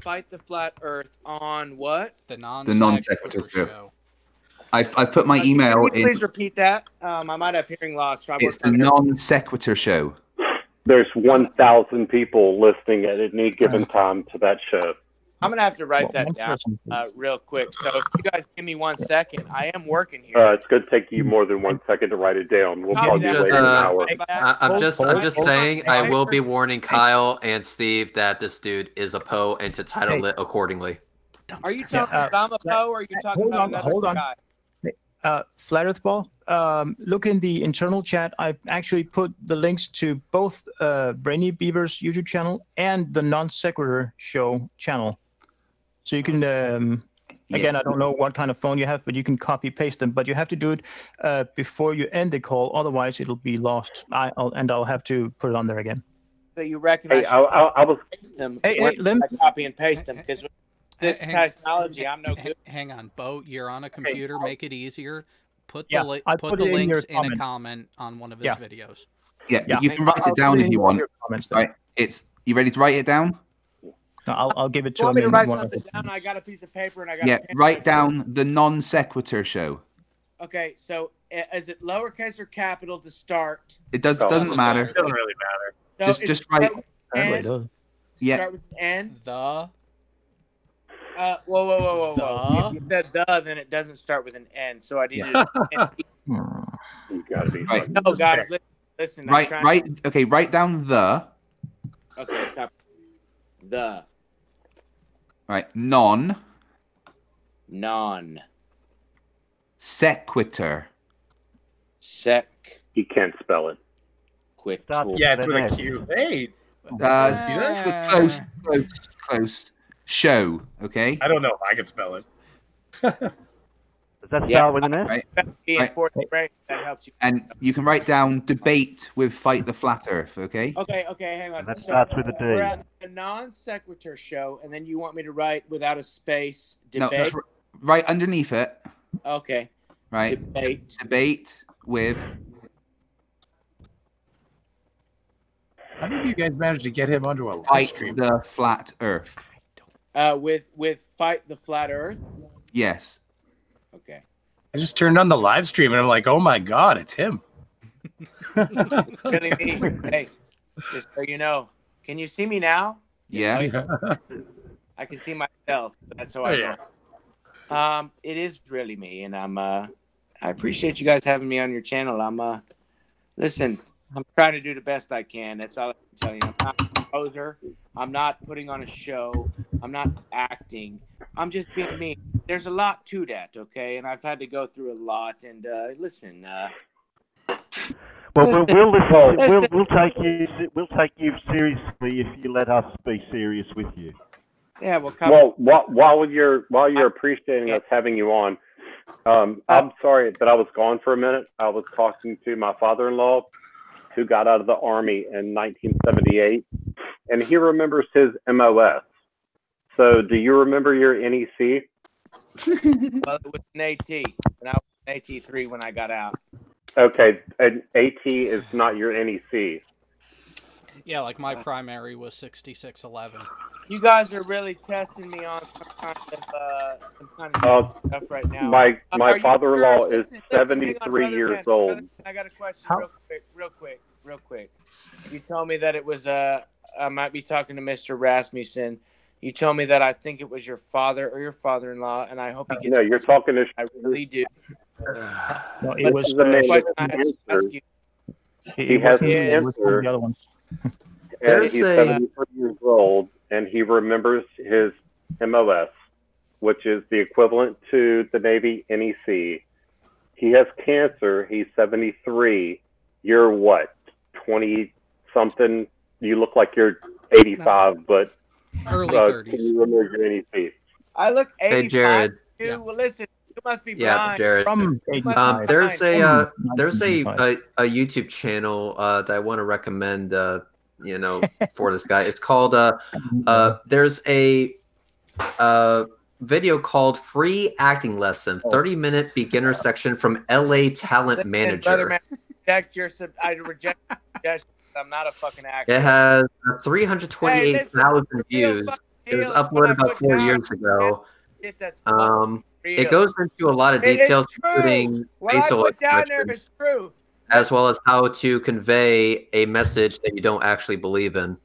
Fight the Flat Earth on what? The non sequitur show. I've put my email in. Please repeat that. I might have hearing loss. It's the non sequitur show. There's 1,000 people listening at any given time to that show. I'm gonna have to write that down real quick. So if you guys give me 1 second, I am working here. It's going to take you more than 1 second to write it down. We'll call you later in an hour. I'm just saying, I will be warning Kyle and Steve that this dude is a Poe and to title it accordingly. Are you talking about a Poe or are you talking about another guy? Flat Earth Ball, look in the internal chat. I've actually put the links to both Brainy Beaver's YouTube channel and the Non Sequitur Show channel. So you can, again, I don't know what kind of phone you have, but you can copy paste them. But you have to do it before you end the call, otherwise it'll be lost. I'll have to put it on there again. So you recognize? Hey, I was. Paste them. Hey, Lim. I copy and paste them because with this technology, I'm no good. Hang on, Bo. You're on a computer. Make it easier. Put the Yeah, I put put the it in links your in a comment. comment on one of his Yeah. videos. Yeah, Yeah. you can write I'll it down put it if in you one of want. your comments then. Right, you ready to write it down? No, I'll give it You to want him me to in write one of something the- down? I got a piece of paper and I got. Yeah, a pen. write down the non sequitur show. Okay, so is it lowercase or capital to start? It doesn't matter. Doesn't really matter. So Just is it write. start with Really N? does. Yeah. Start with N. The Whoa. If you said the, then it doesn't start with an N. So I needed an You gotta be. Right. No, guys, listen. I'm Right, trying- right. Okay, write down the. Okay, stop. The Right, non non sequitur. sec He can't spell it. quick. Yeah, it's with a Q. Hey, see that? Close. Show. Okay. I don't know if I can spell it. Does that Yeah. start with an S? Right. In Right. fourth grade, that helps you. And you can write down debate with fight the flat Earth. Okay. Okay, hang on. And that starts with a D. We're at a non sequitur show, and then you want me to write without a space No, debate. right underneath it. Okay. Right. Debate with. How did you guys manage to get him onto a live Fight stream? the flat Earth. With fight the flat Earth. Yes. Okay. I just turned on the live stream and I'm like, oh my god, it's him. Really me. Hey, just so you know, can you see me now? Yeah. I can see myself. That's how Oh, I yeah. know. It is really me, and I appreciate you guys having me on your channel. Listen, I'm trying to do the best I can. That's all I can tell you. I'm not a composer. I'm not putting on a show. I'm not acting. I'm just being me. There's a lot to that, okay? And I've had to go through a lot. And listen. Well, we'll listen. Listen. We'll take you seriously if you let us be serious with you. Yeah, well, come Well, while you're appreciating us having you on, I'm sorry that I was gone for a minute. I was talking to my father-in-law, who got out of the Army in 1978, and he remembers his MOS. So, do you remember your NEC? Well, it was an AT, and I was an AT3 when I got out. Okay, an AT is not your NEC. Yeah, like my primary was 6611. You guys are really testing me on some kind of stuff right now. My Are you father-in-law sure? is Listen, 73 hang on, years Brother old. Man, I got a question real quick. You told me that it was I might be talking to Mr. Rasmussen. You told me that I think it was your father or your father-in-law, and I hope he gets. No, you're talking to. I really do. No, it But was the man question with I the have to ask answer. you He has an is- It was one of answer. the other ones. And There's he's a- 73 years old, and he remembers his MOS, which is the equivalent to the Navy NEC. He has cancer. He's 73. You're what, 20-something? You look like you're 85, but Early can 30s. you remember your NEC? I look 85. Hey, Jared. Dude. Yeah. Well, listen, you must be Yeah, blind. Jared. From 85. There's a From there's a 1985. YouTube channel that I want to recommend. For this guy, it's called there's a video called "Free Acting Lesson: 30-minute beginner section from LA Talent Listen, Manager." Brother Man, I reject your suggestions. I'm not a fucking actor. It has 328,000 views. It was uploaded about 4 years ago. Shit, that's It goes into a lot of It is details, true. including What I facial put down there expressions, is true. as well as how to convey a message that you don't actually believe in.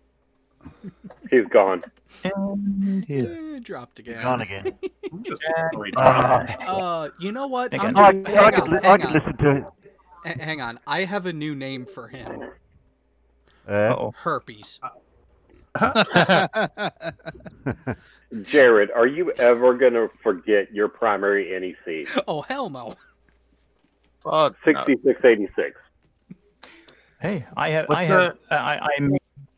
He's gone. And here. Dropped again. Gone again. You know what? Again. I'm I hang could on, li- I hang could on. listen to it. Hang on. I have a new name for him. Uh-oh. Herpes. Jared, are you ever going to forget your primary NEC? Oh, hell no. 6686. Hey, I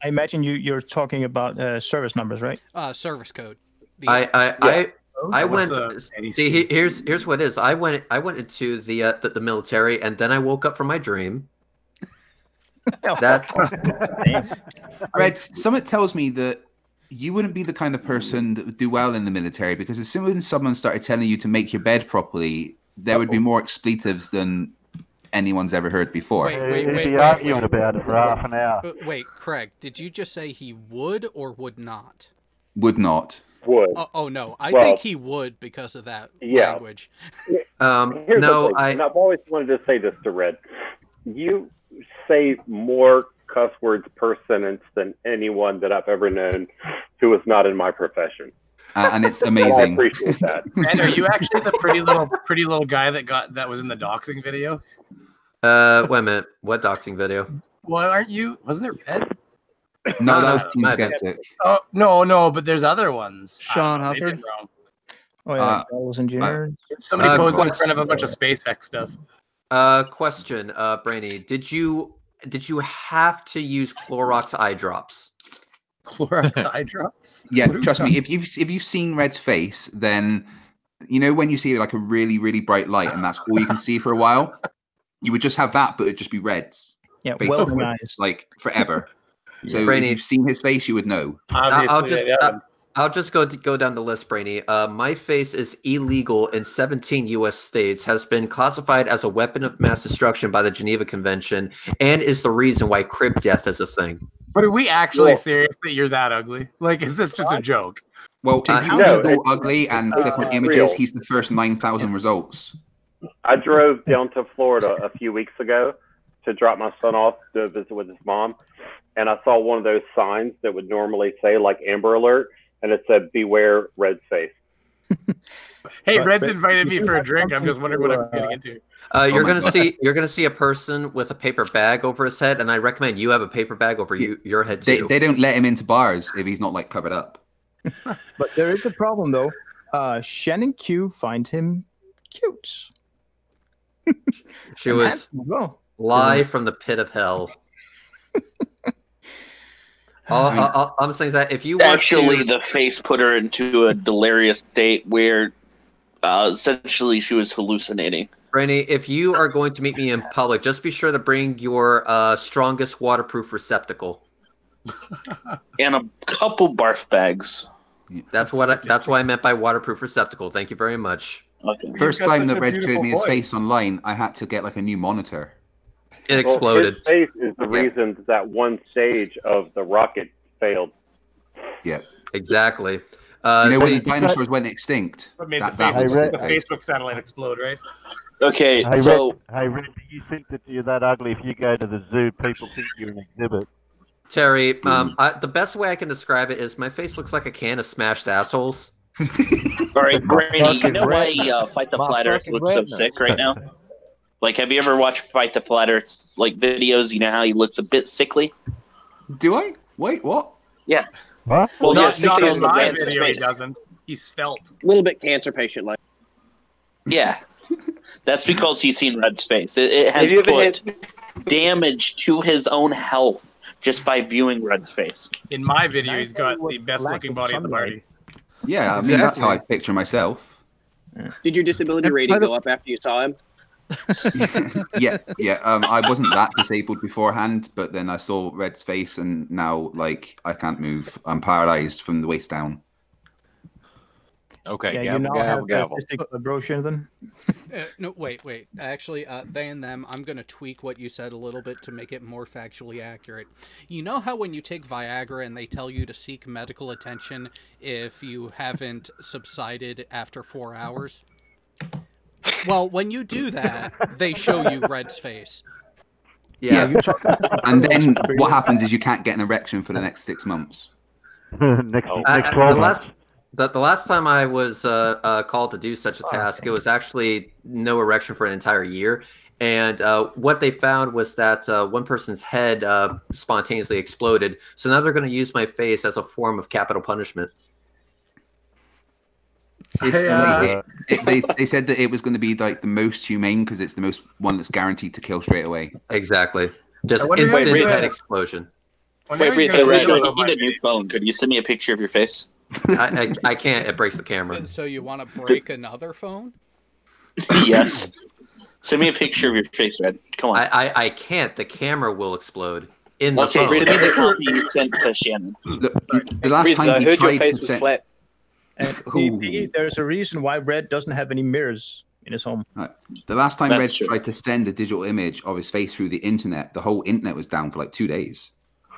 imagine you're talking about service numbers, right? Service code. I went. See, here's what it is. I went into the military, and then I woke up from my dream. That's Red. Something tells me that you wouldn't be the kind of person that would do well in the military, because as soon as someone started telling you to make your bed properly, there would be more expletives than anyone's ever heard before. Wait, arguing about it for half an hour. Wait, Craig, did you just say he would or would not? Would not. Would. Oh no, I think he would because of that language. Here's the thing, and I've always wanted to say this to Red. You say more cuss words per sentence than anyone that I've ever known who is not in my profession. And it's amazing. I appreciate that. And are you actually the pretty little guy that was in the doxing video? Wait a minute. What doxing video? Well, aren't you? Wasn't it Red? No, that was Team Skeptic. Oh no, but there's other ones. Sean Hufford. Oh yeah, Carlos and Junior. Somebody posed in front of a bunch of SpaceX stuff. Question, Brainy, did you have to use Clorox eye drops? Clorox eye drops? Yeah, trust me. If you've seen Red's face, then you know when you see like a really, really bright light and that's all you can see for a while, you would just have that, but it'd just be Red's. Yeah, face, well organized. like forever. So Brainy, if you've seen his face, you would know. I'll just go down the list, Brainy. My face is illegal in 17 U.S. states, has been classified as a weapon of mass destruction by the Geneva Convention, and is the reason why crib death is a thing. But are we actually serious that you're that ugly? Like, is this just a joke? Well, if you Google ugly and click on images, he's the first 9,000 results. I drove down to Florida a few weeks ago to drop my son off to visit with his mom, and I saw one of those signs that would normally say like Amber Alert, and it said "Beware Red's face." Hey, Red's invited me for a drink. I'm just wondering what I'm getting into. You're gonna see a person with a paper bag over his head, and I recommend you have a paper bag over your head too. They don't let him into bars if he's not like covered up. But there is a problem though. Shannon Q finds him cute. She was live from the pit of hell. I'm saying that if you actually the face put her into a delirious state where essentially she was hallucinating. Brainy, if you are going to meet me in public, just be sure to bring your strongest waterproof receptacle and a couple barf bags. That's what I meant by waterproof receptacle. Thank you very much. Okay. First time that Red showed me his face online, I had to get like a new monitor. It exploded. His face is the reason that one stage of the rocket failed. Yeah, exactly. When the dinosaurs went extinct, What made the Facebook satellite explode, right? Okay, Hey, so Red, do you think that you're that ugly? If you go to the zoo, people think you're an exhibit. Terry, the best way I can describe it is my face looks like a can of smashed assholes. all right, Brady, you know why Fight the Flat Earth looks so sick right now? Like, have you ever watched Fight the Flat Earth like videos? You know how he looks a bit sickly. Do I? Wait, what? Yeah. What? Well, not sickly in is my advanced video. He space. doesn't. He's svelte. A little bit cancer patient like. Yeah, that's because he's seen Red's face. It has put damage to his own health just by viewing Red's face. In my video, he's got the best looking body at the party. Yeah, I mean that's how I picture myself. Did your disability rating go up after you saw him? yeah. I wasn't that disabled beforehand, but then I saw Red's face, and now like I can't move. I'm paralyzed from the waist down. Okay, Yeah, you gavel, now gavel, have gavel. autistic brochure then. No, wait. Actually, they and them, I'm going to tweak what you said a little bit to make it more factually accurate. You know how when you take Viagra and they tell you to seek medical attention if you haven't subsided after 4 hours? Well, when you do that, they show you Red's face. Yeah. And then what happens is you can't get an erection for the next 6 months. next 12 months. The last time I was called to do such a task, it was actually no erection for an entire year. And what they found was that one person's head spontaneously exploded. So now they're going to use my face as a form of capital punishment. They said that it was going to be like the most humane because it's the most one that's guaranteed to kill straight away. Exactly. Just instant head explosion. Wait, Red, I need a new phone. Could you send me a picture of your face? I can't. It breaks the camera. So you want to break another phone? Yes. Send me a picture of your face, Red. Come on. I can't. The camera will explode in the Okay, phone. send me the copy you sent to Shannon. The last Reeds, time I we heard your tried face to was send... flat. And Piggy, there's a reason why Red doesn't have any mirrors in his home. Right. The last time That's Red true. tried to send a digital image of his face through the internet, the whole internet was down for like 2 days.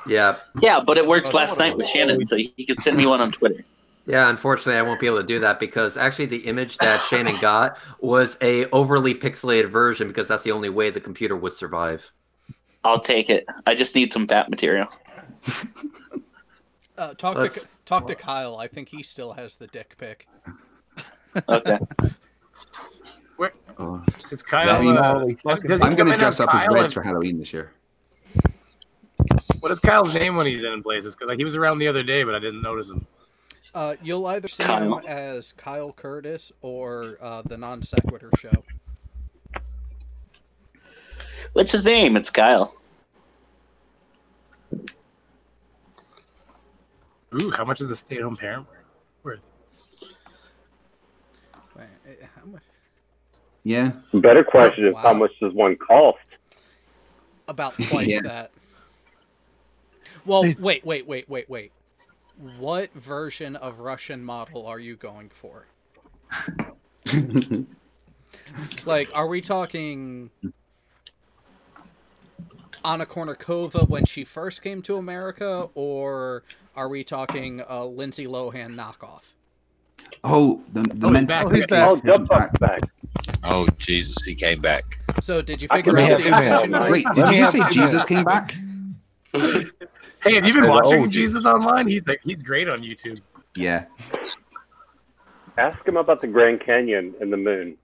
Yeah. Yeah, but it worked last night with Shannon, so he could send me one on Twitter. Yeah, unfortunately, I won't be able to do that because actually the image that Shannon got was a overly pixelated version because that's the only way the computer would survive. I'll take it. I just need some bat material. Talk to Kyle. I think he still has the dick pic. Okay. Where Oh. is Kyle? Does he I'm come going to in dress as up as Kyle Reds and- for Halloween this year. What is Kyle's name when he's in places? Because like he was around the other day, but I didn't notice him. You'll either see Kyle. him as Kyle Curtis or the Non Sequitur Show. What's his name? It's Kyle. Ooh, how much is a stay-at-home parent worth? How much? Yeah. The better question is Wow. how much does one cost? About twice Yeah. that. Well, wait. What version of Russian model are you going for? Like, are we talking Anna Kournikova when she first came to America, or are we talking a Lindsay Lohan knockoff? Oh, the mental back. health Oh, case Dump Buck's back. Oh, Jesus, he came back. So, did you I figure can out have the two minutes. extension? Wait, Wait, did you say Jesus came back? Hey, have you been As watching old. Jesus Online? He's great on YouTube. Yeah. Ask him about the Grand Canyon and the moon.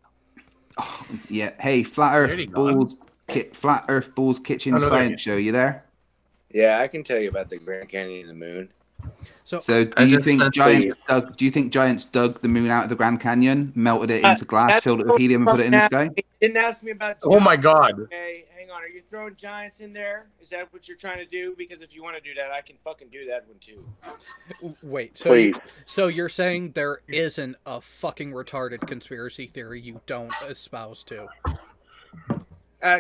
Oh, yeah. Hey, Flat There Earth you go. Bulls, Flat Earth Bulls Kitchen Oh, no, there he Science is. Show. You there? Yeah, I can tell you about the Grand Canyon and the moon. So, So, do I you just think said giants dug? Do you think giants dug the moon out of the Grand Canyon, melted it into glass, filled it with helium, and put it in the sky? He didn't ask me about. Oh my God. Okay, hang on. Are you throwing giants in there? Is that what you're trying to do? Because if you want to do that, I can fucking do that one too. wait. Please. So you're saying there isn't a fucking retarded conspiracy theory you don't espouse to?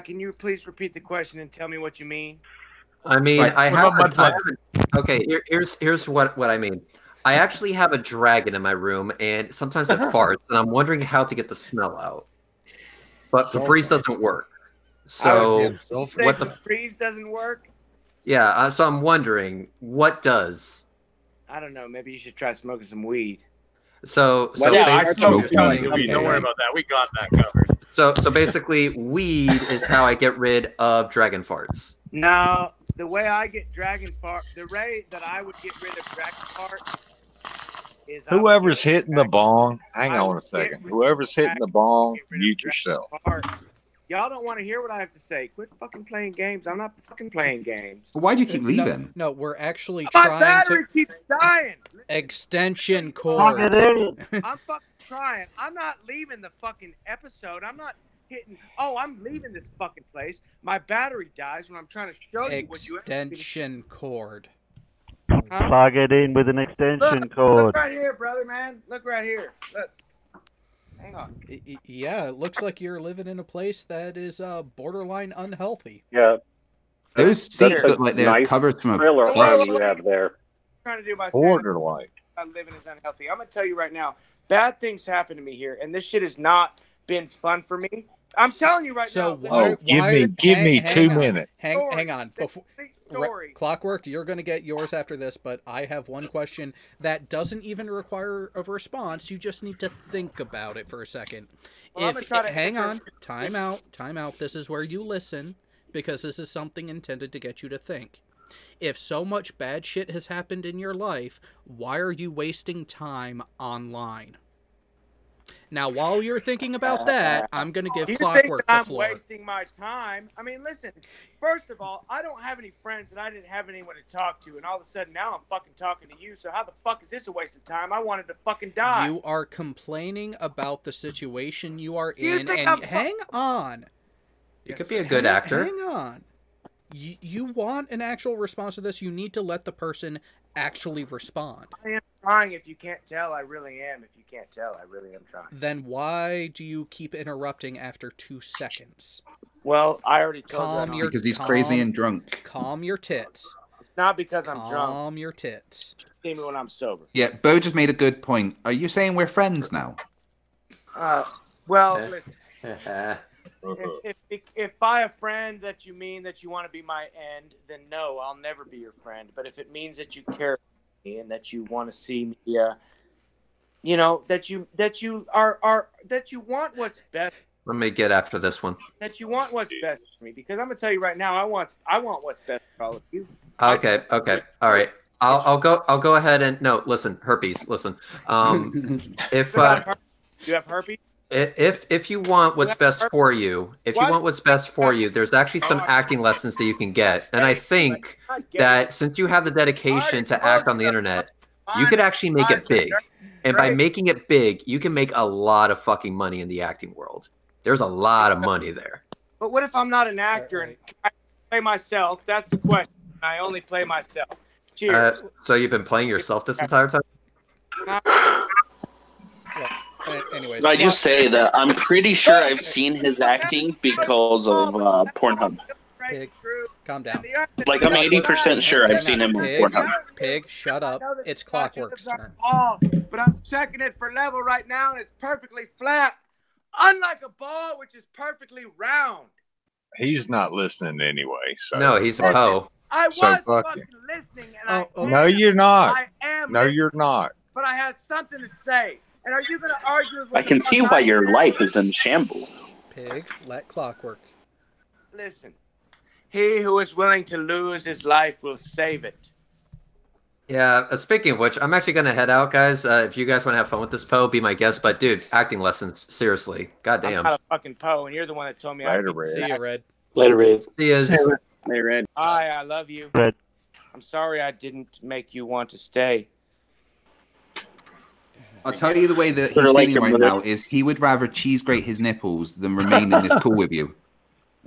Can you please repeat the question and tell me what you mean? I mean, Right. I What have. about I mudfloods? have okay, here's what I mean. I actually have a dragon in my room, and sometimes it farts, and I'm wondering how to get the smell out. But Febreze doesn't work. So Say what the? freeze doesn't work? Yeah. So I'm wondering what does. I don't know. Maybe you should try smoking some weed. So Yeah, I basically- smoked tons of weed. Don't worry about that. We got that covered. So basically, weed is how I get rid of dragon farts. No, the way I get dragon fart, the way that I would get rid of dragon fart is I would Whoever's get hitting the bong, hang I on a would get second. rid Whoever's hitting the bong, get rid of mute dragon yourself. farts. Y'all don't want to hear what I have to say. Quit fucking playing games. I'm not fucking playing games. Why do you keep leaving? No, we're actually My trying battery to keeps dying. extension cords. I'm fucking trying. I'm not leaving the fucking episode. I'm not hitting. Oh, I'm leaving this fucking place. My battery dies when I'm trying to show you what you Extension cord. Plug it in with an extension Look cord. right here, brother, man. Look right here. Look. Hang on. Yeah, it looks like you're living in a place that is borderline unhealthy. Yeah. Those seats look like they're nice covered from a trailer bus. home you have there. Trying to do my Borderline. I'm living is unhealthy. I'm gonna tell you right now, bad things happen to me here, and this shit has not been fun for me. I'm telling you right So now. why, give me 2 minutes. Hang on. Before, story. Clockwork, you're going to get yours after this, but I have one question that doesn't even require a response. You just need to think about it for a second. Well, I'm gonna try to Hang answer- on. Time out. This is where you listen, because this is something intended to get you to think. If so much bad shit has happened in your life, why are you wasting time online? Now, while you're thinking about that, I'm going to give You think Clockwork that the I'm floor. wasting my time? I mean, listen. First of all, I don't have any friends, and I didn't have anyone to talk to, and all of a sudden now I'm fucking talking to you. So how the fuck is this a waste of time? I wanted to fucking die. You are complaining about the situation you are You in, think and I'm hang on. You could be a good actor. Hang on. You want an actual response to this, you need to let the person actually respond. I am trying. If you can't tell, I really am. If you can't tell, I really am trying. Then why do you keep interrupting after 2 seconds? Well, I already told you. Because he's crazy and drunk. Calm your tits. It's not because I'm drunk. Calm your tits. See me when I'm sober. Yeah, Bo just made a good point. Are you saying we're friends now? Well, listen. If by a friend that you mean that you want to be my end, then no, I'll never be your friend. But if it means that you care about me and that you want to see me, you know, that you want what's best. Let me get after this one. That you want what's best for me, because I'm gonna tell you right now, I want what's best for all of you. Okay, all right. I'll go ahead and no. Listen, herpes. Listen, if you have herpes. If you want what's best for you, there's actually some acting lessons that you can get. And I think that since you have the dedication to act on the internet, you could actually make it big. And by making it big, you can make a lot of fucking money in the acting world. There's a lot of money there. But what if I'm not an actor and I play myself? That's the question. I only play myself. Cheers. So you've been playing yourself this entire time? Anyways, I just say that I'm pretty sure I've seen his acting because of Pornhub. Pig, calm down. Like, I'm 80% sure I've seen him on Pornhub. Pig, shut up. It's Clockwork's turn. But I'm checking it for level right now, and it's perfectly flat. Unlike a ball, which is perfectly round. He's not listening anyway. So. No, he's a hoe. I was fucking listening, and No, you're not. I am. No, you're not. But I had something to say. And are you going to argue with I can see why your life is in shambles. Pig, let Clockwork. Listen, he who is willing to lose his life will save it. Yeah, speaking of which, I'm actually going to head out, guys. If you guys want to have fun with this, Poe, be my guest. But, dude, acting lessons, seriously. Goddamn. I'm not a fucking Poe, and you're the one that told me I could See you, Red. Later, Red. See you. Hey, Red. Hi, I love you. Red. I'm sorry I didn't make you want to stay. I'll tell you the way that he's feeling right now is he would rather cheese grate his nipples than remain in this call with you.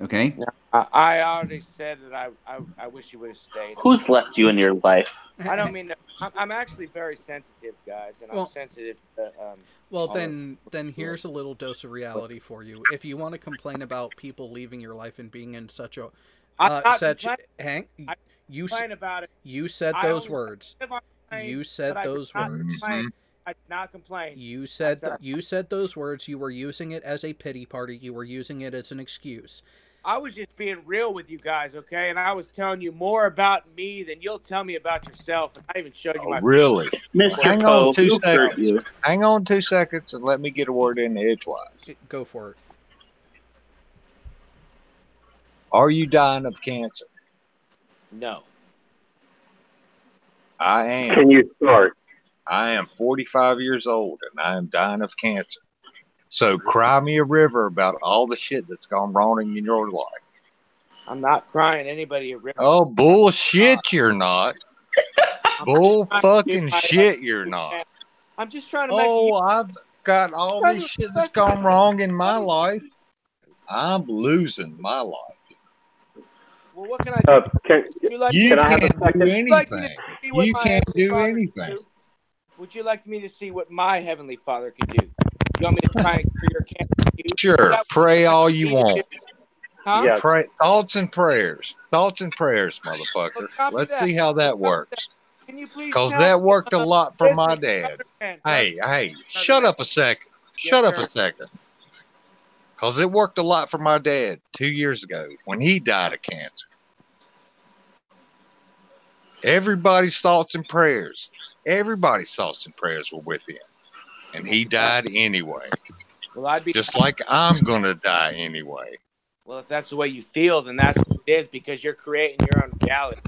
Okay? I already said that I wish you would have stayed. Who's left you in your life? I don't mean to, I'm actually very sensitive, guys, and I'm sensitive to, well, then here's a little dose of reality for you. If you want to complain about people leaving your life and being in such a Hank, you said those words. You said those words. I did not complain. You said those words. You were using it as a pity party. You were using it as an excuse. I was just being real with you guys, okay? And I was telling you more about me than you'll tell me about yourself. And I even showed you my. Really? Mr. Hang Poe, on 2 who hurt seconds. you? Hang on 2 seconds and let me get a word in edgewise. Go for it. Are you dying of cancer? No. I am. Can you start? I am 45 years old and I am dying of cancer. So cry me a river about all the shit that's gone wrong in your life. I'm not crying anybody a river. Oh, bullshit, you're not. Bull fucking shit, you're not. I'm just trying to make I've got all this shit that's gone wrong in my life. I'm losing my life. Well, what can I do? You can't do anything. You can't do anything. Would you like me to see what my Heavenly Father could do? You want me to try and cure your cancer? Sure, pray all you want. Huh? Yeah. Pray, thoughts and prayers, motherfucker. Let's see how that works. Can you please? Because that worked a lot for my dad. Hey, shut up a second. Shut up a second. Because it worked a lot for my dad 2 years ago when he died of cancer. Everybody's thoughts and prayers. Everybody's thoughts and prayers were with him. And he died anyway. Well, I'd be just like I'm going to die anyway. Well, if that's the way you feel, then that's what it is, because you're creating your own reality.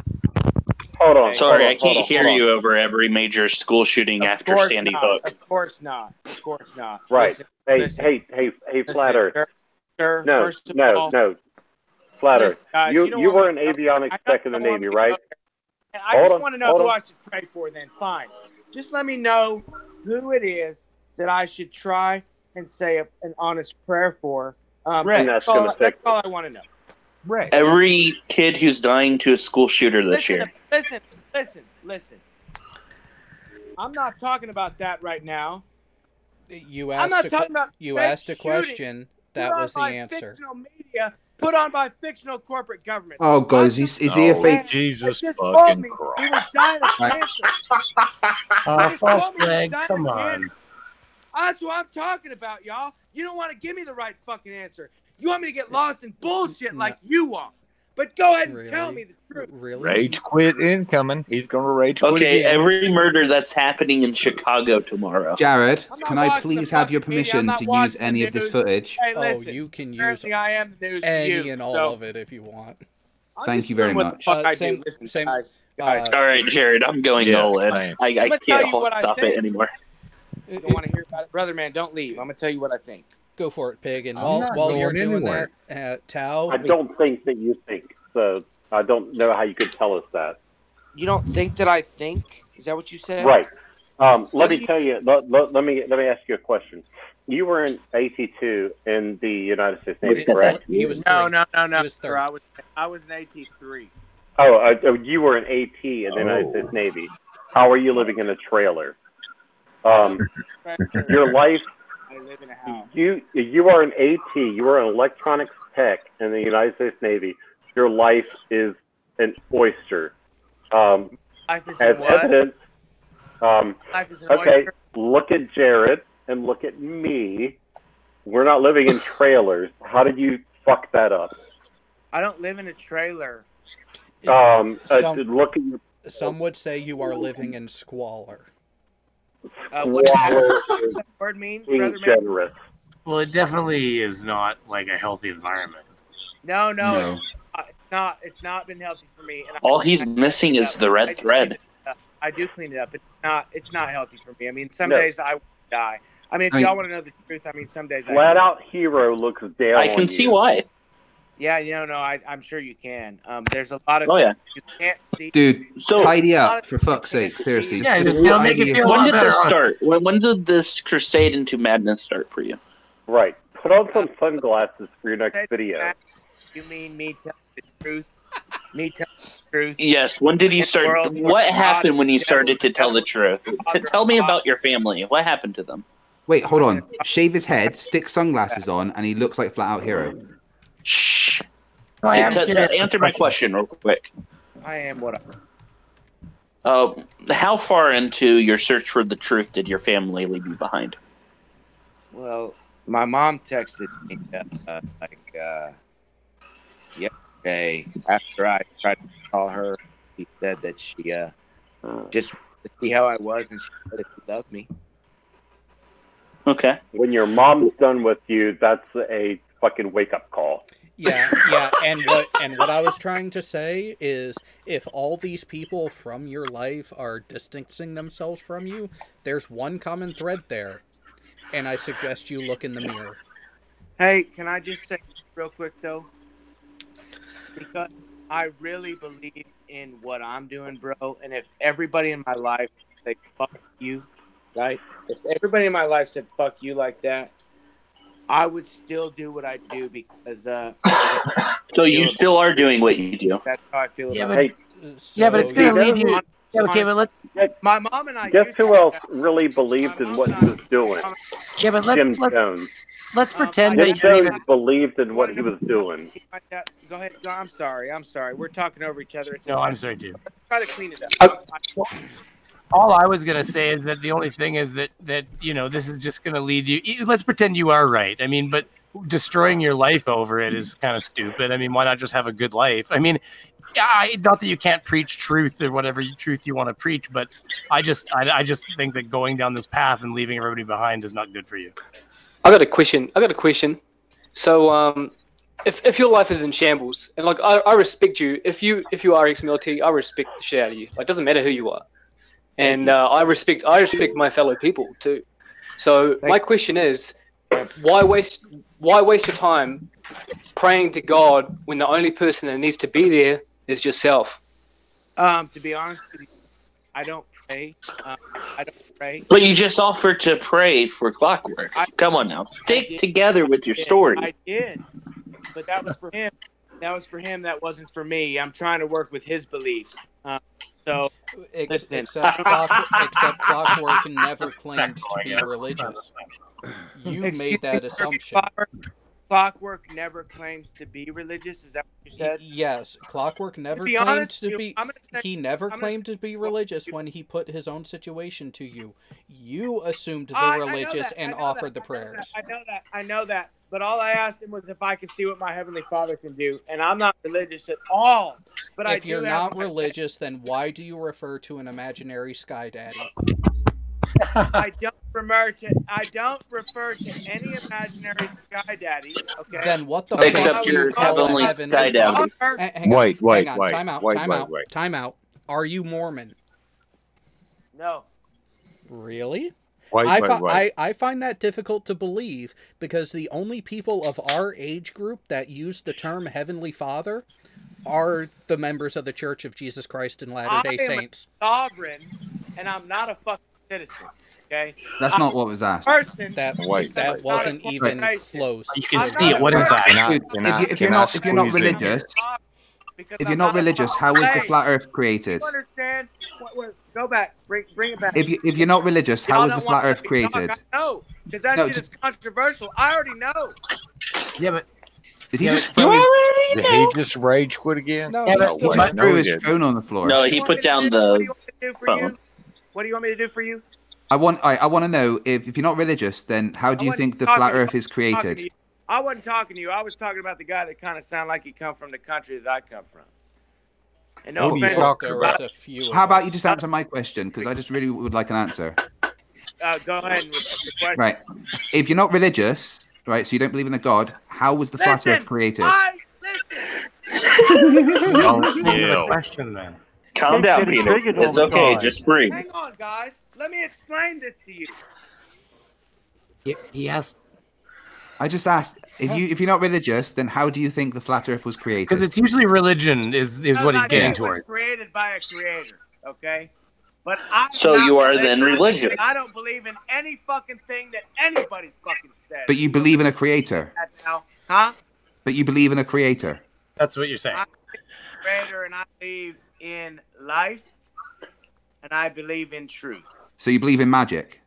Hold on. Sorry, I can't hear you over every major school shooting after Sandy Hook. Of course not. Of course not. Right. Listen, Hey, Flat Earth. Sir, No. Flat Earth. You were in avionics back in the Navy, right? I just want to know who I should pray for then. Fine. Just let me know who it is that I should try and say an honest prayer for. That's all I want to know. Right. Every kid who's dying to a school shooter this year. Listen. I'm not talking about that right now. You I'm not talking about you fake asked a shooting question. That put was the on by answer. Fictional media, put on by fictional corporate government. Oh, guys, is he a fake? Jesus He fucking he was dying of Right. cancer. Oh, He false told me he was flag. dying Come of on. cancer. That's what I'm talking about, y'all. You don't want to give me the right fucking answer. You want me to get lost in bullshit like you want. But go ahead and tell me the truth. Really? Rage quit incoming. He's gonna rage quit Okay, again. every murder that's happening in Chicago tomorrow. Jared, I'm not can I watching the please have your fucking media. I'm permission not to use watching any the of this news. footage? Hey, Oh, listen. you can use Apparently I am the news to any you, and all so of it if you want. Thank you very what the much. fuck I Same- do. Listen, same- guys. All right, Jared, I'm going Yeah, all in. same. I I'ma tell can't you what I stop think. it anymore. You don't want to hear about it, brother man. Don't leave. I'm gonna tell you what I think. Go for it, Pig. And I'm while not you're going doing anywhere. that, Tao. I don't think that you think. So I don't know how you could tell us that. You don't think that I think? Is that what you said? Right. Let What me do you- tell you. Let me ask you a question. You were in AT2 in the United States Navy, correct? He was No, three. no, no, He no. was Sir, third. I was an AT3. Oh, you were an AT in the United States Navy. How are you living in a trailer? Your life. I live in a house. You are an AT. You are an electronics tech in the United States Navy. Your life is an oyster. Life is As in what? evidence. Life is an Okay, oyster. look at Jared and look at me. We're not living in trailers. How did you fuck that up? I don't live in a trailer. Some- Look at your Some would say you are living in squalor. What does squalor that word mean, being brother man? generous. Well, it definitely is not like a healthy environment. No, No. It's not. It's not been healthy for me. And All he's missing is the red thread. I do clean it up. It's not healthy for me. I mean, some No. days I would die. I mean, if I mean- y'all want to know the truth, I mean, some days Flat out hero looks down I on can see you. why. Yeah, I'm sure you can. There's a lot of Oh, yeah. things you can't see. Dude, So tidy up, for fuck's sake. Seriously. Yeah, just it'll make tidy it feel up. when lot did better, this honestly. start? When did this crusade into madness start for you? Right. Put on some sunglasses for your next video. You mean me telling the truth? Me telling the truth? Yes. When did you This start? world where What God happened is when you the started to devil, tell the truth? Tell me about your family. What happened to them? Wait, hold on. Shave his head, stick sunglasses on, and he looks like Flat Out Hero. Shh. No, I am curious. Answer my question real quick. I am what I How far into your search for the truth did your family leave you behind? Well, my mom texted me yesterday after I tried to call her. She said that she just wanted to see how I was, and she said that she loved me. Okay. When your mom's done with you, that's a fucking wake up call. Yeah, and what I was trying to say is, if all these people from your life are distancing themselves from you, there's one common thread there, and I suggest you look in the mirror. Hey, can I just say real quick though? Because I really believe in what I'm doing, bro. And if everybody in my life say fuck you, right? If everybody in my life said fuck you like that, I would still do what I do because So you still are doing what you do. that's how I feel Yeah, about but- it. Yeah, but it's gonna See, lead you. Yeah, okay, but let's. My mom and I Guess used who to- else really believed in what he was doing? Yeah, but Jim let's Jones. pretend Jim that you're Jones even. believed in what he was doing. Go ahead. No, I'm sorry. We're talking over each other. It's No, okay. I'm sorry, too. Let's try to clean it up. All I was gonna say is that the only thing is that this is just gonna lead you. Let's pretend you are right. I mean, but destroying your life over it is kind of stupid. I mean, why not just have a good life? I mean, not that you can't preach truth or whatever truth you want to preach, but I just think that going down this path and leaving everybody behind is not good for you. I got a question. So, if your life is in shambles, and like I respect you, if you are ex-military, I respect the shit out of you. Like, it doesn't matter who you are, and I respect my fellow people too. So my question is, why waste your time praying to God when the only person that needs to be there is yourself? To be honest with you, I don't pray. I don't pray. But you just offered to pray for Clockwork. Come on now. Stick together with your story. I did. But that was for him. That was for him. That wasn't for me. I'm trying to work with his beliefs. So, listen. Except Clockwork never claimed to be religious. You made that assumption. Clockwork never claims to be religious. Is that what you said? Yes, Clockwork never claimed to be. He never claimed to be religious when he put his own situation to you. You assumed the religious and offered the prayers. I know that. But all I asked him was if I could see what my Heavenly Father can do, and I'm not religious at all. But if you're not religious, then why do you refer to an imaginary sky daddy? I don't refer to any imaginary sky daddy. Okay. Then what the except your heavenly sky daddy? Wait. Time out. Are you Mormon? No. Really? Wait. I find that difficult to believe because the only people of our age group that use the term Heavenly Father are the members of the Church of Jesus Christ and Latter-day Saints. I'm a sovereign, and I'm not a fucking citizen. Okay. That's not what was asked. That wasn't even close. You can see it. What is that? If you're not religious, if you're not religious, how was the flat Earth created? You understand? Go back. Bring it back. If you're not religious, how was the flat Earth created? No, because that shit is controversial. I already know. Yeah, but did he just throw his? Did he just rage quit again? No, he just threw his phone on the floor. No, he put down the phone. What do you want me to do for you? I want to know if you're not religious, then how do you think the flat Earth is created? I wasn't talking to you. I was talking about the guy that kind of sounded like he come from the country that I come from. And no offense. How about you just answer my question? Because I just really would like an answer. Go ahead with the question. Right. If you're not religious, right, so you don't believe in a God, how was the flat Earth created? The question then. Calm down, Peter. It's okay. Just breathe. Hang on, guys. Let me explain this to you. He asked. I just asked if you're not religious, then how do you think the flat Earth was created? Because it's usually religion is what he's getting towards. It was created by a creator, okay? But so you are then religious. I don't believe in any fucking thing that anybody fucking says. But you believe in a creator. Huh? But you believe in a creator. That's what you're saying. I believe in a creator, and I believe in life, and I believe in truth. So you believe in magic?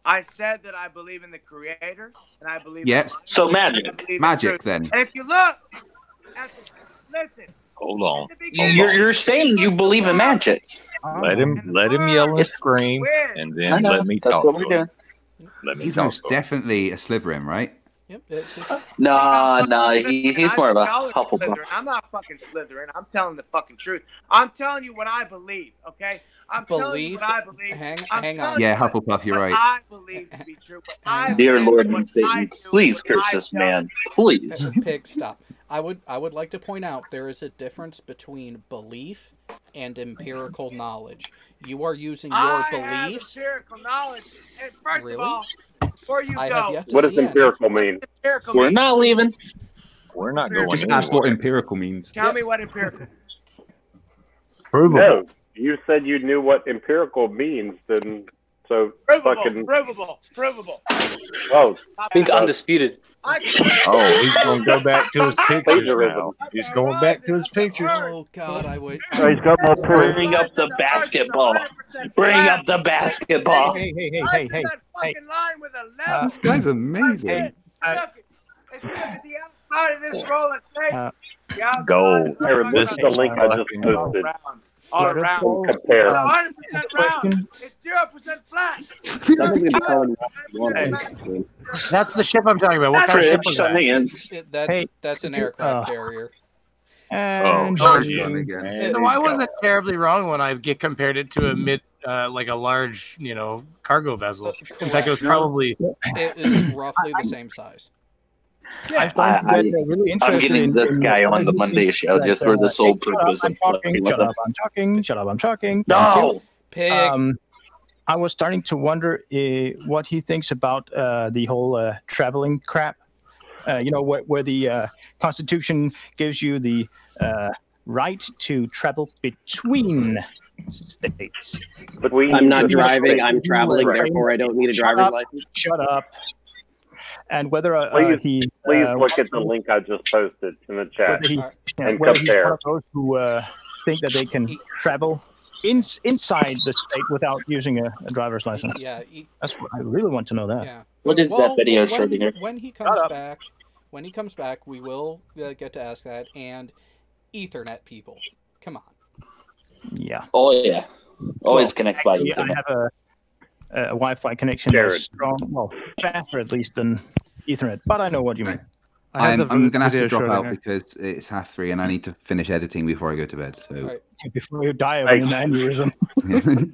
I said that I believe in the creator, and I believe yes. in so magic. Magic, then. And if you look at listen. Hold on. You're saying you believe in magic. Let him yell and scream, and then let me talk. That's what we're doing. He's most definitely a Slytherin, right? Yep. Nah. He's more of a Hufflepuff. I'm not fucking Slytherin. I'm telling the fucking truth. I'm telling you what I believe. Okay. I'm telling you what I believe. Hang on. Yeah, Hufflepuff, you're right. I believe to be true. Dear Lord and Satan, please curse this man. Please. Pig, stop. I would like to point out there is a difference between belief and empirical knowledge. You are using your beliefs. Have empirical knowledge. And first of all, before you go, what does empirical mean? We're not leaving. We're not going. Just ask what empirical means. Tell me what empirical. No, you said you knew what empirical means. Then so provable. Oh, means undisputed. Oh, he's going to go back to his pictures now. He's going back to his pictures. Oh, God, I would. He's got more proof. Bring up the basketball. Bring up the basketball. Hey. This guy's amazing. Look, if you look at the outside of this roll of tape, Gold. This is the link I just posted. All around. Compare. 100% round. It's 0% flat. That's the ship I'm talking about. What kind of ship was that? That's an aircraft carrier. And so I wasn't terribly wrong when I compared it to a like a large, cargo vessel. In fact, it was probably it is roughly the same size. Yeah, I'm getting this guy on the Monday show just for the sole purpose of Shut up, I'm talking. No! Pig. I was starting to wonder what he thinks about the whole traveling crap. Where the Constitution gives you the right to travel between states. I'm not driving, I'm traveling, therefore I don't need a driver's license. Shut up. and whether Please look at the link I just posted in the chat and whether he's one compare. of those who think that they can travel inside the state without using a driver's license. Yeah, that's what I really want to know that. Yeah. What is that video, Schrodinger? When he comes back, we will get to ask that. And Ethernet people, come on. Yeah. Oh yeah. Always connect by Ethernet. I have a Wi-Fi connection that's strong, well, faster at least than Ethernet. But I know what you mean. I'm going to have to drop out because it's 3:30 and I need to finish editing before I go to bed. So before you die of an aneurysm.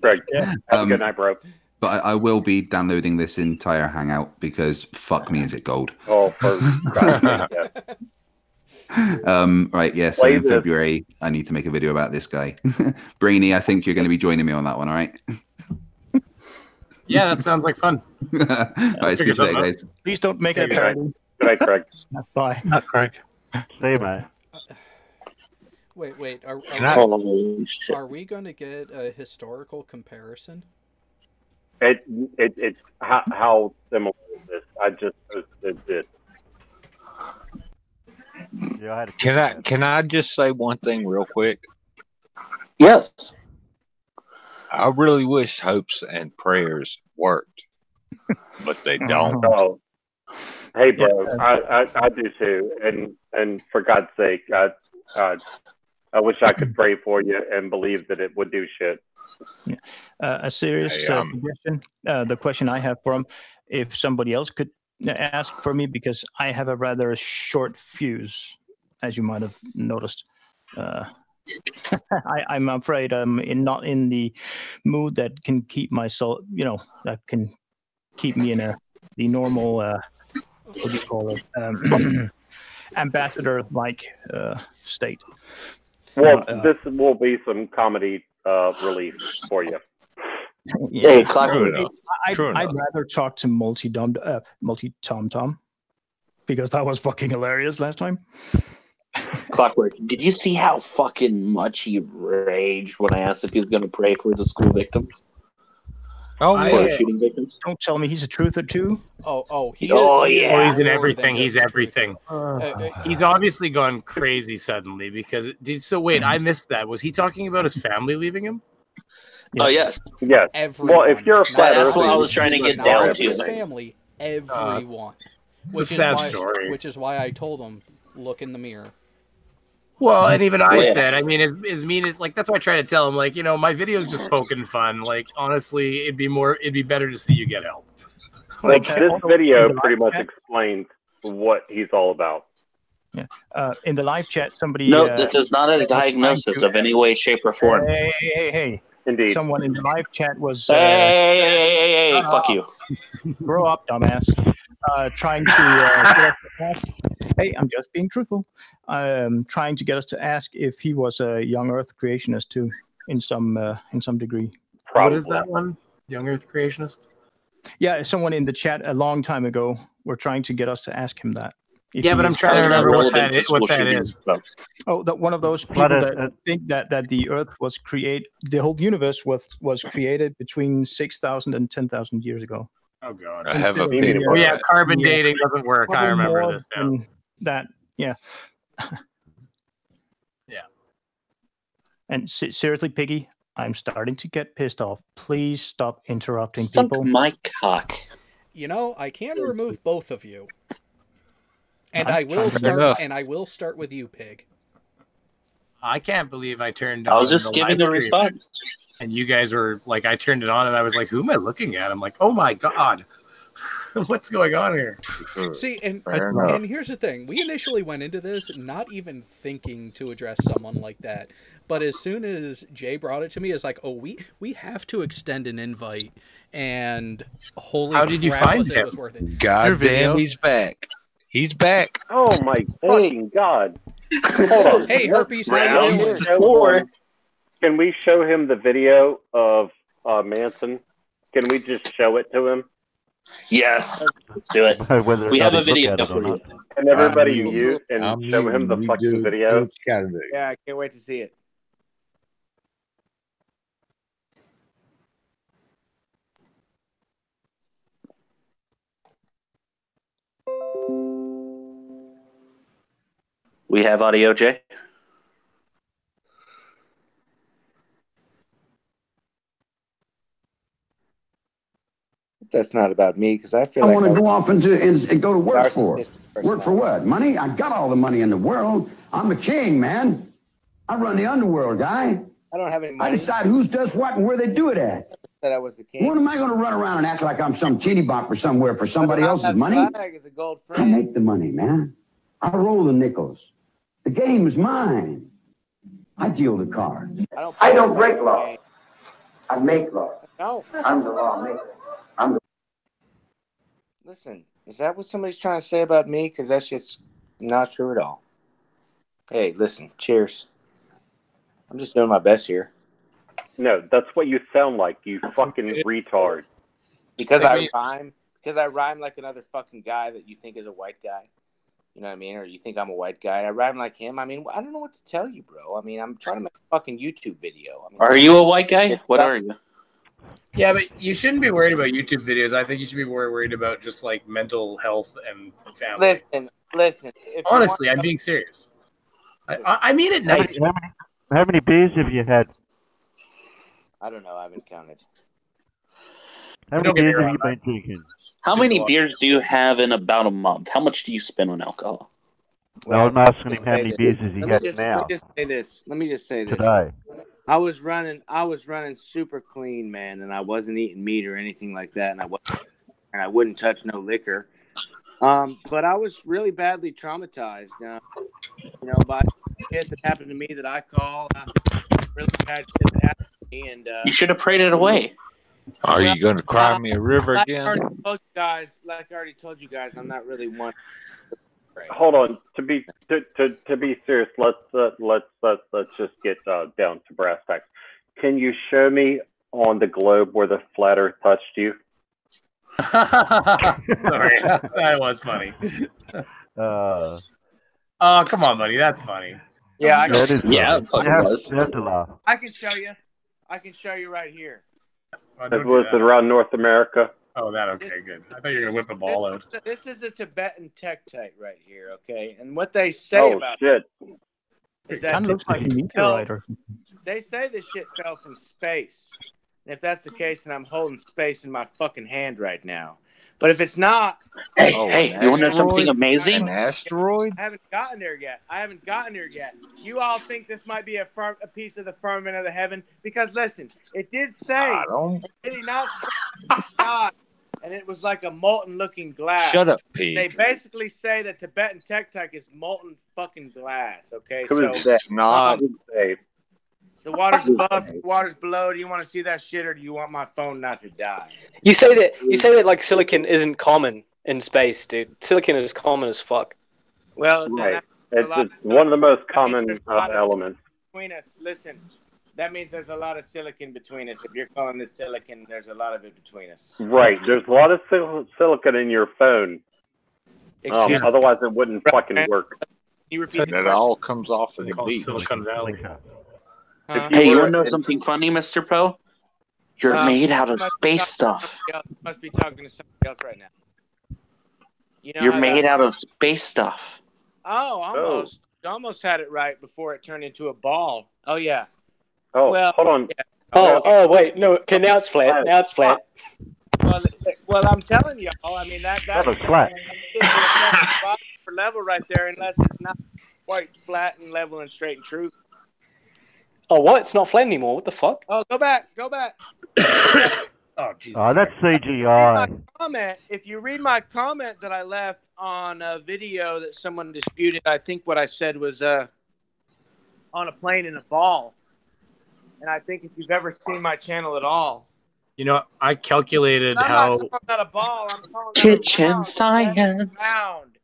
Right. Yeah. Have a good night, bro. But I will be downloading this entire Hangout because fuck me, is it gold? Oh, for God's sake, right, yeah, so in February, I need to make a video about this guy. Brainy, I think you're going to be joining me on that one, all right? Yeah, that sounds like fun. All right, speak to you later, guys. Please don't make it a parody. Good night, Craig. Bye. Not Craig. See you, mate. Wait. Are we going to get a historical comparison? It's how similar is this? I just posted this. Yeah, Can I just say one thing real quick? Yes. I really wish hopes and prayers worked, but they don't. Oh. Hey, bro, I do too, and for God's sake, I wish I could pray for you and believe that it would do shit. Yeah. A serious suggestion. The question I have for him, if somebody else could ask for me, because I have a rather short fuse, as you might have noticed. I'm afraid I'm not in the mood that can keep my soul, that can keep me in the normal, what do you call it, ambassador-like state. Well, this will be some comedy relief for you. Yeah. I'd rather talk to Multi-Tom because that was fucking hilarious last time. Clockwork, did you see how fucking much he raged when I asked if he was going to pray for the school victims? Oh, shooting victims. Don't tell me he's a truther too. He's in everything. He's everything. He's obviously gone crazy suddenly because. So wait, I missed that. Was he talking about his family leaving him? Oh yes, yes. Everyone. Well, if you're a flat that's what I earther, was trying to get Not down just to. his family, everyone. It's a sad story. Which is why I told him, look in the mirror. Well, and even I said, I mean, as mean as that's why I try to tell him, my video's just poking fun. Like, honestly, it'd be better to see you get help. This video pretty much explains what he's all about. Yeah. In the live chat, somebody. No, this is not a diagnosis of any way, shape, or form. Hey. Indeed. Someone in the live chat was. Hey, fuck you. Grow up, dumbass. Trying to. Hey, I'm just being truthful. Trying to get us to ask if he was a young Earth creationist too, in some degree. Probably. What is that one? Young Earth creationist? Yeah, someone in the chat a long time ago were trying to get us to ask him that. Yeah, but I'm trying to remember what that is. Oh, that one of those people that think that the Earth was the whole universe was created between 6,000 and 10,000 years ago. Oh God! I have a opinion. Oh yeah, carbon dating doesn't work. I remember this now. That yeah. Yeah. And seriously, Piggy, I'm starting to get pissed off. Please stop interrupting Suck people. my cock. I can remove both of you. And I will start with you, Pig. I can't believe I turned on. I was just giving the response. And you guys were like, I turned it on and I was like, who am I looking at? I'm like, oh my God. What's going on here? See, and here's the thing. We initially went into this not even thinking to address someone like that. But as soon as Jay brought it to me, it's like, oh, we have to extend an invite. And holy How did you find it him? was worth it. God damn, he's back. He's back. Oh my fucking God. Hold on. Hey, Herpes, how you doing? Can we show him the video of Manson? Can we just show it to him? Yes, let's do it. We have a video for you. Can everybody mute and show him the fucking video? Yeah, I can't wait to see it. We have audio, Jay. That's not about me because I feel I like want to go off and go to work for. narcissistic Work for what? Money? I got all the money in the world. I'm the king, man. I run the underworld, guy. I don't have any money. I decide who does what and where they do it at. Said I was the king. What am I going to run around and act like I'm some teeny bopper somewhere for somebody else's money? Flag is a gold I frame. make the money, man. I roll the nickels. The game is mine. I deal the cards. I don't break law. I make law. No. I'm the lawmaker. Listen, is that what somebody's trying to say about me? Because that shit's not true at all. Hey, listen, cheers. I'm just doing my best here. No, that's what you sound like, you fucking retard. Because I rhyme like another fucking guy that you think is a white guy. You know what I mean? Or you think I'm a white guy. I rhyme like him. I mean, I don't know what to tell you, bro. I mean, I'm trying to make a fucking YouTube video. I mean, Are you a white guy? What are you? Yeah, but you shouldn't be worried about YouTube videos. I think you should be more worried about just like mental health and family. Listen. Honestly, I'm being serious. I mean it nice. How many beers have you had? I don't know. I haven't counted. How many beers have you been drinking? How many beers do you have in about a month? How much do you spend on alcohol? Well, I'm asking him how many beers has he had now. Let me just say this. Today. I was running super clean, man, and I wasn't eating meat or anything like that, and I wouldn't touch no liquor. But I was really badly traumatized, by shit that happened to me that I call really bad shit that happened to me, and You should have prayed it away. Are you going to cry me a river again? Like I already told you guys, I'm not really one. Hold on. To be serious, let's just get down to brass tacks. Can you show me on the globe where the flat Earth touched you? Sorry, that was funny. Oh, come on, buddy, that's funny. Yeah, it was. You have to laugh. I can show you. I can show you right here. It was around North America. Oh, that okay, good. I thought you were gonna whip the ball out. This is a Tibetan tektite right here, okay? And what they say about it is that kind of looks like a meteorite. They say this shit fell from space. And if that's the case, then I'm holding space in my fucking hand right now. But if it's not, hey, you want to know something amazing? An asteroid? I haven't gotten there yet. You all think this might be a piece of the firmament of the heaven because listen, it did say, did he not say God? And it was like a molten looking glass. Shut up, Pete. They basically say that Tibetan tektite is molten fucking glass. Okay, It's not. The water's above, the water's below. Do you want to see that shit, or do you want my phone not to die? You say that like silicon isn't common in space, dude. Silicon is common as fuck. Well, right. It's one of the most common elements. Between us, listen. That means there's a lot of silicon between us. If you're calling this silicon, there's a lot of it between us. Right. There's a lot of silicon in your phone. Otherwise, it wouldn't fucking work. That all comes off of the beat. Silicon Valley. Hey, you want to know something funny, Mr. Poe? You're made out of space stuff. Must be talking to somebody else right now. You're made out of space stuff. Oh, almost. You almost had it right before it turned into a ball. Oh, yeah. Oh, well, hold on. Yeah. Oh, wait. No, okay, now it's flat. Now it's flat. Well, I'm telling y'all, I mean, that's flat. Level right there, unless it's not quite flat and level and straight and true. Oh, what? It's not flat anymore. What the fuck? Oh, go back. Oh, Jesus. Oh, that's CGI. If you read my comment that I left on a video that someone disputed, I think what I said was on a plane in a ball. And I think if you've ever seen my channel at all. You know, I calculated I'm how. not talking about a ball. I'm calling Kitchen science.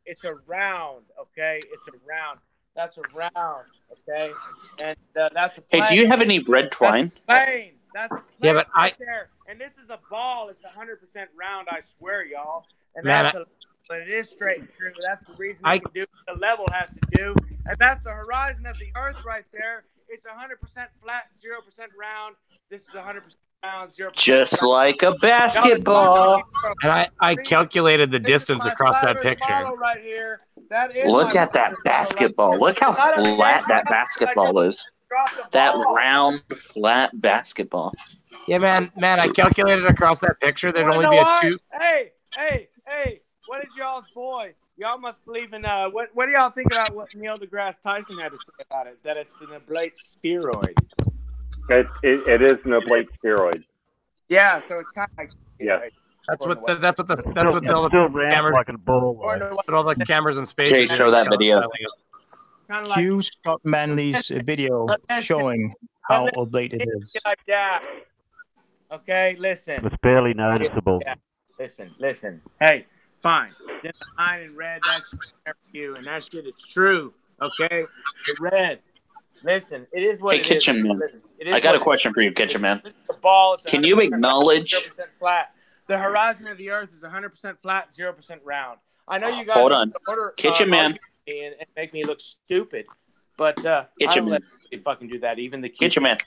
It's a round, okay? It's a round. That's a round, okay? And that's a plane. Hey, do you have any red twine? That's a plane. That's a plane yeah, but right there. And this is a ball. It's 100% round, I swear, y'all. And but it is straight and true. That's the reason you can do what the level has to do. And that's the horizon of the Earth right there. It's 100% flat, 0% round. This is 100% round, 0%. Just like a basketball. And I calculated the distance across that picture. Right here. That is Look my at that brother. basketball. Look how I don't flat care. that basketball is. Drop the That ball. round, flat basketball. Yeah, man. I calculated across that picture there'd Wanna only know be a what? 2. Hey! What did y'all's boy? Y'all must believe in what do y'all think about what Neil deGrasse Tyson had to say about it? That it's an oblate spheroid. It is an oblate spheroid. Yeah, so it's kind of like Yes. That's what all the cameras like a ball. put all the cameras in space. Jay, show that video. kind of like Cue Scott Manley's video showing how oblate it is. like that. Okay, listen. It's barely noticeable. Yeah. Listen. Hey, fine. Then the line in red, that shit for you, and that shit is true. Okay, the red. Listen, it is what Hey, it Kitchen is. Man. Listen, it is I got a what it question is. for you, Kitchen Man. This is the ball. It's Can you 100% acknowledge? 0% flat. The horizon of the Earth is 100% flat, 0% round. I know you guys Hold on. order Kitchen Man. me and make me look stupid, but I Kitchen don't Man. let you fucking do that. Even the Kitchen Man.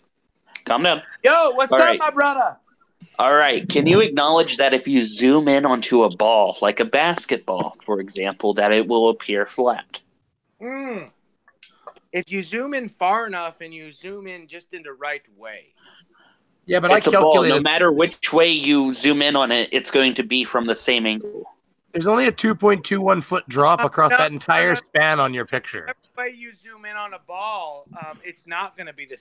Calm down. Yo, what's All up, right. my brother? All right. Can you acknowledge that if you zoom in onto a ball, like a basketball, for example, that it will appear flat? If you zoom in far enough and you zoom in just in the right way. Yeah, but It's I a ball. calculated. No matter which way you zoom in on it, it's going to be from the same angle. There's only a 2.21 foot drop across that entire span on your picture. Every way you zoom in on a ball, it's not going to be the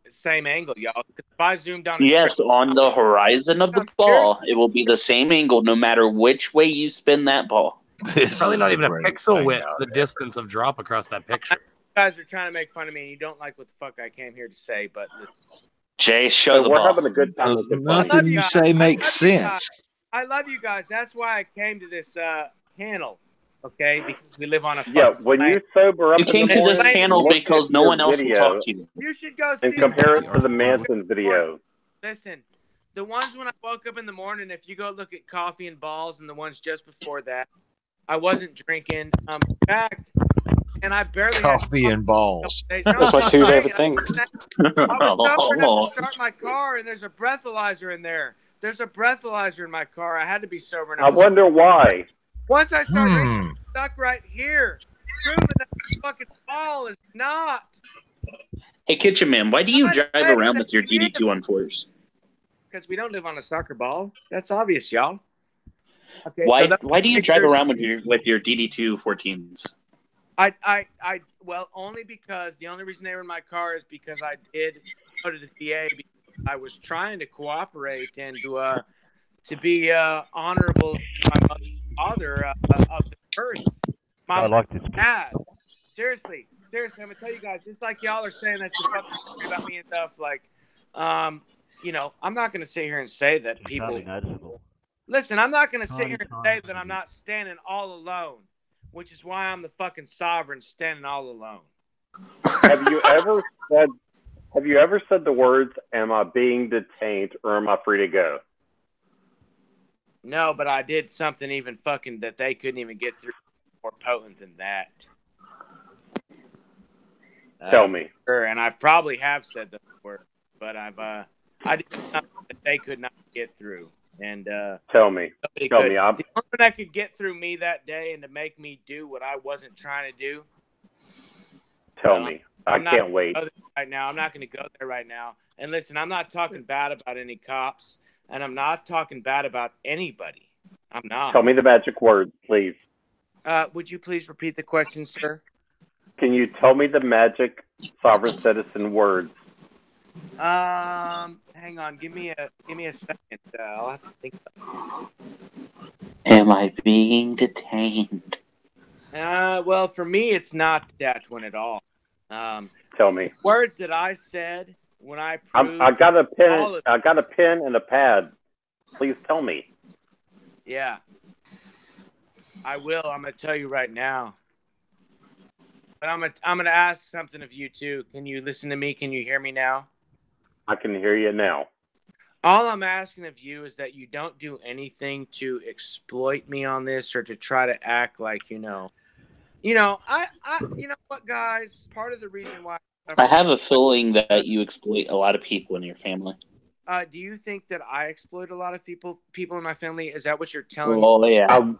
same angle, y'all. If I zoom down, Yes, on the horizon of the ball, it will be the same angle no matter which way you spin that ball. Probably not even a pixel width, the distance of drop across that picture. You guys are trying to make fun of me, and you don't like what the fuck I came here to say, but Jay, show the we're ball. having a good time with the Nothing you say makes sense. I love you guys. That's why I came to this panel, okay? Because we live on a Yeah, fucking when you planet. sober up You in came the to this morning, panel look because at no your one else will video talk to you. You should go see and compare it to the Manson video. Listen, the ones when I woke up in the morning, if you go look at Coffee and Balls and the ones just before that, I wasn't drinking. In fact, and I barely Coffee had and balls. That's my two favorite things. I was sober enough to start my car, and there's a breathalyzer in there. There's a breathalyzer in my car. I had to be sober enough. I wonder why. Once I started drinking, it's stuck right here, proving that the fucking ball is not. Hey, Kitchen Man, why do you drive around with your DD2 on fours? Because we don't live on a soccer ball. That's obvious, y'all. Okay, Why do you drive around with your DD2 14s? Well, only because the only reason they were in my car is because I did go to the VA because I was trying to cooperate and to be honorable to my mother and father of the earth. I like this. Dad. Seriously, I'm gonna tell you guys. It's like y'all are saying that you're fucking about me and stuff. Like, I'm not gonna sit here and say that people. Listen, I'm not gonna sit here and say that I'm not standing all alone, which is why I'm the fucking sovereign standing all alone. Have you ever said the words, "Am I being detained or am I free to go"? No, but I did something even fucking that they couldn't even get through more potent than that. Tell me. Sure, and I probably have said the word, but I did something that they could not get through. And Tell me. the Tell only me. thing that could get through me that day and to make me do what I wasn't trying to do. Tell me. I I'm not can't gonna wait. go there right now. I'm not going to go there right now. And listen, I'm not talking bad about any cops, and I'm not talking bad about anybody. I'm not. Tell me the magic words, please. Would you please repeat the question, sir? Can you tell me the magic sovereign citizen words? Hang on. Give me a second. I'll have to think. Am I being detained? Well, for me, it's not that one at all. Tell me. Words that I said when I proved. I got a pen. all of- I got a pen and a pad. Please tell me. Yeah. I will. I'm gonna tell you right now. But I'm gonna ask something of you too. Can you listen to me? Can you hear me now? I can hear you now. All I'm asking of you is that you don't do anything to exploit me on this or to try to act like you know, you know what, guys? Part of the reason why I have a feeling that you exploit a lot of people in your family. do you think that I exploit a lot of people in my family? Is that what you're telling Oh, me? yeah.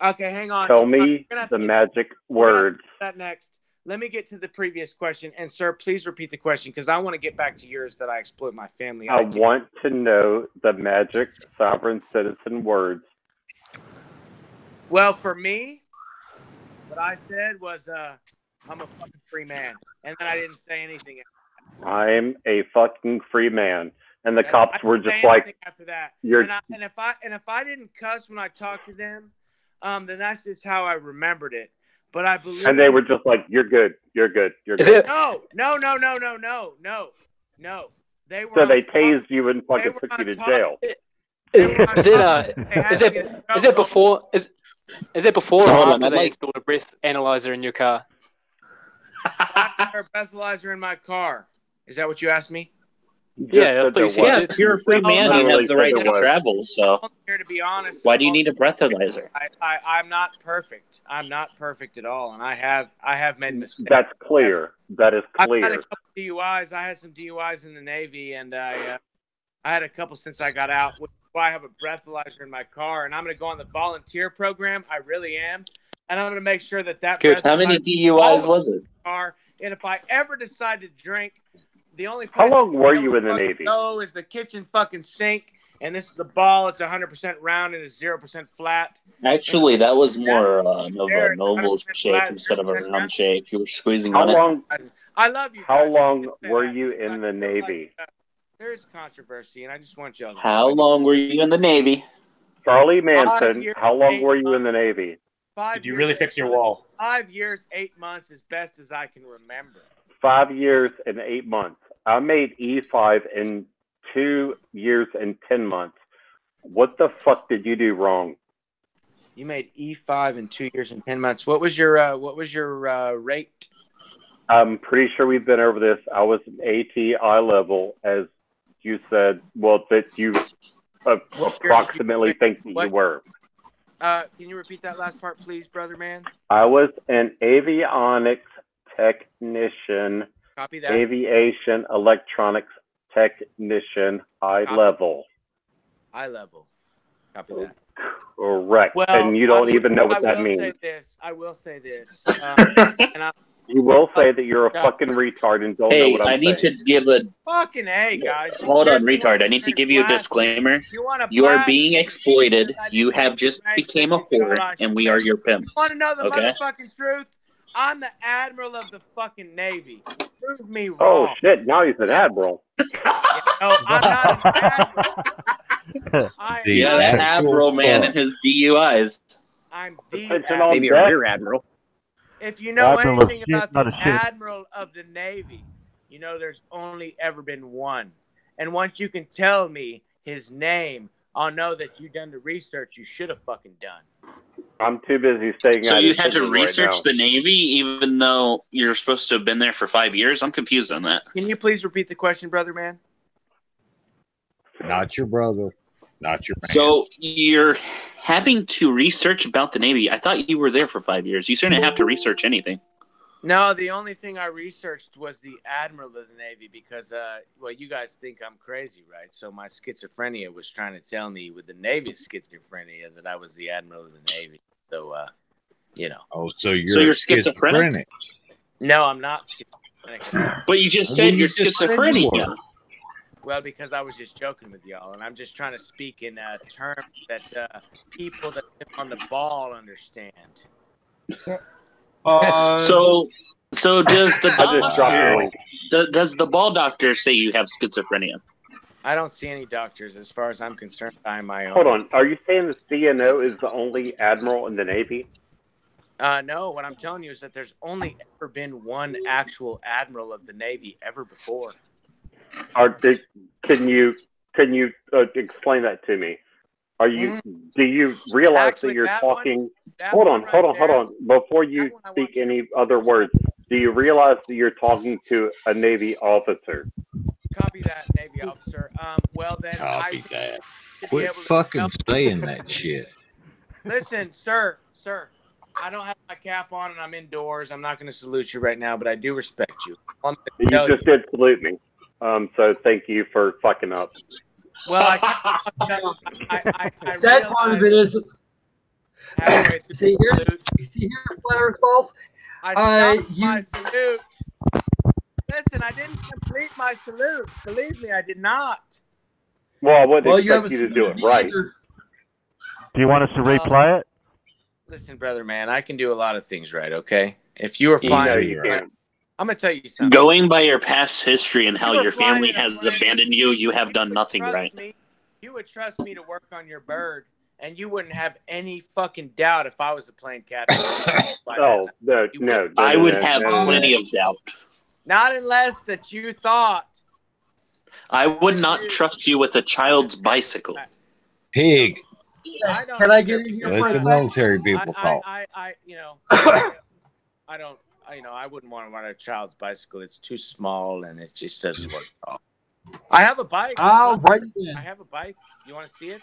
Okay, hang on. Tell me the magic words. That next. Let me get to the previous question. And, sir, please repeat the question because I want to get back to yours that I exploit my family. I want to know the magic sovereign citizen words. Well, for me, what I said was I'm a fucking free man. And then I didn't say anything. I'm a fucking free man. And the cops were just like, after that. You're... And if I didn't cuss when I talked to them, then that's just how I remembered it. But I believe. And they were just like, "You're good. You're good. You're good." No. They were. So they tased you and fucking took you to jail. Is it before? Is it before or after they installed a breath analyzer in your car? A breathalyzer in my car. Is that what you asked me? Yeah, if you're a free man, you have the right to travel. So, here to be honest, why do you need a breathalyzer? I'm not perfect. I'm not perfect at all, and I have made mistakes. That's clear. That is clear. I've had a couple DUIs. I had some DUIs in the Navy, and I had a couple since I got out. I have a breathalyzer in my car, and I'm going to go on the volunteer program. I really am, and I'm going to make sure that. Good. How many DUIs was it? And if I ever decide to drink. The only How long were you in the Navy? Oh, is the kitchen fucking sink, and this is the ball. It's 100% round and it's 0% flat. Actually, that was more of a novel shake instead of a round shake. You were squeezing on it. I love you. How long were you in the Navy? There's controversy, and I just want y'all to know. How long were you in the Navy? Charlie Manson, how long were you in the Navy? Did you really fix your wall? 5 years, 8 months, as best as I can remember. 5 years and 8 months. I made E5 in 2 years and 10 months. What the fuck did you do wrong? You made E5 in 2 years and 10 months. What was your rate? I'm pretty sure we've been over this. I was an AT level, as you said. Well, that you approximately think that you were. Can you repeat that last part, please, brother man? I was an avionics technician. Copy that. Aviation electronics technician, high level. High level. Copy that. Correct. Well, and you don't even know what that means. I will say this. You will say that you're a fucking retard and don't know what I'm saying. I need to give a... Fucking A, guys. Hold on, retard. I need to give you a disclaimer. You are being exploited. You have just became a whore, and we are your pimp. You want to know the motherfucking truth? I'm the admiral of the fucking Navy. Prove me wrong. Oh, shit. Now he's an admiral. No, I'm not an admiral. That admiral man and his DUIs. I'm the admiral. Maybe a rear admiral. If you know anything about the admiral of the Navy, you know there's only ever been one. And once you can tell me his name, I'll know that you've done the research you should have fucking done. I'm too busy staying out. So you had to research the Navy even though you're supposed to have been there for 5 years? I'm confused on that. Can you please repeat the question, brother man? Not your brother. Not your man. So you're having to research about the Navy. I thought you were there for 5 years. You shouldn't have to research anything. No, the only thing I researched was the admiral of the Navy because, well, you guys think I'm crazy, right? So my schizophrenia was trying to tell me with the Navy's schizophrenia that I was the admiral of the Navy. So, you know. Oh, so you're schizophrenic? No, I'm not schizophrenic. But you just said you're schizophrenic. Well, because I was just joking with y'all, and I'm just trying to speak in terms that people that live on the ball understand. So does the does the ball doctor say you have schizophrenia? I don't see any doctors as far as I'm concerned. I'm my own. Hold on. Are you saying the CNO is the only admiral in the Navy? No, what I'm telling you is that there's only ever been one actual admiral of the Navy ever before. Can you explain that to me? Do you realize that you're talking? Hold on. Before you speak any other words, do you realize that you're talking to a Navy officer? Copy that, Navy officer. Well then, Copy that. Quit fucking saying that shit. Listen, sir. I don't have my cap on and I'm indoors. I'm not going to salute you right now, but I do respect you. You just did salute me. So thank you for fucking up. Well, I Sad part of it is, halfway through See the here, salute. you see here, Flat Earth Balls. I stopped my salute. Listen, I didn't complete my salute. Believe me, I did not. Well, I wouldn't Well, you expect you to do it right. Do you want us to replay it? Listen, brother, man, I can do a lot of things right. Okay, if you were flying, No, you can't. I'm gonna tell you something. Going by your past history and how You were your family flying has a plane. abandoned you, you have done nothing Trust right. me, you would trust me to work on your bird, and you wouldn't have any fucking doubt if I was a plane captain. Oh, no. I would have plenty of doubt. Not unless that you thought. I would not trust you with a child's bicycle. Pig. Can I get in here for Let a the second? military people talk. I don't. I wouldn't want to run a child's bicycle. It's too small and it just doesn't work at all. I have a bike. All right then. I have a bike. You want to see it?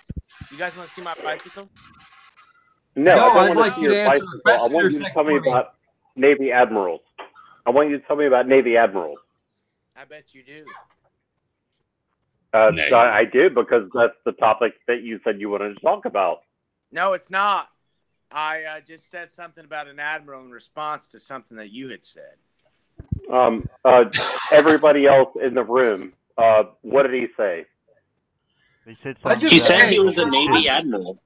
You guys want to see my bicycle? No, No, I I'd don't want like to see you to your answer bicycle. the I question want or you to second tell me for me. about Navy admirals. I want you to tell me about Navy admirals. I bet you do. I do, because that's the topic that you said you wanted to talk about. No, it's not. I just said something about an admiral in response to something that you had said. Everybody else in the room, what did he say? He said he was a Navy admiral.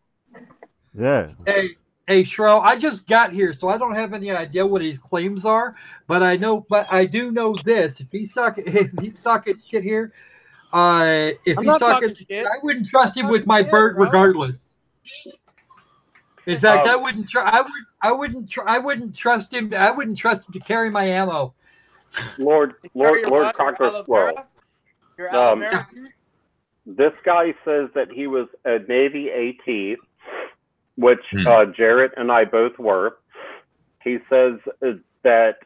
Yeah. Hey, Shro, I just got here, so I don't have any idea what his claims are. But I do know this: if he's talking shit here, I wouldn't trust him with my bird, regardless. In fact, I wouldn't trust him. I wouldn't trust him to carry my ammo. Lord Conqueror Squirrel. This guy says that he was a Navy AT, which Jarrett and I both were. He says that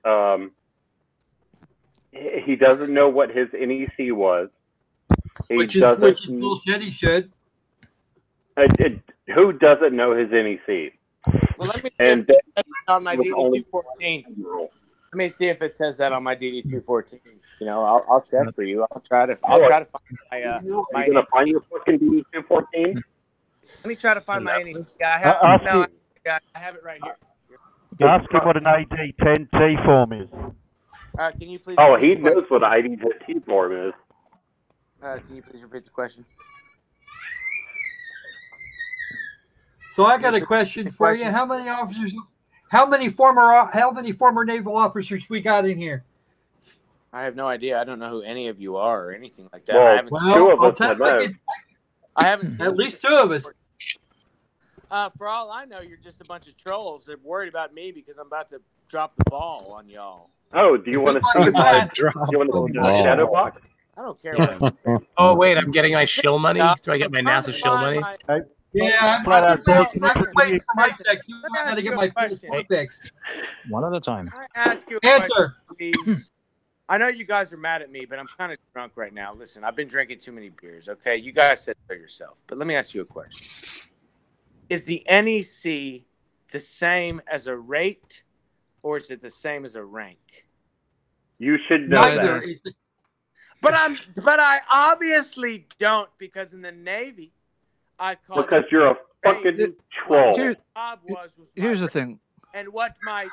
he doesn't know what his NEC was. Which is bullshit. He should. Who doesn't know his NEC? Well, let me And see if it says on my DD-214. Let me see if it says that on my DD-214. You know, I'll check for you. I'll try to find my. You gonna find your fucking DD-214? Let me try to find my NEC. I have it right here. Ask him what an AD-10T form is. Can you please? Oh, he knows what an ID-10T form is. Can you please repeat the question? So I got a question for you. How many officers? How many former naval officers we got in here? I have no idea. I don't know who any of you are or anything like that. Well, I haven't two of us have known. I haven't seen at least two of us. For all I know, you're just a bunch of trolls. They're worried about me because I'm about to drop the ball on y'all. Oh, do you want to see my shadow box? I don't care what. Oh wait, I'm getting my shill money. Do I get my NASA shill money? Yeah, I'm waiting for my check. I gotta get my full fixed. One at a time. I ask you a Answer. question, please? I know you guys are mad at me, but I'm kind of drunk right now. Listen, I've been drinking too many beers. Okay, you guys said so yourself. But let me ask you a question: is the NEC the same as a rate, or is it the same as a rank? You should know that. But I obviously don't, because in the Navy, I call because you're a fucking troll. Here's the thing. And what my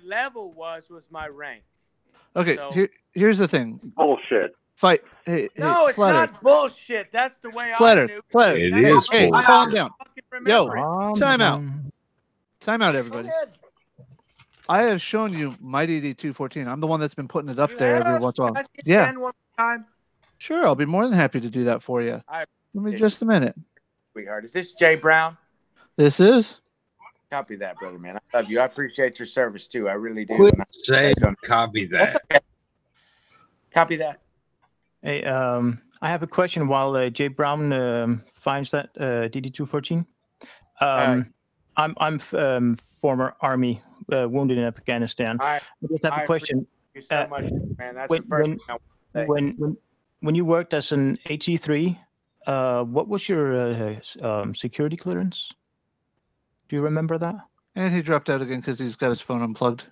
level was my rank. Okay, So- here's the thing. Bullshit. Fight. Hey, No, it's Flat not Earth. bullshit. That's the way Flat I Earth. knew. Flat Earth. It Hey, is hey, bullshit. calm down. Yo, Remember it. time out. Time out, everybody. I have shown you my DD-214. I'm the one that's been putting it up there every once in a while. Can I see it Yeah, again one time? sure. I'll be more than happy to do that for you. Give me just a minute. Sweetheart, is this Jay Brown? This is. Copy that, brother, man. I love you. I appreciate your service too. I really do. Quit And saying copy That's that. okay. Copy that. Hey, I have a question while Jay Brown finds that DD-214. I'm former Army, wounded in Afghanistan. I just have a question. Thank you so much, man. That's when- the first thing I want to say. When you worked as an HE3, what was your security clearance? Do you remember that? And he dropped out again because he's got his phone unplugged.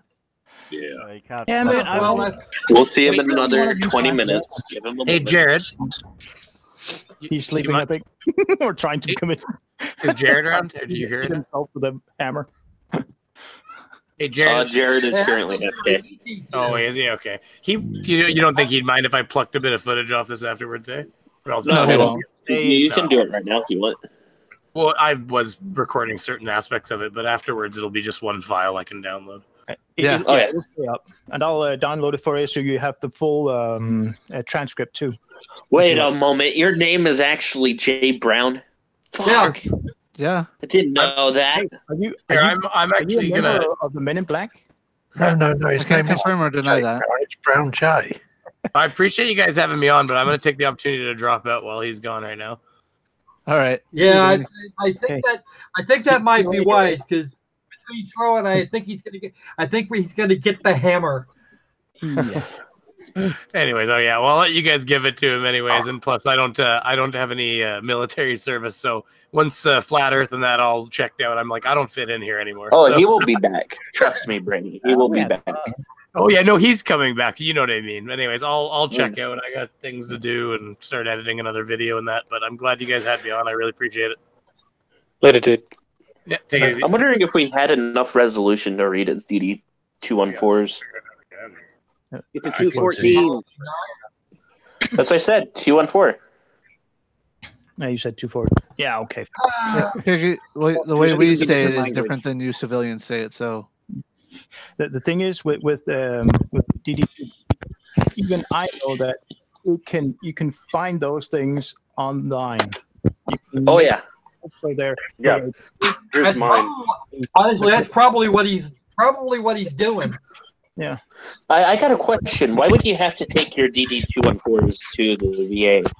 Yeah. Yeah, man. We'll see him in another 20 minutes. Give him a Hey, moment. Jared. He's sleeping, I think, or trying to commit. Is Jared around? Did you hear it? Himself with a hammer. Hey, Jared. Jared is currently FK. Oh, is he? Okay. You don't think he'd mind if I plucked a bit of footage off this afterwards, eh? Or else No, he won't. You can do it right now if you want. Well, I was recording certain aspects of it, but afterwards it'll be just one file I can download. Yeah. It'll stay up. And I'll download it for you so you have the full transcript too. Wait a moment. Your name is actually Jay Brown. Fuck. Yeah. I didn't know that. I'm actually a member gonna of the Men in Black. No. I His can't name is confirm or deny that. It's Brown Jay. I appreciate you guys having me on, but I'm gonna take the opportunity to drop out while he's gone right now. All right. Yeah, I think that might be wise because between Tro and I think he's gonna get the hammer. Anyways, oh yeah, well I'll let you guys give it to him anyways, and plus I don't have any military service, so once Flat Earth and that all checked out, I'm like I don't fit in here anymore. Oh, so. he will be back. Trust me, Brittany. He will be back. Oh yeah, no, he's coming back. You know what I mean. Anyways, I'll check out. I got things to do and start editing another video and that. But I'm glad you guys had me on. I really appreciate it. Later, dude. Yeah, take it easy. I'm wondering if we had enough resolution to read as DD214s. It's a 214. As I said, 214. No, you said 240. Yeah, okay. The way we say it is different than you civilians say it. So the thing is with DD, even I know that you can find those things online. Oh yeah. So they're That's honestly, that's probably what he's doing. Yeah. I got a question. Why would you have to take your DD214s to the VA?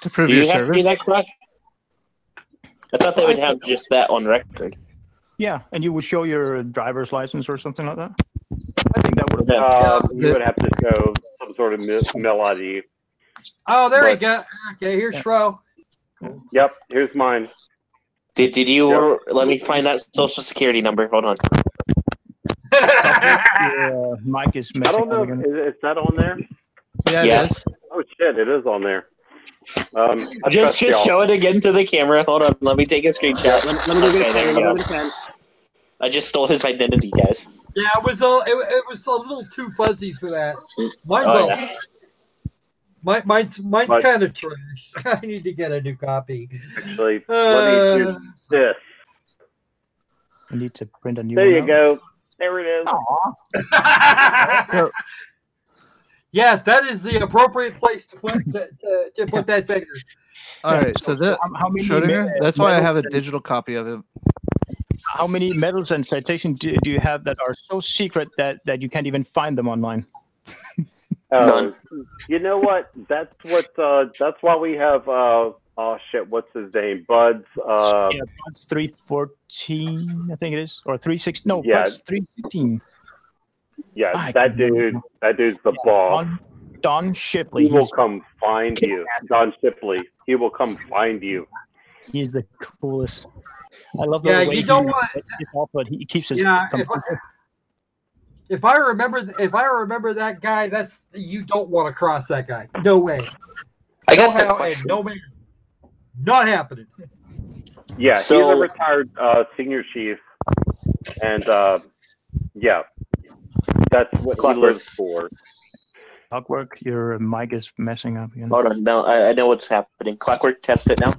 To prove Do your you have service? to do that, correct? I thought they would have just that on record. Yeah, and you would show your driver's license or something like that. I think that would have. You would have to show some sort of mail ID. Oh, there you go. Okay, here's Shro. Yep, here's mine. Did you let me find that social security number? Hold on. Mike is I messing don't know. up again. Is that on there? Yeah, Yeah. it is. Oh shit, it is on there. I Just trust y'all. show it again to the camera. Hold on, let me take a screenshot. Let me go get Okay, a there pen. you Let go. me go get a pen. I just stole his identity, guys. Yeah, it was a little too fuzzy for that. Mine's Oh, all, yeah. mine's But- kind of trash. I need to get a new copy. Actually, let me do this. I need to print a new There one you out. go. There it is. Yes, that is the appropriate place to put that finger. All right. So that how many Schrodinger, that's why I medals have a and- digital copy of it. How many medals and citations do you have that are so secret that you can't even find them online? You know what? That's why we have oh shit, what's his name? Bud's Yeah, Buds 314, I think it is, or 316. No, Yeah. Buds 316. yeah, that dude's the boss. Don Shipley. He will come find you. Don Shipley. He will come find you. He's the coolest. I love Yeah, the way you don't he, want- but he keeps his Yeah, composure. If I remember that guy, you don't want to cross that guy. No way. I got No that how, question. and no way. Not happening. Yeah, he's So- a retired senior chief, and yeah, that's what he Clockwork. lives for. Clockwork, your mic is messing up again. Hold on, no, I know what's happening. Clockwork, test it now.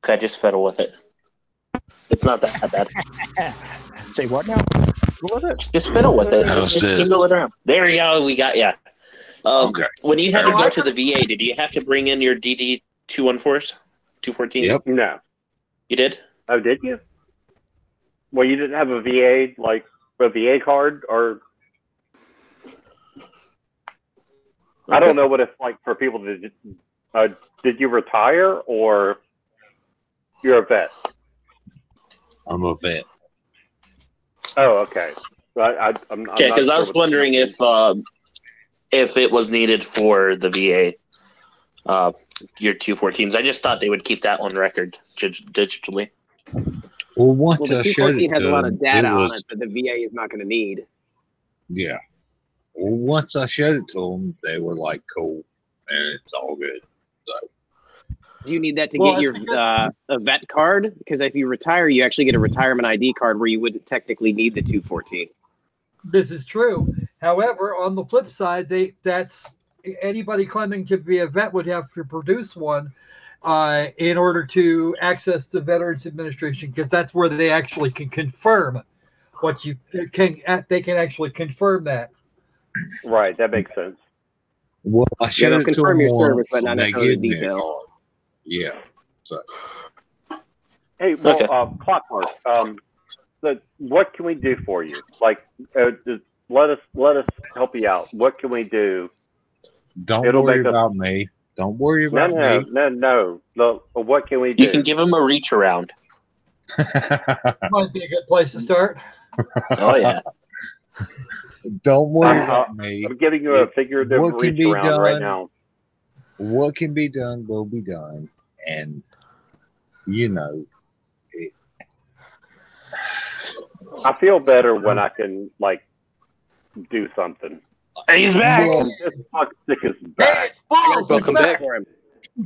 Okay, I just fiddle with it. It's not that bad. Say what now? What was it? Just fiddle with it. How's Just this? fiddle it around. There we go. We got ya. Okay. When you had to Oh, go I to the VA, did you have to bring in your DD214s? 214? Yep. No. You did? Oh, did you? Well, you didn't have a VA, like a VA card, or I don't know what it's like for people to. Did you retire or you're a vet? I'm a vet. Oh, okay. I'm Okay, not because I sure was what- wondering if it was needed for the VA, your 214s. I just thought they would keep that on record digitally. Well, once Well, the I showed 214 it has to a lot them, of data was, on it that the VA is not going to need. Yeah. Well, once I showed it to them, they were like, cool, and it's all good. So, Do you need that to get your a vet card? Because if you retire, you actually get a retirement ID card where you wouldn't technically need the 214. This is true. However, on the flip side, that's anybody claiming to be a vet would have to produce one in order to access the Veterans Administration, because that's where they actually can confirm what you can. They can actually confirm that. Right, that makes sense. Well, I should they'll confirm your service, but not necessarily the detail. Yeah. So. Hey, well, Clockwork, what can we do for you? Like, just let us help you out. What can we do? Don't worry about me. Don't worry about me. No. What can we do? You can give him a reach around. Might be a good place to start. Oh yeah. Don't worry about me. I'm giving you a figurative reach around right now. What can be done will be done, and you know. I feel better when I can do something. He's back. This fuck stick is back. Welcome back.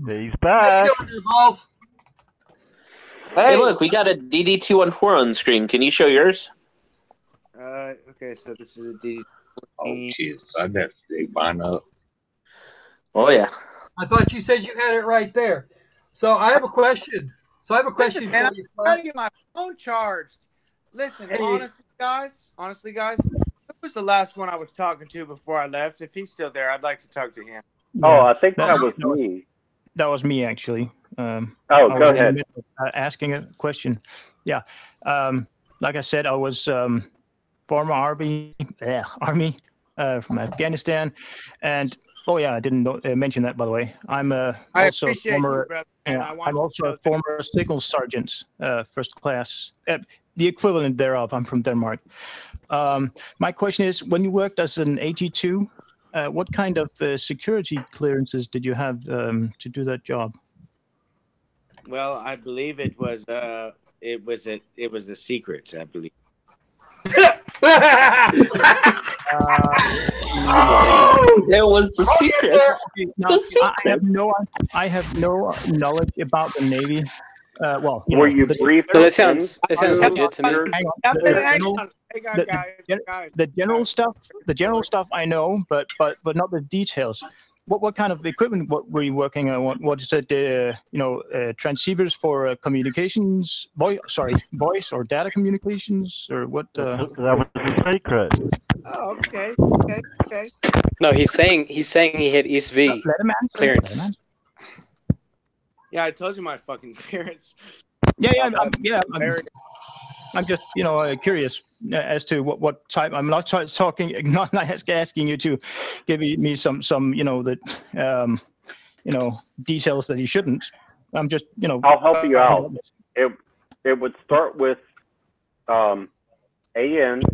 He's back. Hey, look, we got a DD214 on the screen. Can you show yours? Okay, so this is a DD. Oh, jeez, I'd have to dig mine up. Oh yeah. I thought you said you had it right there. So I have a question. Listen, man, I'm trying to get my phone charged. Listen, honestly, guys, who was the last one I was talking to before I left? If he's still there, I'd like to talk to him. Oh, I think that was me. That was me, actually. Go ahead. Asking a question. Yeah. Like I said, I was former Army from Afghanistan. And, I didn't mention that, by the way. I'm also a former, I'm also a former signal sergeant, first class. The equivalent thereof. I'm from Denmark. My question is, when you worked as an AT2, what kind of security clearances did you have to do that job? Well, I believe it was a secret, I believe. There was the secret. Now, I have no knowledge about the Navy. Were you briefed? That sounds legit to me. The general stuff I know, but not the details. What kind of equipment were you working on? What is it? Transceivers for communications, voice or data communications, or what? That was the secret. Oh, okay. No, he's saying he had SV clearance. Yeah, I told you my fucking clearance. I'm just, curious as to what type. I'm not not asking you to give me some details that you shouldn't. I'm just, I'll help you out. It would start with AN/USN/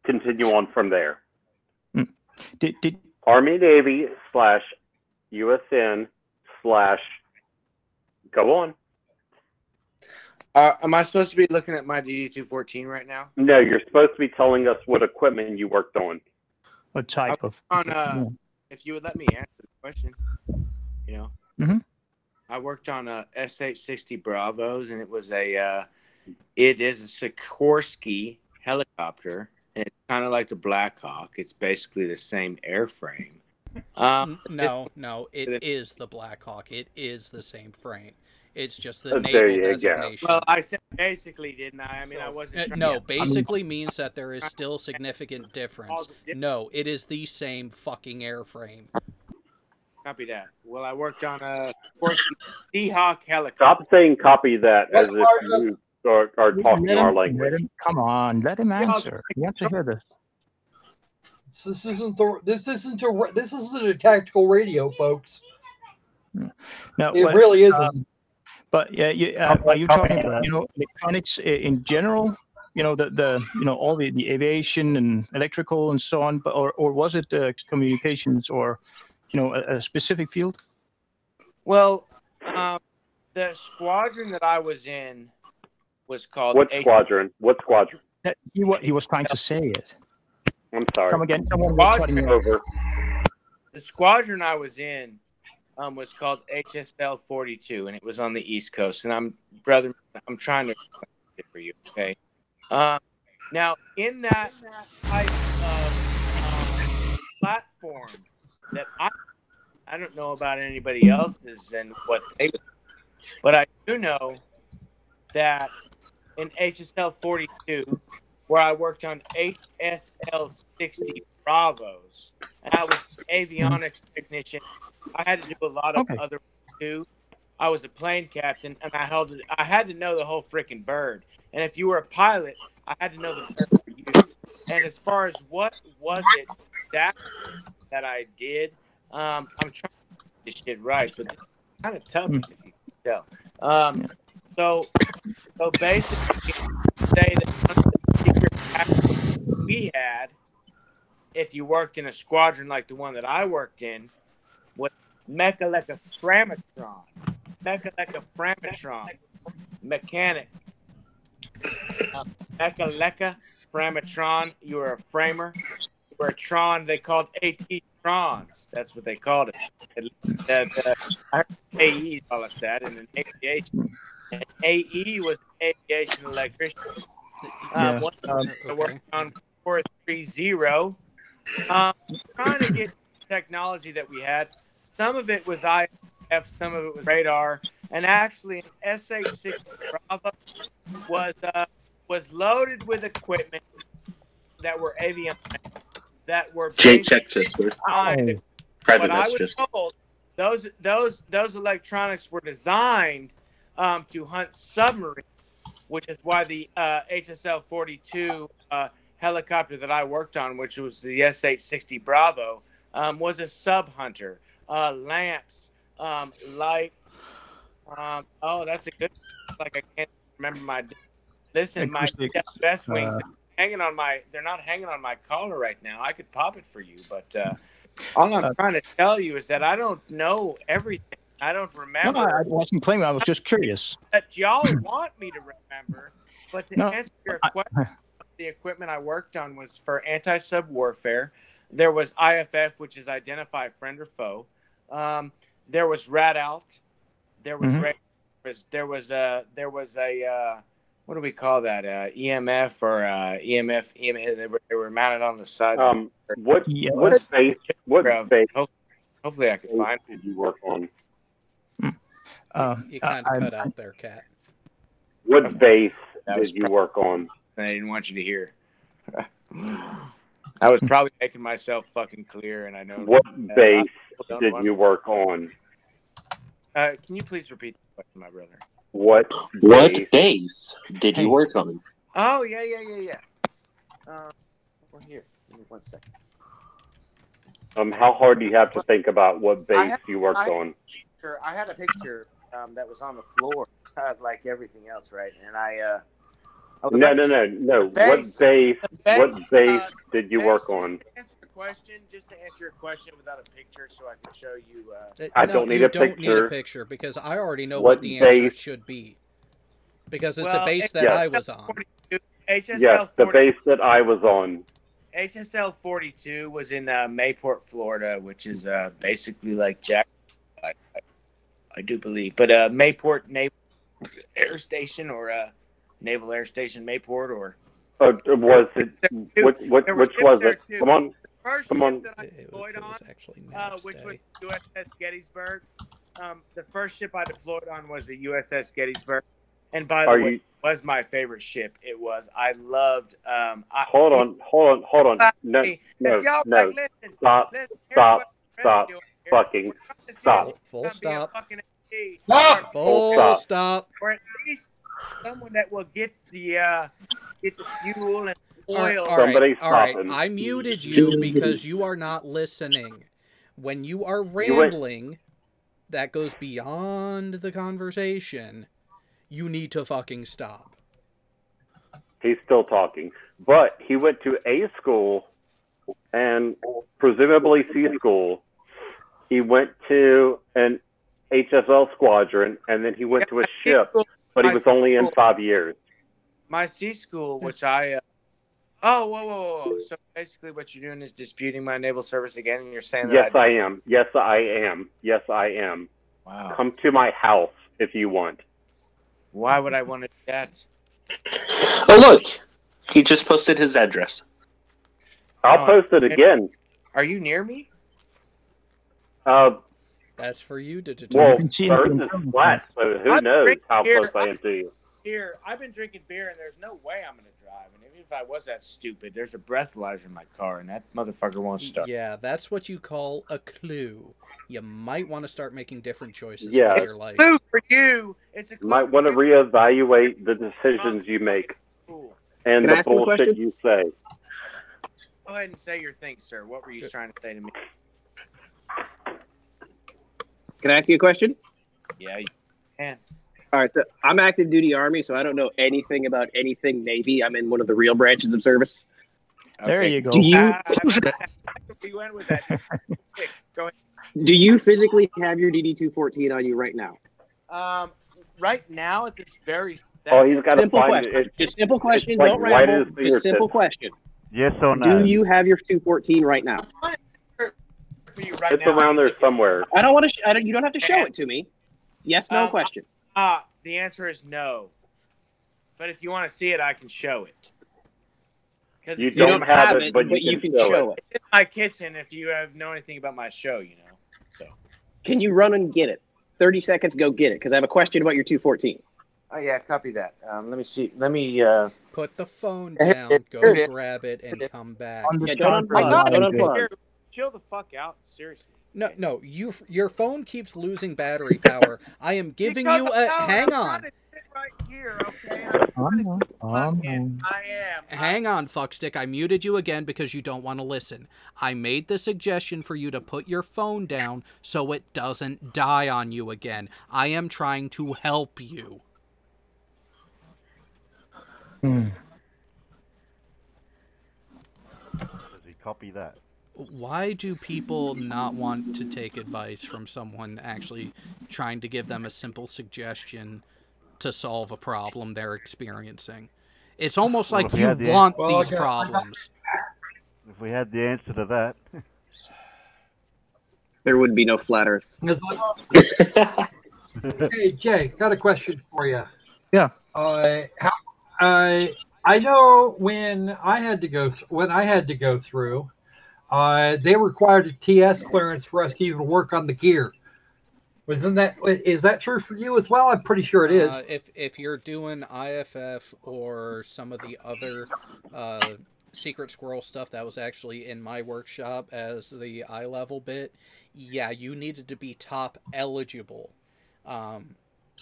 continue on from there. Army Navy /USN/ go on. Am I supposed to be looking at my DD214 right now? No, you're supposed to be telling us what equipment you worked on. What type of? If you would let me answer the question, Mm-hmm. I worked on a SH-60 Bravos, and it is a Sikorsky helicopter, and it's kind of like the Black Hawk. It's basically the same airframe. No, it is the Black Hawk. It is the same frame. It's just the naval designation. Well, I said basically, didn't I? I mean, I wasn't. No, basically means that there is still significant difference. No, it is the same fucking airframe. Copy that. Well, I worked on a Seahawk helicopter. Stop saying "copy that" as if you are talking our language. Come on, let him answer. You have to hear this. This isn't a tactical radio, folks. No, it really isn't. But are you talking about electronics in general? All the aviation and electrical and so on, or was it communications or a specific field? Well, the squadron that I was in was called. What squadron? What squadron? He was trying to say it. I'm sorry. Come again. Someone was cutting you over. The squadron I was in was called HSL 42, and it was on the East Coast. And I'm trying to explain it for you, okay? Now, in that type of platform that I don't know about anybody else's and what they, but I do know that in HSL 42, where I worked on HSL 60 Bravos, and I was an avionics technician. I had to do a lot of other work too. I was a plane captain, and I had to know the whole freaking bird. And if you were a pilot, I had to know the bird for you. And as far as what was it that I did, I'm trying to get this shit right, but it's kind of tough if you can tell. So basically, say that one of the secret tactics we had, if you worked in a squadron like the one that I worked in, was Mechaleka Framatron. Mechaleka Framatron. Mechanic. Mechaleka Framatron. You were a framer. You were a Tron. They called AT Trons. That's what they called it. I heard AE call us that in an aviation. And AE was aviation electrician. I worked on 430. Trying to get technology that we had. Some of it was IF, some of it was radar, and actually an SH-60 Bravo was loaded with equipment that were avionics, that were check this word. Private messages. I was told those electronics were designed to hunt submarines, which is why the HSL 42 helicopter that I worked on, which was the SH-60 Bravo, was a sub hunter. Lamps, light. That's a good. Like I can't remember my. Listen, my best wings hanging on my. They're not hanging on my collar right now. I could pop it for you, but all I'm trying to tell you is that I don't know everything. I don't remember. No, I wasn't claiming. I was just curious. That y'all want me to remember, but to answer your question, the equipment I worked on was for anti-sub warfare. There was IFF, which is identify friend or foe. There was RADALT. There was there was a what do we call that? EMF or EMF? They were mounted on the sides. What base? Hopefully, I can find. Did you work on? You kind of cut out there, Cat. What base did you work on? I didn't want you to hear. I was probably making myself fucking clear, and I know. What base did you work on? Can you please repeat the question, my brother? What base did you work on? Oh, yeah. We're here. Give me 1 second. How hard do you have to think about what base you worked on? I had a picture that was on the floor, like everything else, right? And No. What base did you work on? Just to answer your question without a picture, so I can show you. I don't need a picture. You don't need a picture because I already know what the answer should be. Because it's a base that I was on. Yes, the base that I was on. HSL 42 was in Mayport, Florida, which is basically like Jack. I do believe, but Mayport Naval Air Station or Naval Air Station Mayport or. Was it? Which was it? Come on. That I deployed on, which was USS Gettysburg. The first ship I deployed on was the USS Gettysburg, and by the way, it was my favorite ship. It was. I loved. Hold on. No. Stop. Fucking stop. Full stop. Full stop. Or at least someone that will get the fuel and oil. All right. I muted you because you are not listening. When you are rambling, that goes beyond the conversation. You need to fucking stop. He's still talking. But he went to A school and presumably C school. He went to an HSL squadron, and then he went to a ship, but he was only in 5 years. My C school, which I Oh, whoa. So basically what you're doing is disputing my naval service again, and you're saying that Yes, I am. Yes, I am. Yes, I am. Wow. Come to my house if you want. Why would I want to do that? Oh, look. He just posted his address. I'll post it again. Are you near me? That's for you to Well, determine. Earth is flat, so who knows how close I am to you. Here, I've been drinking beer, and there's no way I'm going to drive. And even if I was that stupid, there's a breathalyzer in my car, and that motherfucker won't start. Yeah, that's what you call a clue. You might want to start making different choices Yeah. with your life. Clue for you. It's a You clue. might want to reevaluate the decisions you make and Can I the ask you a bullshit question? you say. Go ahead and say your thing, sir. What were you trying to say to me? Can I ask you a question? Yeah, you can. All right, so I'm active duty Army, so I don't know anything about anything Navy. I'm in one of the real branches of service. There you go. Do you We went with that. Go ahead. do you physically have your DD-214 on you right now? Right now, at this very Oh, he's got to Simple find question. it. Just simple question. it's like Don't right ramble. at his Just fingertips. simple question. Yes or no? Do you have your 214 right now? For you right It's now. around there somewhere. I don't want to. You don't have to show it to me. Yes, no question. The answer is no. But if you want to see it, I can show it. Because You don't have it, but you can show it. It's in my kitchen. If you know anything about my show, you know. So. Can you run and get it? 30 seconds. Go get it. Because I have a question about your 214. Oh yeah, copy that. Let me see. Let me. Put the phone Here down, it go is. grab it, and come back. Yeah, don't unplug. Don't unplug. Chill the fuck out. Seriously. No, your phone keeps losing battery power. I am giving you a... Hang on. Right here, okay? I am. Hang on, fuckstick. I muted you again because you don't want to listen. I made the suggestion for you to put your phone down so it doesn't die on you again. I am trying to help you. Does he copy that? Why do people not want to take advice from someone actually trying to give them a simple suggestion to solve a problem they're experiencing? It's almost like you want these problems. If we had the answer to that. There would be no flat Earth. Hey Jay, got a question for you. Yeah. I know when I had to go through, they required a TS clearance for us to even work on the gear. Is that true for you as well? I'm pretty sure it is. If you're doing IFF or some of the other Secret Squirrel stuff that was actually in my workshop as the eye level bit, yeah, you needed to be top eligible.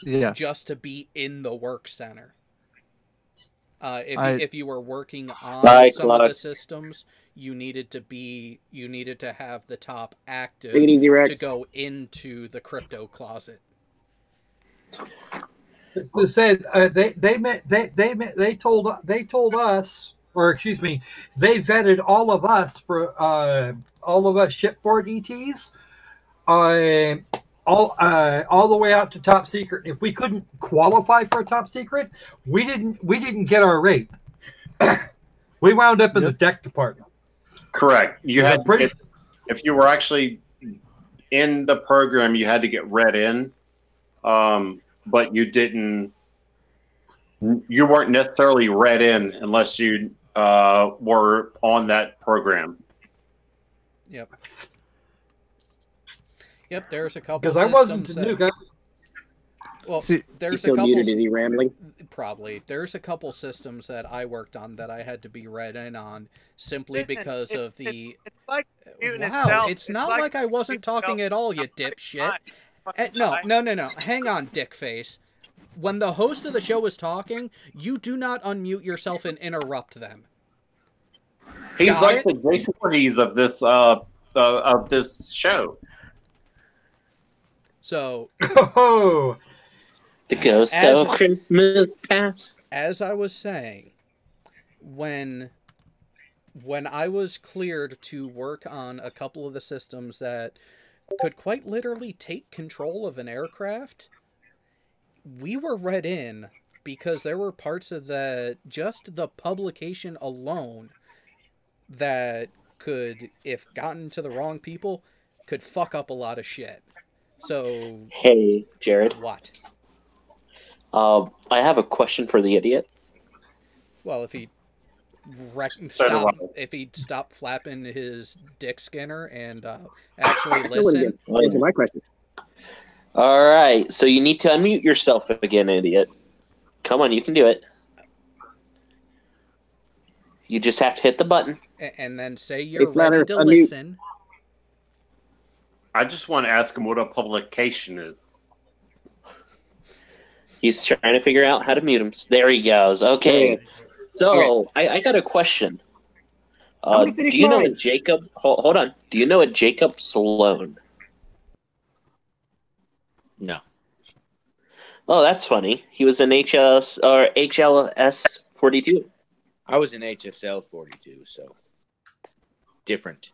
Just to be in the work center. If you were working on some of the systems, you needed to have the top active to go into the crypto closet. So said they told us, or excuse me, they vetted all of us for all of us shipboard ETs, all the way out to top secret. If we couldn't qualify for a top secret, we didn't get our rate. We wound up in the deck department. Correct. You had if you were actually in the program, you had to get read in, but you didn't. You weren't necessarily read in unless you were on that program. Yep. Yep. There's a couple. Because I wasn't the new guy. Well, there's a couple. Muted, is he rambling? Probably. There's a couple systems that I worked on that I had to be read in on simply because of the. It's like wow, it's not like I wasn't talking at all, you dipshit. No. Hang on, dickface. When the host of the show is talking, you do not unmute yourself and interrupt them. He's like the Jason Voorhees of this show. So. Oh. The ghost of Christmas past. As I was saying, when I was cleared to work on a couple of the systems that could quite literally take control of an aircraft, we were read in because there were parts of that, just the publication alone, that could, if gotten to the wrong people, could fuck up a lot of shit. So... Hey, Jared. What? I have a question for the idiot. Well, if he if he'd stop flapping his dick skinner and actually listen. Answer my question. All right, so you need to unmute yourself again, idiot. Come on, you can do it. You just have to hit the button. And then say you're ready to listen. I just want to ask him what a publication is. He's trying to figure out how to mute him. There he goes. Okay. So, I got a question. Do you know a Jacob... Hold on. Do you know a Jacob Sloan? No. Oh, that's funny. He was in HLS 42. I was in HSL 42, so different.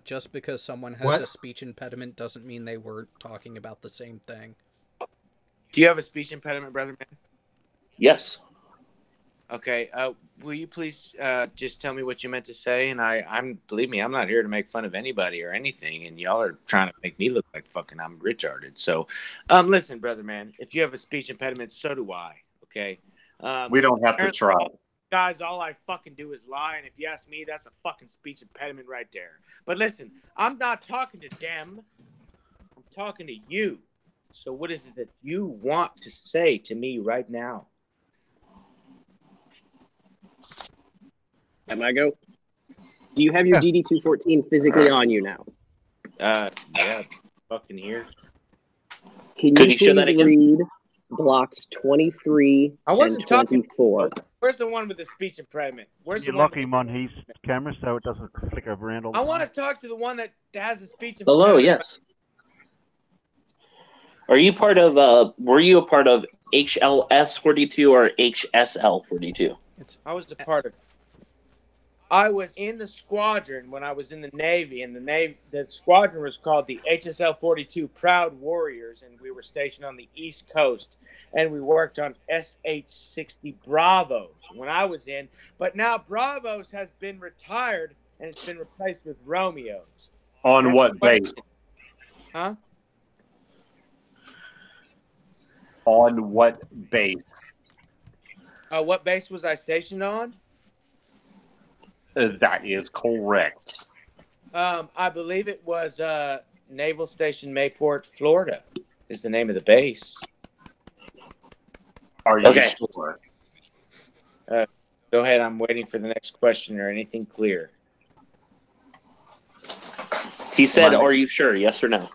Just because someone has a speech impediment doesn't mean they weren't talking about the same thing. Do you have a speech impediment, brother man? Yes. Okay. Will you please just tell me what you meant to say? And believe me, I'm not here to make fun of anybody or anything. And y'all are trying to make me look like fucking I'm retarded. So, listen, brother man, if you have a speech impediment, so do I. Okay. We don't have to try. Guys, all I fucking do is lie. And if you ask me, that's a fucking speech impediment right there. But listen, I'm not talking to them. I'm talking to you. So what is it that you want to say to me right now? Am I go? Do you have your DD-214 physically on you now? Yeah, fucking here. Can you show that again? Read blocks 23 and 24? Where's the one with the speech impediment? Where's you the lock one? him on his camera so it doesn't flicker around all the I time. want to talk to the one that has a speech impediment. Hello, yes. Are you part of, were you a part of HLS 42 or HSL 42? I was a part of. I was in the squadron when I was in the Navy, and the squadron was called the HSL 42 Proud Warriors, and we were stationed on the East Coast, and we worked on SH-60 Bravos when I was in. But now Bravos has been retired, and it's been replaced with Romeos. On what base? Huh? On what base? What base was I stationed on? That is correct. I believe it was Naval Station Mayport, Florida, is the name of the base. Are you sure? Go ahead. I'm waiting for the next question or anything clear. He said, are you sure? Yes or no?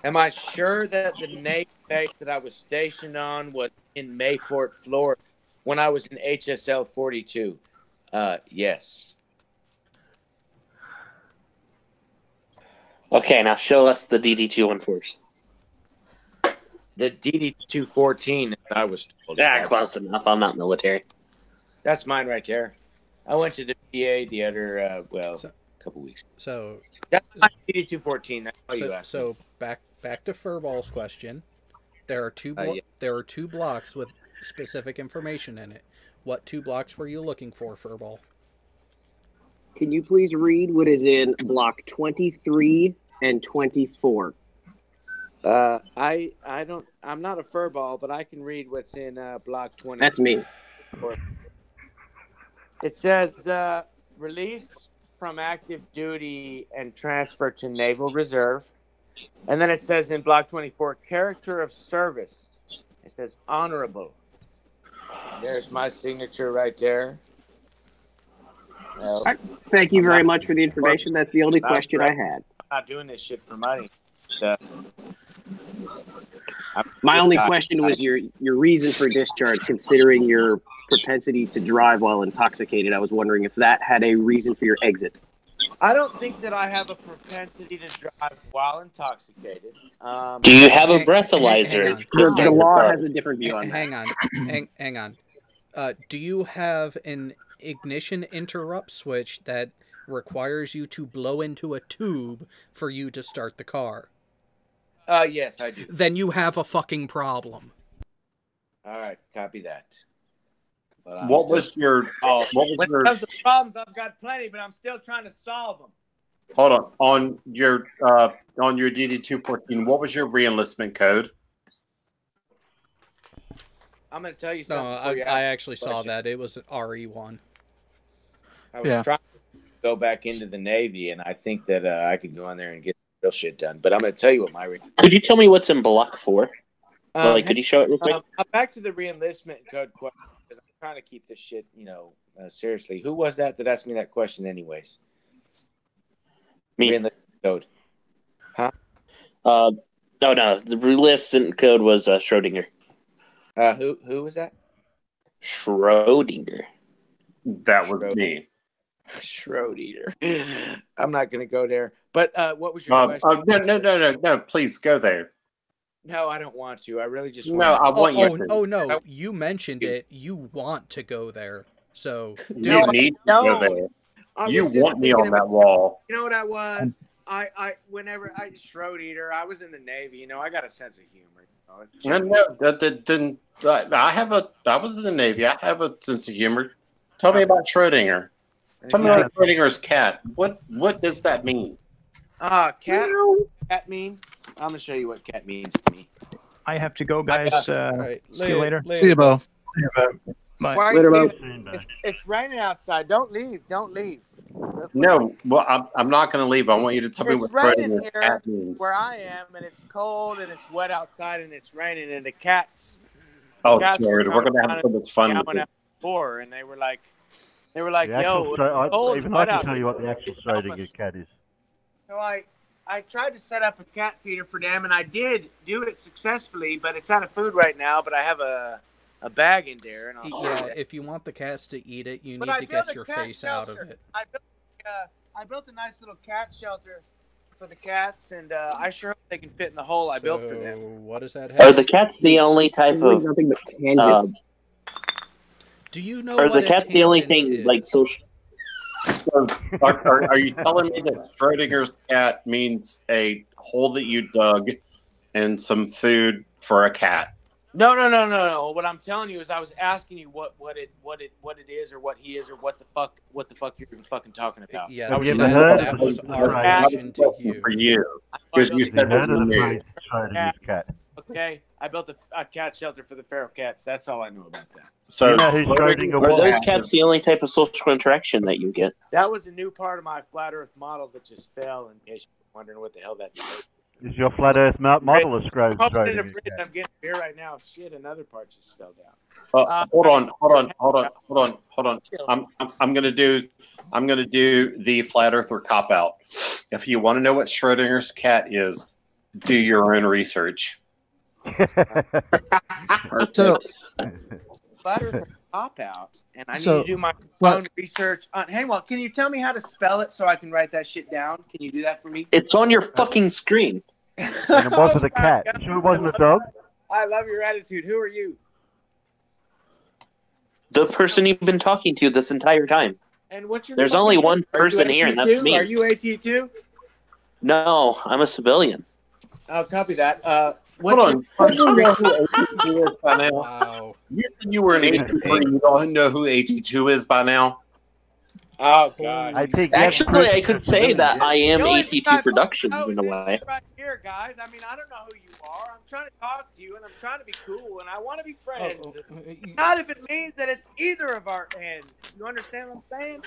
Am I sure that the Navy base that I was stationed on was in Mayport, Florida, when I was in HSL 42? Yes. Okay, now show us the DD-214. The DD-214, I was told. Yeah, close enough. I'm not military. That's mine right there. I went to the VA the other, a couple weeks. So that's my DD-214. That's all you asked. So back to Furball's question. There are there are two blocks with specific information in it. What two blocks were you looking for, Furball? Can you please read what is in block 23 and 24? I'm not a furball, but I can read what's in block 20. That's me. It says released from active duty and transferred to Naval Reserve. And then it says in block 24, character of service. It says honorable. There's my signature right there. Well, thank you very much for the information. That's the only question I had. I'm not doing this shit for money. My only question was your reason for discharge, considering your propensity to drive while intoxicated. I was wondering if that had a reason for your exit. I don't think that I have a propensity to drive while intoxicated. Do you have a breathalyzer? The law has a different view on that. Hang on. Do you have an ignition interrupt switch that requires you to blow into a tube for you to start the car? Yes, I do. Then you have a fucking problem. All right, copy that. But What was your? What was when your? it comes to problems, I've got plenty, but I'm still trying to solve them. Hold on your DD-214. What was your reenlistment code? I'm going to tell you No, something. I actually saw that. It was RE1. I was trying to go back into the Navy, and I think that I could go in there and get real shit done. But I'm going to tell you what my. Could you tell me what's in Block 4? Could you show it real quick? Back to the reenlistment code question, because I'm trying to keep this shit, seriously. Who was that asked me that question, anyways? Me. Reenlistment code. Huh? No. The reenlistment code was Schrodinger. Who was that? Schrodinger. That was me. Schrodinger. I'm not going to go there. But what was your question? No. Please go there. No, I don't want to. I really just no. I want you. To. Oh no! You mentioned it. You want to go there, so you need to go there. You want me on that wall. You know what I was? Whenever I Schrodinger, I was in the Navy. I got a sense of humor. I was in the Navy. I have a sense of humor. Tell me about Schrodinger. Tell me about Schrodinger's cat. What does that mean? Cat mean? I'm gonna show you what cat means to me. I have to go, guys. Right. See you later. See you, Bo. Bye. Later, Bo. It's raining outside. Don't leave. No, well, I'm not going to leave. I want you to tell me what Schrodinger's cat means. Where I am, and it's cold, and it's wet outside, and it's raining, and the cats. Oh, Jared, we're going to have so much fun with it. And they were like, "Yo, I can tell you what the actual Schrodinger cat is." So I tried to set up a cat feeder for them, and I did do it successfully, but it's out of food right now. But I have a bag in there, and if you want the cats to eat it, you need to get your face out of it. I built a nice little cat shelter for the cats, and I sure hope they can fit in the hole I built for them. What does that have? Are the cats the only type of? Do you know? Are the cats the only thing like social? So, are you telling me that Schrodinger's cat means a hole that you dug and some food for a cat? No. What I'm telling you is, I was asking you what it is, or what he is, or what the fuck you're fucking talking about. Yeah, that was our question to you. For you, because you said it was me. Cat. Okay, I built a cat shelter for the feral cats. That's all I know about that. So, are those cats the only type of social interaction that you get? That was a new part of my flat Earth model that just fell. In case you're wondering what the hell that means. Is your flat Earth model a Schrodinger cat? I'm getting beer right now. Shit, another part just fell down. Hold on. I'm gonna do the flat earther cop out. If you want to know what Schrodinger's cat is, do your own research. So, flat earther cop out, and I need to do my own research. Hang on, can you tell me how to spell it so I can write that shit down? Can you do that for me? It's on your fucking screen. And it wasn't a cat. You sure it wasn't a dog? I love your attitude. Who are you? The person you've been talking to this entire time. And what's your There's only one person here, and that's me. Are you AT2? No, I'm a civilian. Oh, copy that. Hold on. You know who AT2 is by now? Wow. You said you were an AT2, you don't know who AT2 is by now? Oh, God. Actually, I could say that I am AT2 Productions in a way. Right here, guys. I mean, I don't know who you are. I'm trying to talk to you, and I'm trying to be cool, and I want to be friends. Not if it means that it's either of our ends. You understand what I'm saying?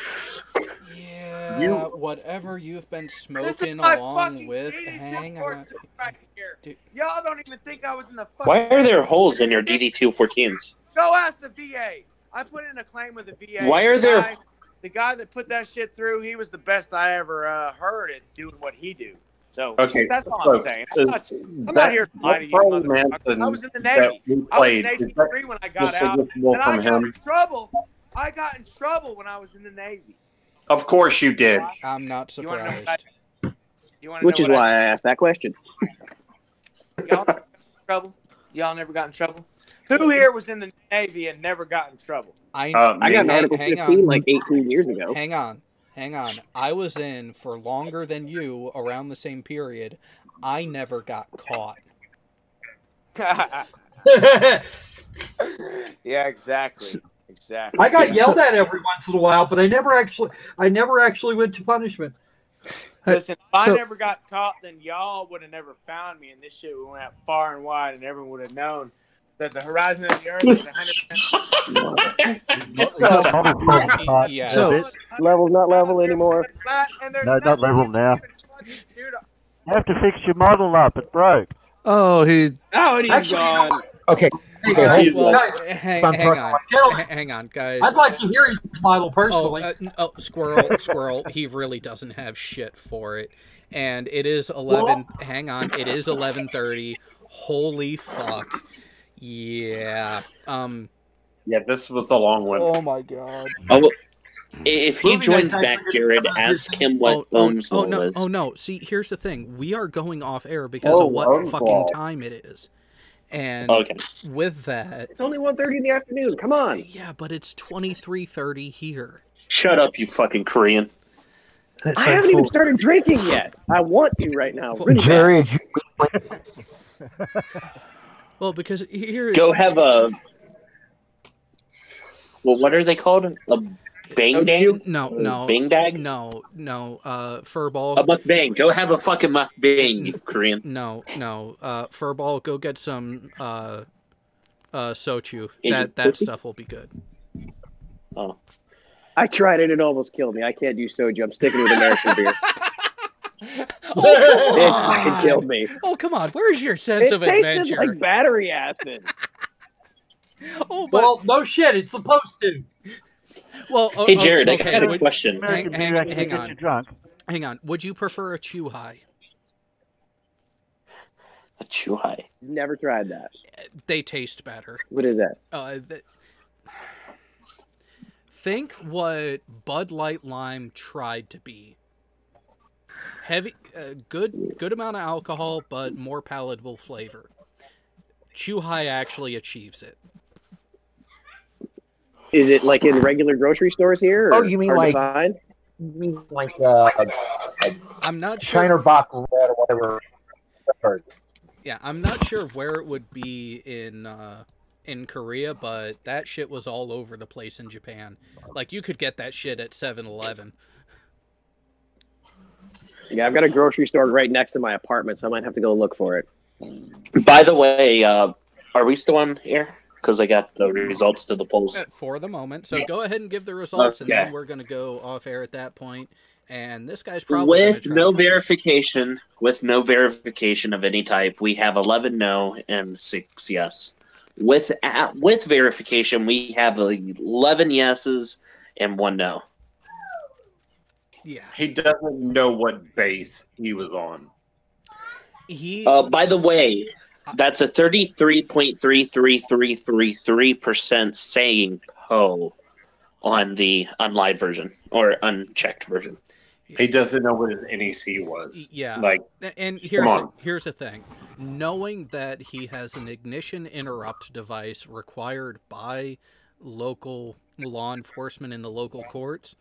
Yeah, whatever you've been smoking along with, hang on. Right here. Y'all don't even think I was in the fucking... Why are there holes in your DD-214s? Go ask the VA. I put in a claim with the VA. Why are there... The guy that put that shit through, he was the best I ever heard at doing what he do. So that's all I'm saying. I'm not here to lie to you, motherfucker. I was in the Navy. I was in Navy 3 when I got out, and I got in trouble. I got in trouble when I was in the Navy. Of course you did. I'm not surprised. Which is why I asked that question. Y'all never got in trouble? Y'all never got in trouble? Who here was in the Navy and never got in trouble? I got an Article 15 like 18 years ago. Hang on. I was in for longer than you, around the same period. I never got caught. Yeah, exactly. Exactly. I got yelled at every once in a while, but I never actually went to punishment. Listen, if I So- never got caught, then y'all would have never found me, and this shit would went out far and wide, and everyone would have known that the horizon of the earth is 100%. Yeah. So- This level's not level anymore. No, not level now. You have to fix your model up. It broke. Oh, he. Oh, and he's gone. Okay. Hey, guys, Well, guys, hang on, Gentlemen, hang on, guys. I'd like to hear his model personally. Squirrel. He really doesn't have shit for it, and it is 11. Hang on, it is 11:30. Holy fuck! Yeah. Yeah, this was a long one. Oh my god. Oh, if he joins back, Jared, ask him what Bones oh no! is. Oh no! See, here's the thing: we are going off air because of what Lone fucking Ball. time it is, and Okay. with that, It's only 1:30 in the afternoon. Come on. yeah, but it's 23:30 here. Shut up, you fucking Korean. I haven't even started drinking yet. I want to right now. Really bad. Jerry, Well, because here, Go have a. Well, what are they called? A bang dang? no, Bang dag? no, Furball. A mukbang. Go have a fucking mukbang, you Korean. No, Furball, go get some sochu. Is That it that pussy? stuff will be good. Oh. I tried it. It almost killed me. I can't do soju. I'm sticking with American beer. Oh, It come fucking on. killed me. Oh, come on. Where's your sense It of tasted adventure? like battery acid. Oh, but Well, no shit, it's supposed to. well, Hey, Jared, I okay, got a would- question. Hang American beer actually gets you on. drunk. Hang on. Would you prefer a chew high? A chew high. Never tried that. They taste better. What is that? Think what Bud Light Lime tried to be. Heavy, good amount of alcohol, but more palatable flavor. Chew High actually achieves it. Is it like in regular grocery stores here? Or Oh, you mean hard to like- find? I'm not sure. Shiner Bock Red or whatever. Yeah, I'm not sure where it would be in Korea, but that shit was all over the place in Japan. Like, you could get that shit at 7-Eleven. Yeah, I've got a grocery store right next to my apartment, so I might have to go look for it. By the way, are we still on air? Because I got the results to the polls. For the moment. So go ahead and give the results, and Okay. then we're going to go off air at that point. And this guy's probably With gonna no try to- verification of any type, we have 11 no and 6 yes. With verification, we have 11 yeses and 1 no. Yeah. He doesn't know what base he was on. He. By the way, that's a 33.33333% saying Poe on the unlive version or unchecked version. He doesn't know what his NEC was. Yeah. Like, And come here's on. the thing. Knowing that he has an ignition interrupt device required by local law enforcement in the local courts,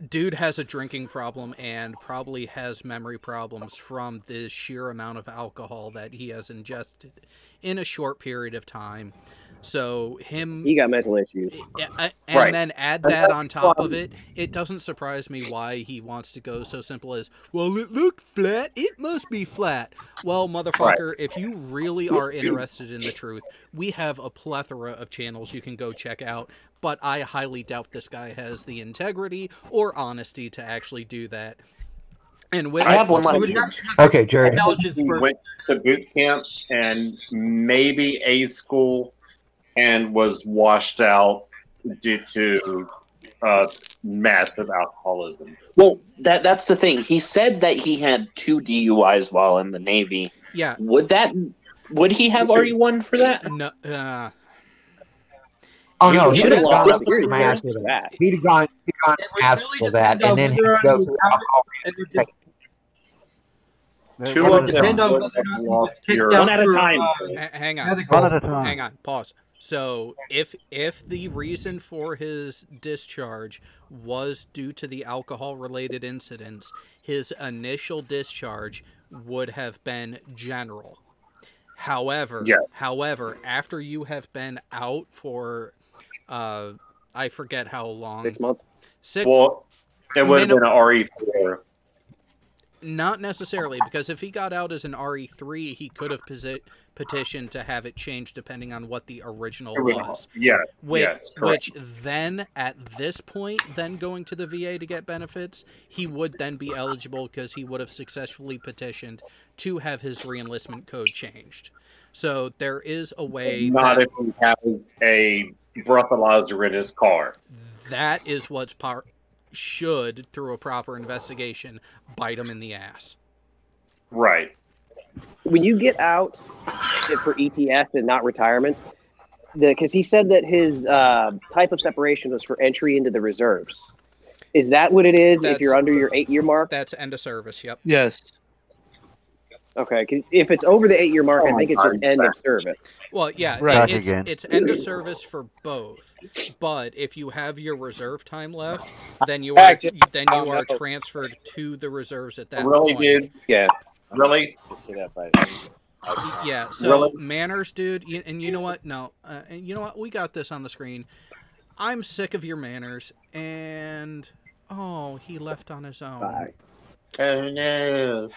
dude has a drinking problem and probably has memory problems from the sheer amount of alcohol that he has ingested in a short period of time. So He got mental issues. and Right. then add that on top of it, it doesn't surprise me why he wants to go so simple as, well, it looked flat, it must be flat. Well, motherfucker, if you really are interested in the truth, we have a plethora of channels you can go check out, but I highly doubt this guy has the integrity or honesty to actually do that. And with I have one last. Okay, Jerry. He went to boot camp and maybe A school and was washed out due to massive alcoholism. Well, that's the thing. He said that he had 2 DUIs while in the Navy. Yeah. Would he have RE1 for that? No. Oh no, He he'd would've have lost gone it. through mass for that. He'd have gone asked for that, and then he'd whether go or through not alcohol. Two Well, of it them depend on would whether have or not he lost was kicked your- out One at a for, time. Hang on. medical. One at a time. Hang on. Pause. So if the reason for his discharge was due to the alcohol related incidents, his initial discharge would have been general. However, Yeah. however, after you have been out for, I forget how long. 6 months. Well, it would have been an RE4. Not necessarily, because if he got out as an RE3, he could have petitioned to have it changed depending on what the original was. Yeah. Which, Yes. Correct. which then, at this point, then going to the VA to get benefits, he would then be eligible because he would have successfully petitioned to have his reenlistment code changed. So there is a way Not that if he has a breathalyzer in his car. that is what's should, through a proper investigation, bite him in the ass. Right. When you get out for ETS and not retirement, because he said that his type of separation was for entry into the reserves. Is that what it is if you're under your 8-year mark? That's end of service, yep. Yes. Okay, 'cause if it's over the 8-year mark, I think it's just end of service. Well, yeah, Right. it's end of service for both. But if you have your reserve time left, then you are transferred to the reserves at that Really, point. dude? Yeah. Really? Yeah. So Really? manners, dude. And you know what? No. And you know what? We got this on the screen. I'm sick of your manners. And he left on his own. Bye. Oh no.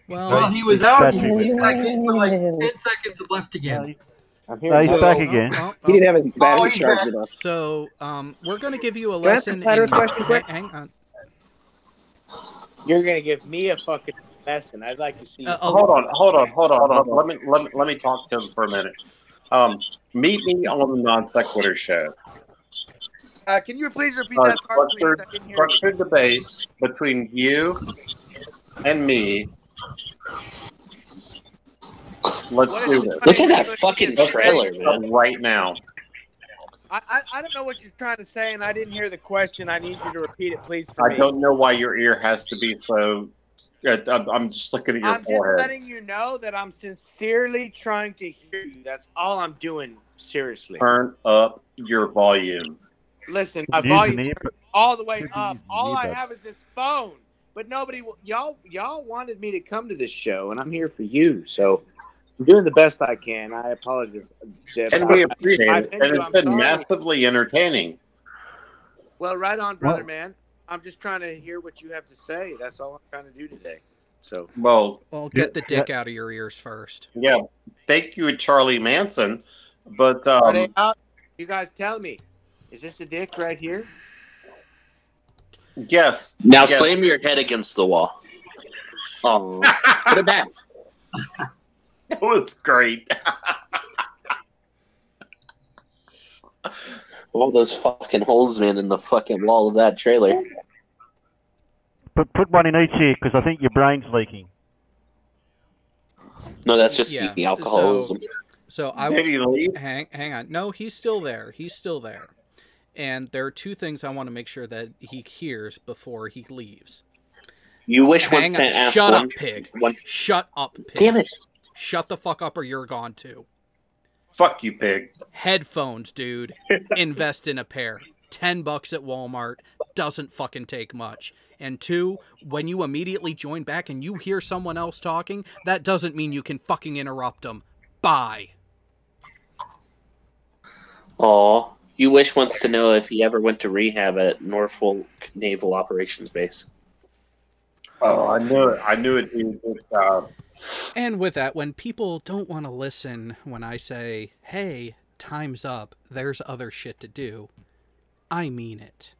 Well, he was out. He was back in for like 10 seconds and left again. He's back again. He didn't have his battery he's charged back. enough. So we're going to give you a Can I ask lesson. a Tyler question quick? Hang on. You're gonna give me a fucking lesson. I'd like to see. Hold on. Let me talk to him for a minute. Meet me on the Non Sequitur show. Can you please repeat that part, please? I didn't hear you. Structured debate between you and me. Let's do this. Look at that fucking trailer, man. Right now. I don't know what you're trying to say, and I didn't hear the question. I need you to repeat it, please, for me. I don't know why your ear has to be so. I'm just looking at your I'm just forehead. letting you know that I'm sincerely trying to hear you. That's all I'm doing. Seriously. Turn up your volume. Listen, my Use volume an ear- is all the way Could up. use an All I earbud. have is this phone. But nobody, y'all wanted me to come to this show, and I'm here for you. So I'm doing the best I can. I apologize, Jeff. And we I appreciate it. offended And you. it's I'm been sorry. massively entertaining. Well, right on, brother, man. I'm just trying to hear what you have to say. That's all I'm trying to do today. So, Well, Get the dick out of your ears first. yeah. Thank you, Charlie Manson. But are they out? You guys tell me. Is this a dick right here? yes. Now yes. slam your head against the wall. Oh, put it back. That was great. All those fucking holes, man, in the fucking wall of that trailer. Put one in each ear because I think your brain's leaking. No, that's just Yeah, the alcoholism. So I Did he leave? hang on. No, he's still there. He's still there. And there are two things I want to make sure that he hears before he leaves. You wish once Hang to on. ask Shut one. up, pig. One, Shut up, pig. damn it. Shut the fuck up or you're gone too. Fuck you, pig. Headphones, dude. Invest in a pair. $10 at Walmart. Doesn't fucking take much. And two, when you immediately join back and you hear someone else talking, that doesn't mean you can fucking interrupt them. Bye. Aw. You wish wants to know if he ever went to rehab at Norfolk Naval Operations Base. Oh, I knew it. I knew it'd be a good job. And with that, when people don't want to listen when I say, hey, time's up, there's other shit to do, I mean it.